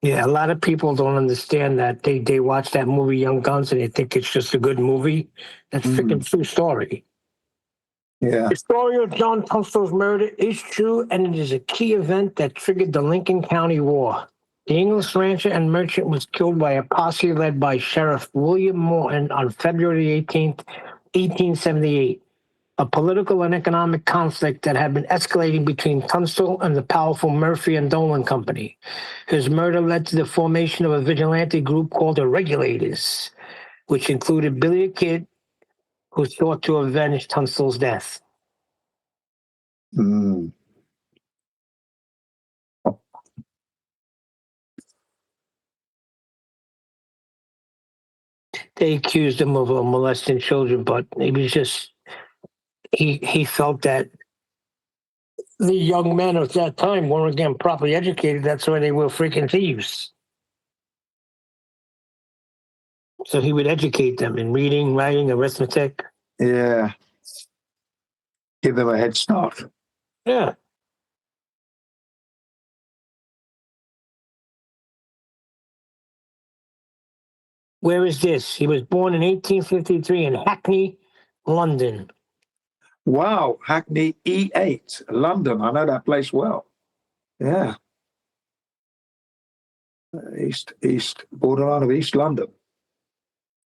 Yeah, a lot of people don't understand that. They watch that movie Young Guns and they think it's just a good movie. That's a freaking true story. Yeah. The story of John Tunstall's murder is true, and it is a key event that triggered the Lincoln County War. The English rancher and merchant was killed by a posse led by Sheriff William Morton on February 18th, 1878. A political and economic conflict that had been escalating between Tunstall and the powerful Murphy and Dolan Company. His murder led to the formation of a vigilante group called the Regulators, which included Billy the Kid, who sought to avenge Tunstall's death. They accused him of molesting children, but he was just, he felt that the young men of that time weren't getting properly educated. That's why they were freaking thieves. So he would educate them in reading, writing, arithmetic. Yeah. Give them a head start. Yeah. Where is this? He was born in 1853 in Hackney, London. Wow, Hackney E8, London. I know that place well. Yeah. East, borderline of East London.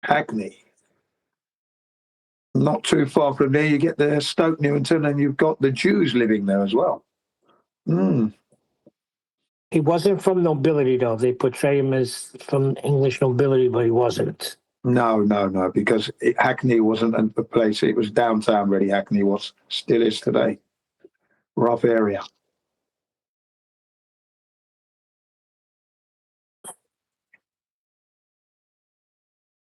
Hackney. Not too far from there, you get the Stoke Newington, and you've got the Jews living there as well. He wasn't from nobility, though. They portray him as from English nobility, but he wasn't. No, because Hackney wasn't a place. It was downtown, really. Hackney was, still is today. Rough area.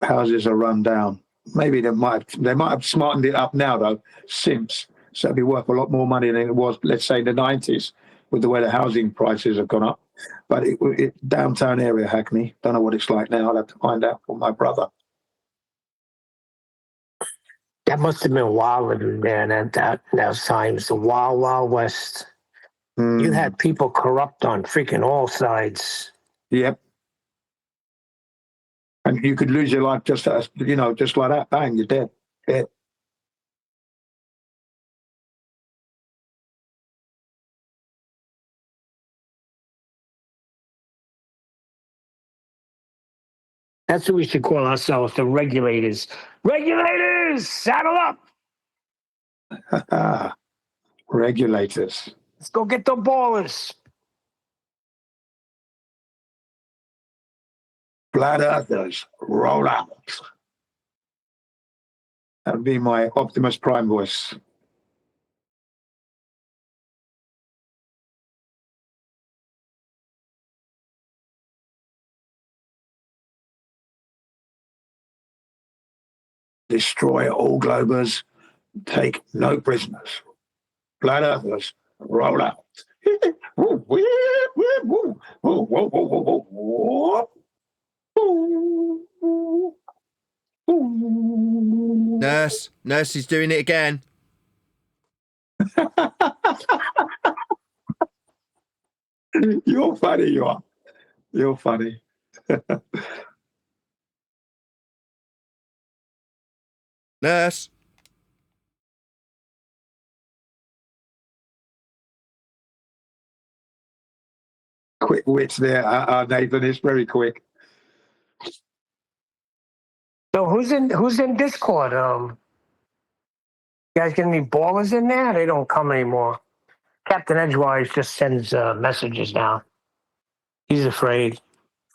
Houses are run down. Maybe they might have smartened it up now, though, since. So it'd be worth a lot more money than it was, let's say, in the 90s, with the way the housing prices have gone up. But it downtown area, Hackney. Don't know what it's like now. I'll have to find out from my brother. That must have been wild living there at those times. The wild, wild west. You had people corrupt on freaking all sides. Yep. And you could lose your life just like that. Bang, you're dead. Dead. That's what we should call ourselves, the Regulators. Regulators, saddle up. Regulators. Let's go get the ballers. Flat earthers, roll out. That would be my Optimus Prime voice. Destroy all globers, take no prisoners. Flat earthers, roll out. Nurse is doing it again. You're funny, you are. You're funny. Nurse. Quick wits there, Nathan. It's very quick. So who's in Discord? You guys get any ballers in there? They don't come anymore. Captain Edgewise just sends messages now. He's afraid.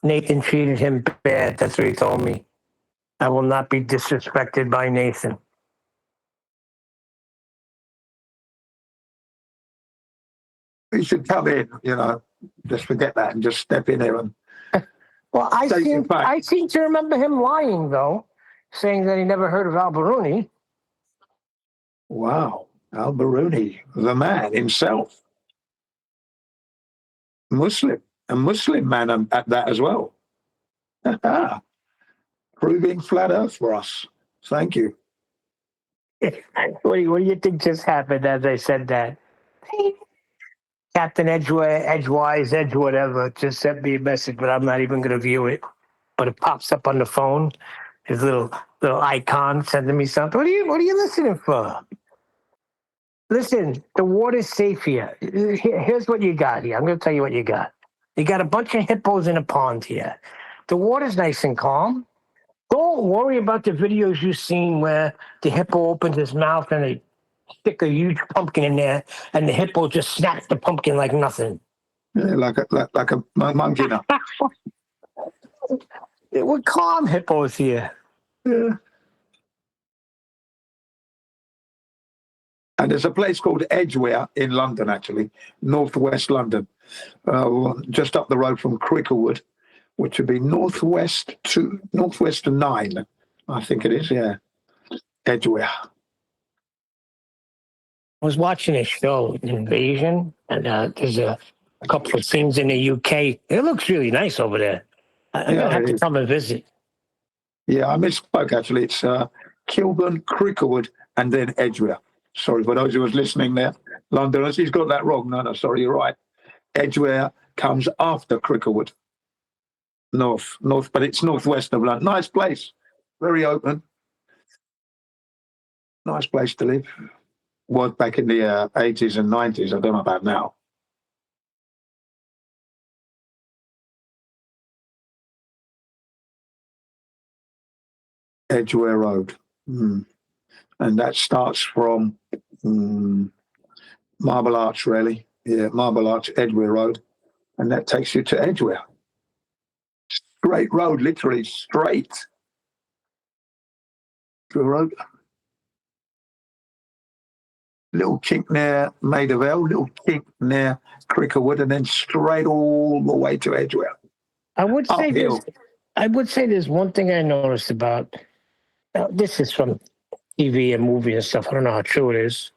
Nathan treated him bad. That's what he told me. I will not be disrespected by Nathan. You should come in, just forget that and just step in there and Well, I seem to remember him lying, though, saying that he never heard of Al-Biruni. Wow, Al-Biruni, the man himself. A Muslim man at that as well. Proving flat earth for us. Thank you. What do you think just happened as I said that? Captain Edgewise, whatever, just sent me a message, but I'm not even going to view it. But it pops up on the phone, his little icon sending me something. What are you listening for? Listen, the water's safe here. Here's what you got here. I'm going to tell you what you got. You got a bunch of hippos in a pond here. The water's nice and calm. Don't worry about the videos you've seen where the hippo opens his mouth and they stick a huge pumpkin in there and the hippo just snaps the pumpkin like nothing. Yeah, like a monkey now. We're calm hippos here. Yeah. And there's a place called Edgware in London, actually, northwest London, just up the road from Cricklewood, which would be northwest to 9, I think it is, yeah. Edgware. I was watching a show, Invasion, and there's a couple of scenes in the UK. It looks really nice over there. I'm going to have to come and visit. Yeah, I misspoke, actually. It's Kilburn, Cricklewood, and then Edgware. Sorry for those who was listening there. Londoners, he's got that wrong. No, sorry, you're right. Edgware comes after Cricklewood. North, but it's northwest of London. Nice place. Very open. Nice place to live. Was back in the 80s and 90s. I don't know about now. Edgware Road. And that starts from Marble Arch, really. Yeah, Marble Arch, Edgware Road. And that takes you to Edgware. Straight road, literally straight. Edgware Road. Little kink near Maida Vale, little kink near Cricklewood, and then straight all the way to Edgware. I would say there's one thing I noticed about, this is from TV and movie and stuff. I don't know how true it is.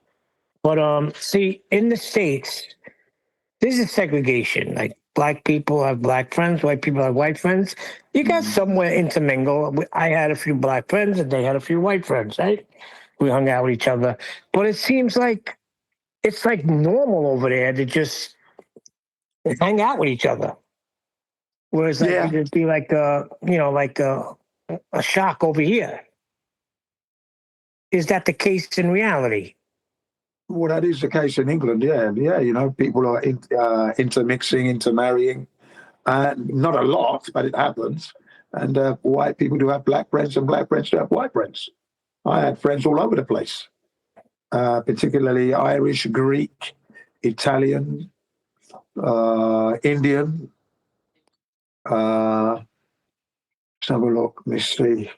But see, in the States, this is segregation. Like black people have black friends, white people have white friends. You got somewhere intermingle. I had a few black friends and they had a few white friends, right? We hung out with each other. But it seems like it's like normal over there to just hang out with each other. Whereas it'd be like a shock over here. Is that the case in reality? Well, that is the case in England, yeah. People are intermixing, intermarrying. Not a lot, but it happens. And white people do have black friends and black friends do have white friends. I had friends all over the place, particularly Irish, Greek, Italian, Indian. Let's have a look. Let me see.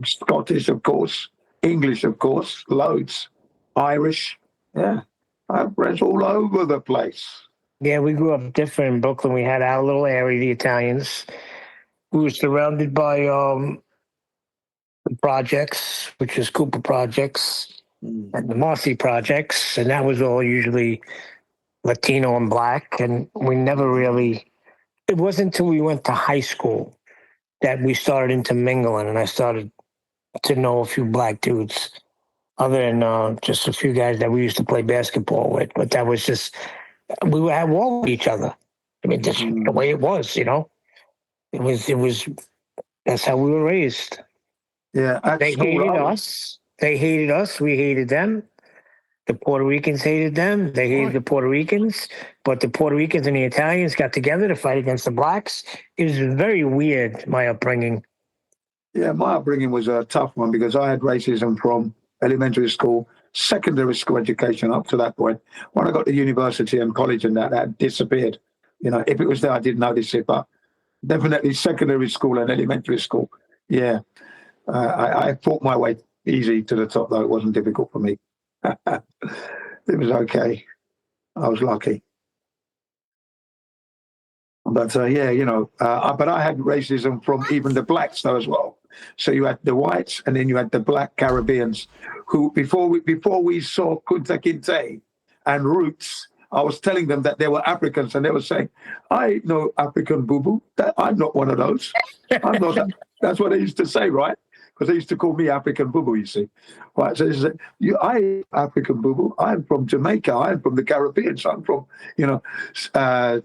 Scottish, of course. English, of course, loads. Irish, yeah. I have friends all over the place. Yeah, we grew up different in Brooklyn. We had our little area, the Italians. We were surrounded by the projects, which is Cooper Projects and the Marcy Projects, and that was all usually Latino and black. And we never really. It wasn't until we went to high school that we started intermingling, and I started to know a few black dudes, other than just a few guys that we used to play basketball with. But that was just we were at war with each other. I mean, that's the way it was, you know. It was. That's how we were raised. Yeah, at They school, hated us. They hated us. We hated them. The Puerto Ricans hated them. They hated the Puerto Ricans. But the Puerto Ricans and the Italians got together to fight against the blacks. It was very weird, my upbringing. Yeah, my upbringing was a tough one because I had racism from elementary school, secondary school education up to that point. When I got to university and college and that disappeared. You know, if it was there, I didn't notice it, but definitely secondary school and elementary school. Yeah, I fought my way easy to the top, though. It wasn't difficult for me. It was okay. I was lucky. But yeah, you know, but I had racism from even the blacks though as well. So you had the whites and then you had the black Caribbeans who before we saw Kunta Kinte and Roots, I was telling them that they were Africans and they were saying, I ain't no African boo-boo. I'm not one of those. I'm not. That's what they used to say, right? Because they used to call me African boo-boo, you see. Right, so they said, I ain't African boo-boo. I'm from Jamaica. I'm from the Caribbean. So I'm from, you know,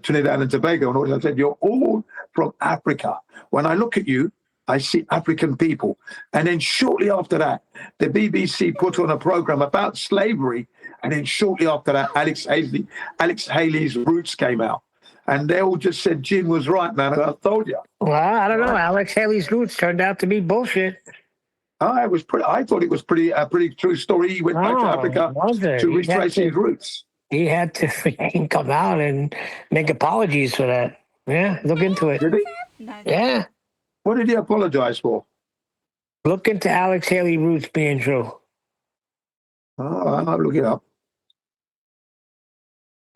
Trinidad and Tobago. And all that. I said, you're all from Africa. When I look at you, I see African people. And then shortly after that, the BBC put on a program about slavery. And then shortly after that, Alex Haley's Roots came out. And they all just said, Jim was right, man. I told you. Well, I don't know. Alex Haley's Roots turned out to be bullshit. I thought it was a pretty true story. He went back to Africa to retrace his roots. He had to freaking come out and make apologies for that. Yeah, look into it. Did he? Yeah. What did he apologize for? Look into Alex Haley Roots being true. Oh, I'll look it up.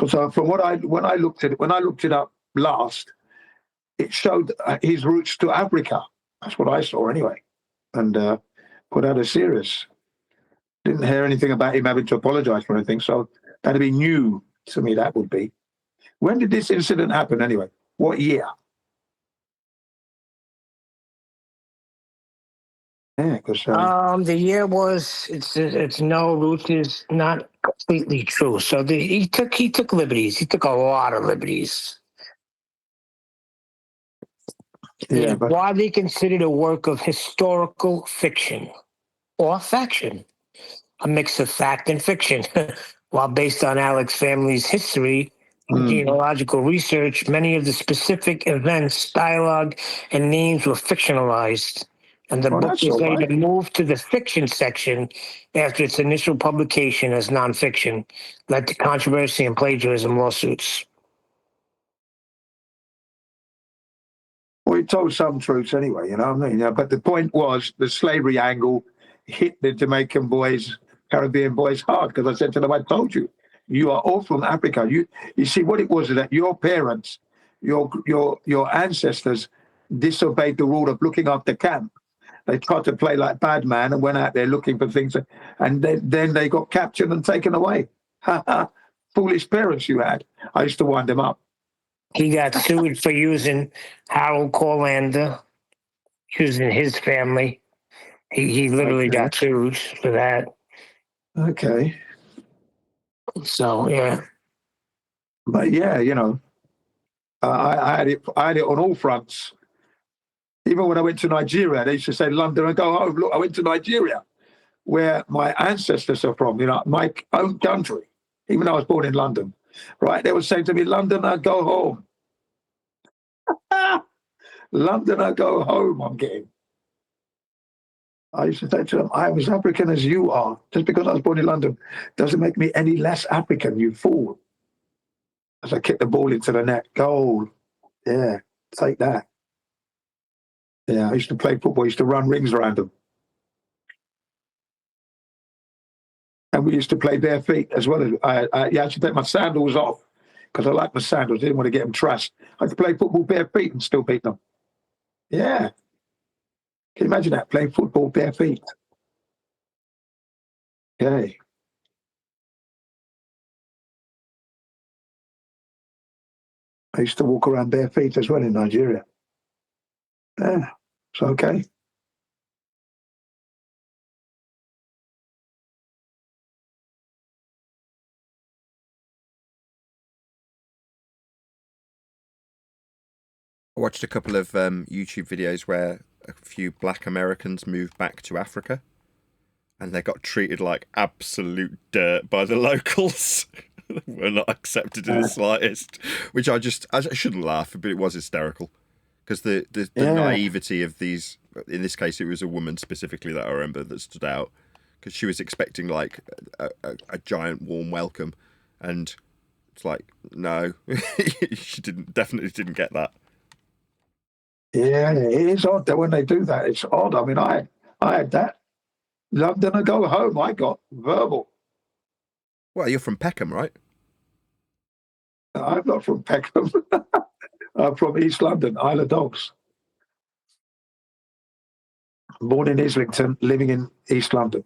So from when I looked it up last, it showed his roots to Africa. That's what I saw anyway. And put out a series. Didn't hear anything about him having to apologize for anything. So that'd be new to me. That would be. When did this incident happen anyway? What year? Yeah, because the year was it's no, Roots is not completely true. So he took liberties. He took a lot of liberties. Yeah, it's widely considered a work of historical fiction or faction, a mix of fact and fiction. While based on Alex's family's history and genealogical research, many of the specific events, dialogue, and names were fictionalized. And the book was later moved to the fiction section after its initial publication as nonfiction, led to controversy and plagiarism lawsuits. Well, he told some truths anyway, you know what I mean? Yeah, but the point was the slavery angle hit the Jamaican boys, Caribbean boys hard, because I said to them, I told you, you are all from Africa. You see what it was that your parents, your ancestors disobeyed the rule of looking after camp. They tried to play like bad man and went out there looking for things, and then they got captured and taken away. Foolish parents you had. I used to wind them up. He got sued for using Harold Corlander, using his family. He literally got sued for that. Okay. So, yeah. But yeah, you know, I had it on all fronts. Even when I went to Nigeria, they used to say London and go home. Look, I went to Nigeria, where my ancestors are from, you know, my own country, even though I was born in London, right? They were saying to me, London, I go home. London, I go home, I'm getting. I used to say to them, I'm as African as you are. Just because I was born in London doesn't make me any less African, you fool. As I kick the ball into the net, goal. Yeah, take that. Yeah, I used to play football. I used to run rings around them. And we used to play bare feet as well. I had to take my sandals off because I like my sandals. I didn't want to get them trashed. I had to play football bare feet and still beat them. Yeah. Can you imagine that, playing football bare feet? Okay. I used to walk around bare feet as well in Nigeria. Yeah, it's okay. I watched a couple of YouTube videos where a few black Americans moved back to Africa and they got treated like absolute dirt by the locals. Were not accepted in the slightest, which I shouldn't laugh, but it was hysterical because the naivety of these, in this case it was a woman specifically that I remember that stood out because she was expecting like a giant warm welcome, and it's like, no, she definitely didn't get that. Yeah, it is odd that when they do that, it's odd. I mean, I had that. Then I go home, I got verbal. Well, you're from Peckham, right? I'm not from Peckham. I'm from East London, Isle of Dogs. Born in Islington, living in East London.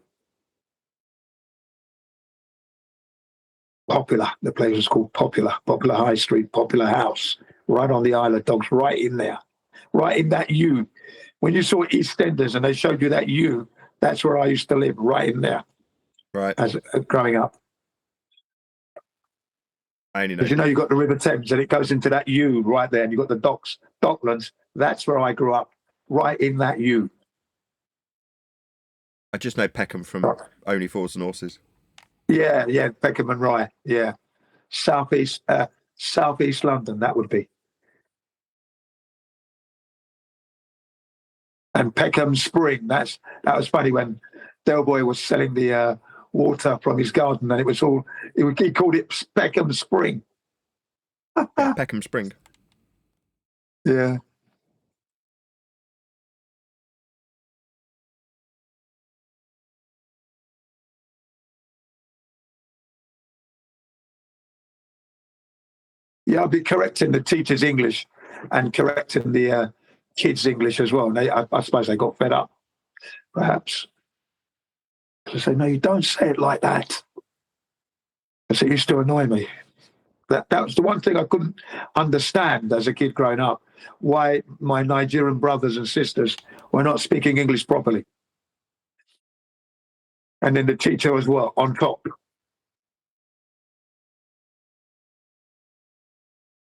Popular. The place was called Popular. Popular High Street, Popular House, right on the Isle of Dogs, right in there. Right in that U. When you saw EastEnders and they showed you that U, that's where I used to live, right in there. Right. As growing up. Because you know, you've got the River Thames and it goes into that U right there, and you've got the docks, Docklands. That's where I grew up, right in that U. I just know Peckham from Only Fools and Horses. Yeah, Peckham and Rye, yeah. Southeast London, that would be. And Peckham Spring, that was funny when Del Boy was selling the water from his garden, and he called it Peckham Spring. Yeah, Peckham Spring. Yeah. Yeah, I'll be correcting the teachers' English and correcting the kids' English as well. And I suppose they got fed up, perhaps. I say, no, you don't say it like that. Because it used to annoy me. That was the one thing I couldn't understand as a kid growing up, why my Nigerian brothers and sisters were not speaking English properly. And then the teacher as well, on top.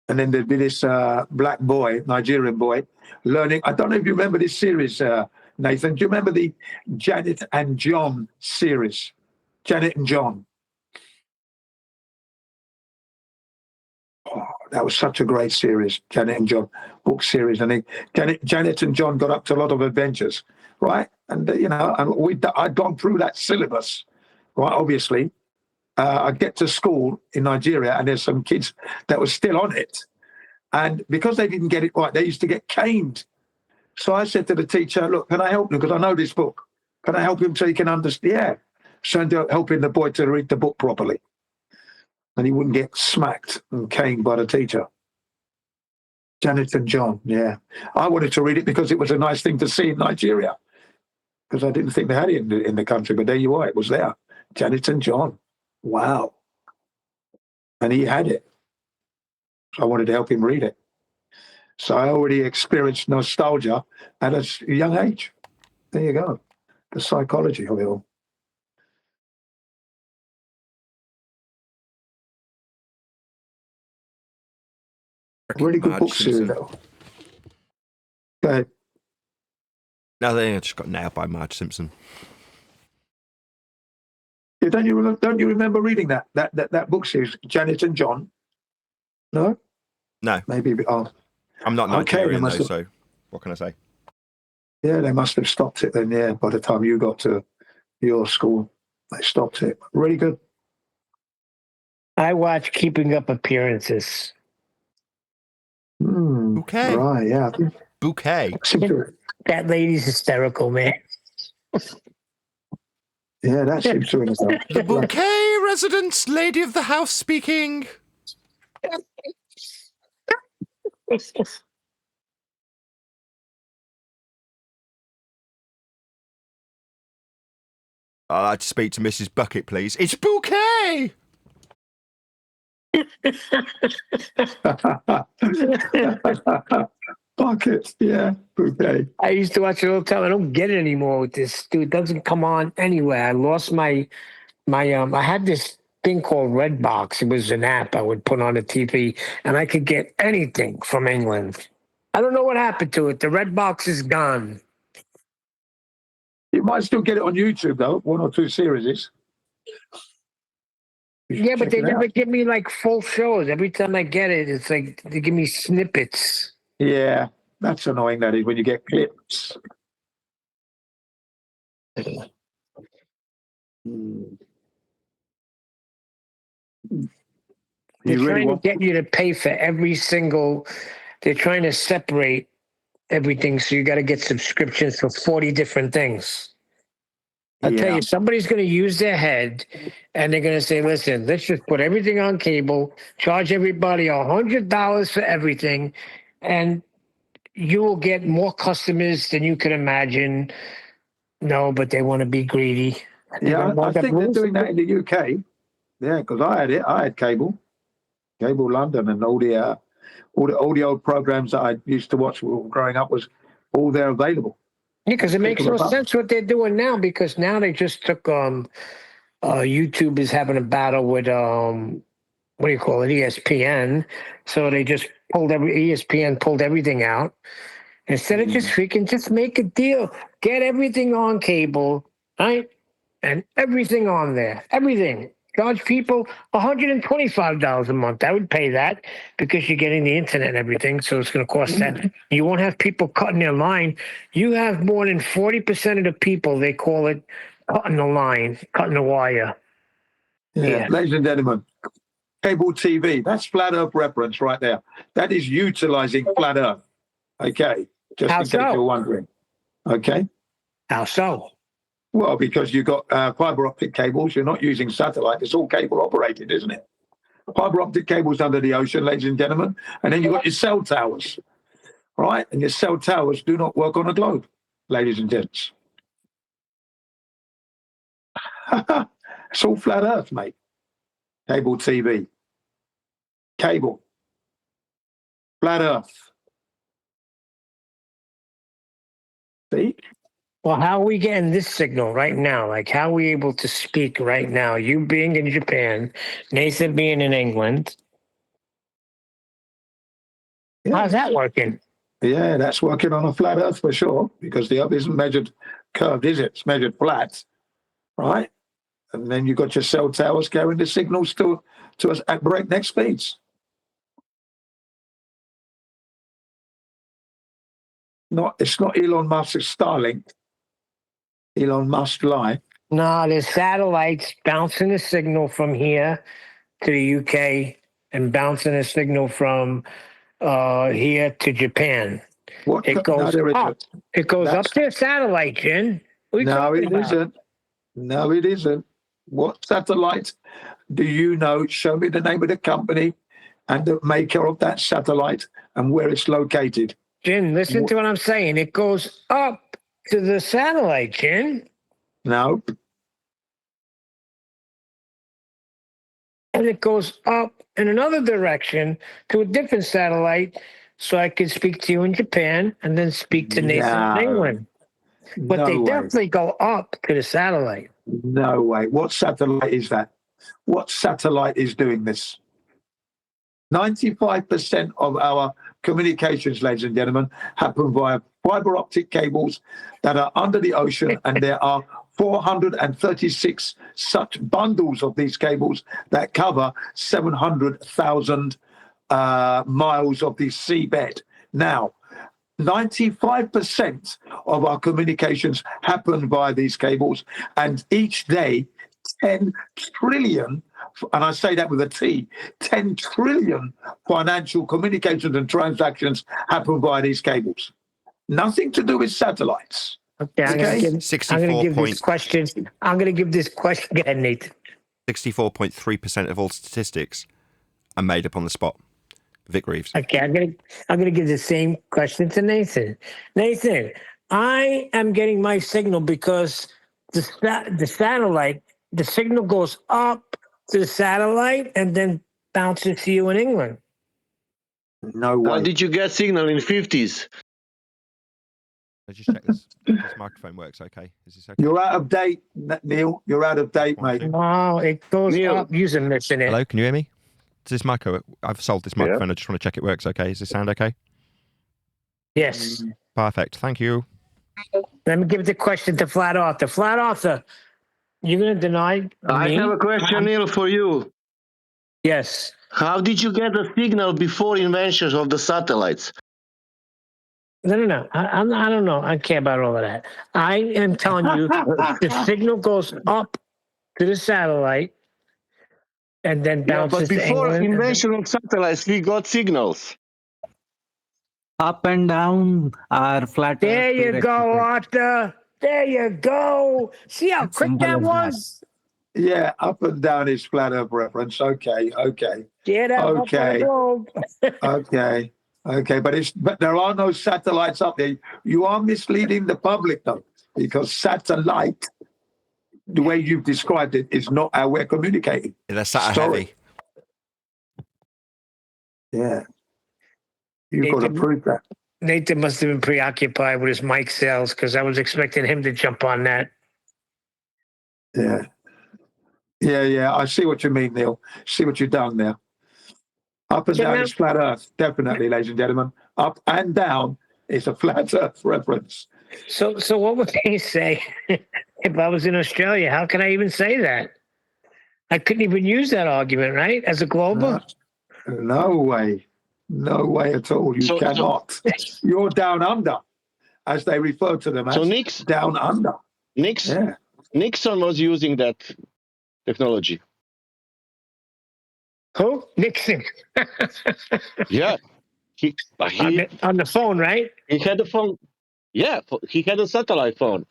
And then there'd be this black boy, Nigerian boy, learning. I don't know if you remember this series, Nathan. Do you remember the Janet and John series? Janet and John. Oh, that was such a great series, Janet and John, book series. And Janet and John got up to a lot of adventures, right? And, I'd gone through that syllabus, right, obviously. I'd get to school in Nigeria and there's some kids that were still on it. And because they didn't get it right, they used to get caned. So I said to the teacher, look, can I help him? Because I know this book. Can I help him so he can understand? Yeah. So I'm helping the boy to read the book properly. And he wouldn't get smacked and caned by the teacher. Janet and John, yeah. I wanted to read it because it was a nice thing to see in Nigeria. Because I didn't think they had it in the country, but there you are, it was there. Janet and John. Wow. And he had it. So I wanted to help him read it. So I already experienced nostalgia at a young age. There you go. The psychology of it all. Really good book series, though. Go ahead. No, they just got nailed by Marge Simpson. Yeah, don't you remember reading that book series, Janet and John? No? No. Maybe. I'm not Nigerian, though, so what can I say? Yeah, they must have stopped it then, yeah. By the time you got to your school, they stopped it. Really good. I watch Keeping Up Appearances. Bouquet. Right, yeah. Bouquet. That lady's hysterical, man. Yeah, that seems to have The bouquet residence, lady of the house speaking. I'd like to speak to Mrs. Bucket, please. It's bouquet! Bucket, yeah, bouquet. I used to watch it all the time. I don't get it anymore with this, dude. It doesn't come on anywhere. I lost my I had this thing called Redbox. It was an app I would put on the TV, and I could get anything from England. I don't know what happened to it. The Redbox is gone. You might still get it on YouTube though, 1 or 2 series. Yeah, but they never give me like full shows. Every time I get it, it's like they give me snippets. Yeah, that's annoying. That is when you get clips. They're trying to get you to pay for every single. They're trying to separate everything, so you got to get subscriptions for 40 different things. I tell you, somebody's going to use their head, and they're going to say, "Listen, let's just put everything on cable, charge everybody $100 for everything, and you will get more customers than you could imagine." No, but they want to be greedy. Yeah, I think they're doing that in the UK. Yeah, because I had it. I had cable London, and all the old programs that I used to watch growing up was all there available. Yeah, because it makes no sense what they're doing now. Because now they just took YouTube is having a battle with what do you call it, ESPN. So they just ESPN pulled everything out instead of just make a deal, get everything on cable, right, and everything on there, everything. Charge people $125 a month. I would pay that because you're getting the internet and everything, so it's going to cost that. You won't have people cutting their line. You have more than 40% of the people, they call it cutting the line, cutting the wire. Yeah. Ladies and gentlemen, cable TV, that's flat earth reference right there. That is utilizing flat earth. Okay, just in case you're wondering. Okay. How so? Well, because you've got fiber optic cables, you're not using satellite. It's all cable operated, isn't it? Fiber optic cables under the ocean, ladies and gentlemen. And then you've got your cell towers, right? And your cell towers do not work on a globe, ladies and gents. It's all flat earth, mate. Cable TV. Cable. Flat earth. See? Well, how are we getting this signal right now? Like, how are we able to speak right now? You being in Japan, Nathan being in England. Yeah. How's that working? Yeah, that's working on a flat earth for sure, because the earth isn't measured curved, is it? It's measured flat, right? And then you've got your cell towers carrying the signals to us at breakneck speeds. It's not Elon Musk's Starlink. Elon Musk lie. No, there's satellites bouncing a signal from here to the UK and bouncing a signal from here to Japan. It goes up. It goes up to a satellite, Jen. No, it isn't. No, it isn't. What satellite do you know? Show me the name of the company and the maker of that satellite and where it's located. Jen, listen to what I'm saying. It goes up to the satellite, Jen. No. And it goes up in another direction to a different satellite, so I can speak to you in Japan and then speak to Nathan in England. But they definitely go up to the satellite. No way. What satellite is that? What satellite is doing this? 95% of our communications, ladies and gentlemen, happen via fiber optic cables that are under the ocean, and there are 436 such bundles of these cables that cover 700,000 miles of the seabed. Now, 95% of our communications happen via these cables, and each day 10 trillion, and I say that with a T, 10 trillion financial communications and transactions happen via these cables. Nothing to do with satellites. Okay, I'm gonna give this question. I'm gonna give this question. Go ahead, Nathan. 64.3% of all statistics are made up on the spot. Vic Reeves. Okay, I'm gonna give the same question to Nathan. Nathan, I am getting my signal because the satellite, the signal goes up to the satellite and then bounces to you in England. No way. How did you get signal in 50s? I just check this microphone works okay. Is this okay? You're out of date, Neil. You're out of date, mate. Wow, it goes up. You're missing it. Hello, can you hear me? Does this microphone? I've sold this microphone. I just want to check it works okay. Does this sound okay? Yes. Perfect. Thank you. Let me give the question to Flat Arthur. Flat Arthur, you're going to deny I me? have a question, Neil, for you. Yes. How did you get the signal before inventions of the satellites? No. I don't know. I don't care about all of that. I am telling you, the signal goes up to the satellite and then bounces but before to England. invention of satellites, we got signals. Up and down are flat. There you go, Arthur. There you go. See how quick that was? Yeah, up and down is flat Earth reference. Okay. Get out Okay. Okay, but there are no satellites up there. You are misleading the public though, because satellite, the way you've described it, is not how we're communicating. They're sat heavy. Yeah. You've got to prove that. Nathan must have been preoccupied with his mic sales because I was expecting him to jump on that. Yeah. I see what you mean, Neil. See what you've done there. Up and down is flat Earth, definitely, ladies and gentlemen. Up and down is a flat Earth reference. So what would he say if I was in Australia? How can I even say that? I couldn't even use that argument, right? As a global? No way at all. You cannot. You're down under, as they refer to them as. Down under. Nixon was using that technology. Who? Nixon. Yeah. He on the phone, right? He had the phone. Yeah, he had a satellite phone.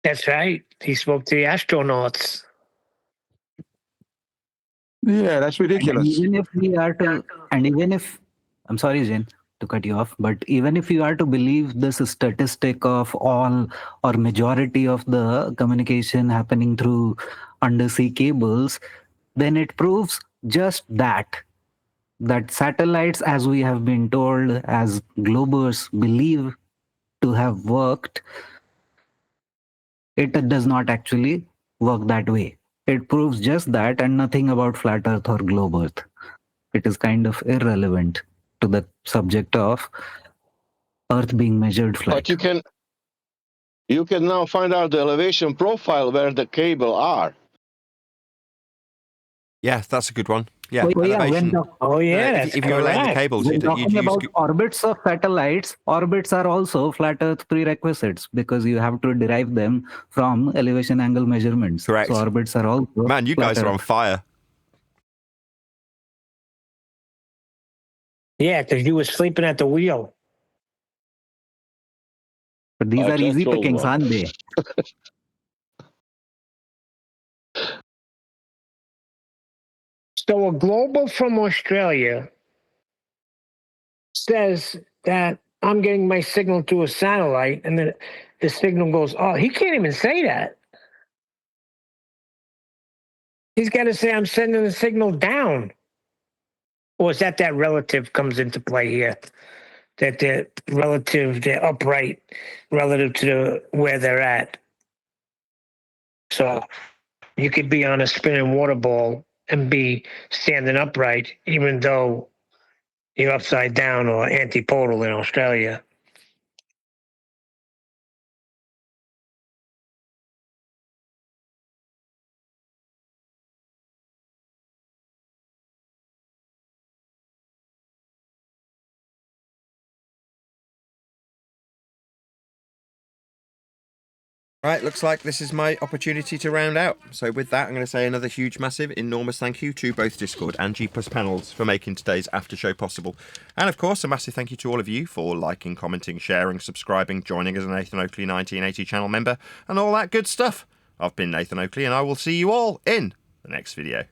That's right. He spoke to the astronauts. Yeah, that's ridiculous. And even if I'm sorry, Jen, to cut you off, but even if you are to believe this statistic of all or majority of the communication happening through undersea cables, then it proves just that satellites, as we have been told, as globers believe to have worked, it does not actually work that way. It proves just that and nothing about flat Earth or globe Earth. It is kind of irrelevant to the subject of Earth being measured flat. But you can now find out the elevation profile where the cable are. Yeah, that's a good one. Yeah, elevation. If you were laying the cables, when you'd talking use about orbits of satellites, orbits are also flat Earth prerequisites because you have to derive them from elevation angle measurements. Correct. So orbits are also. Man, you guys are on fire. Yeah, because you were sleeping at the wheel. But these are easy pickings, aren't they? So a global from Australia says that I'm getting my signal to a satellite and then the signal goes, oh, he can't even say that. He's got to say I'm sending the signal down. Or is that relative comes into play here? That they're upright relative to where they're at. So you could be on a spinning water ball and be standing upright, even though you're upside down or antipodal in Australia. Right, looks like this is my opportunity to round out. So with that, I'm going to say another huge, massive, enormous thank you to both Discord and G Plus Panels for making today's after show possible. And of course, a massive thank you to all of you for liking, commenting, sharing, subscribing, joining as a Nathan Oakley 1980 channel member, and all that good stuff. I've been Nathan Oakley, and I will see you all in the next video.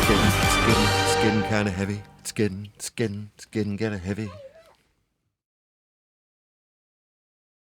It's getting kind of heavy. It's getting kind of heavy.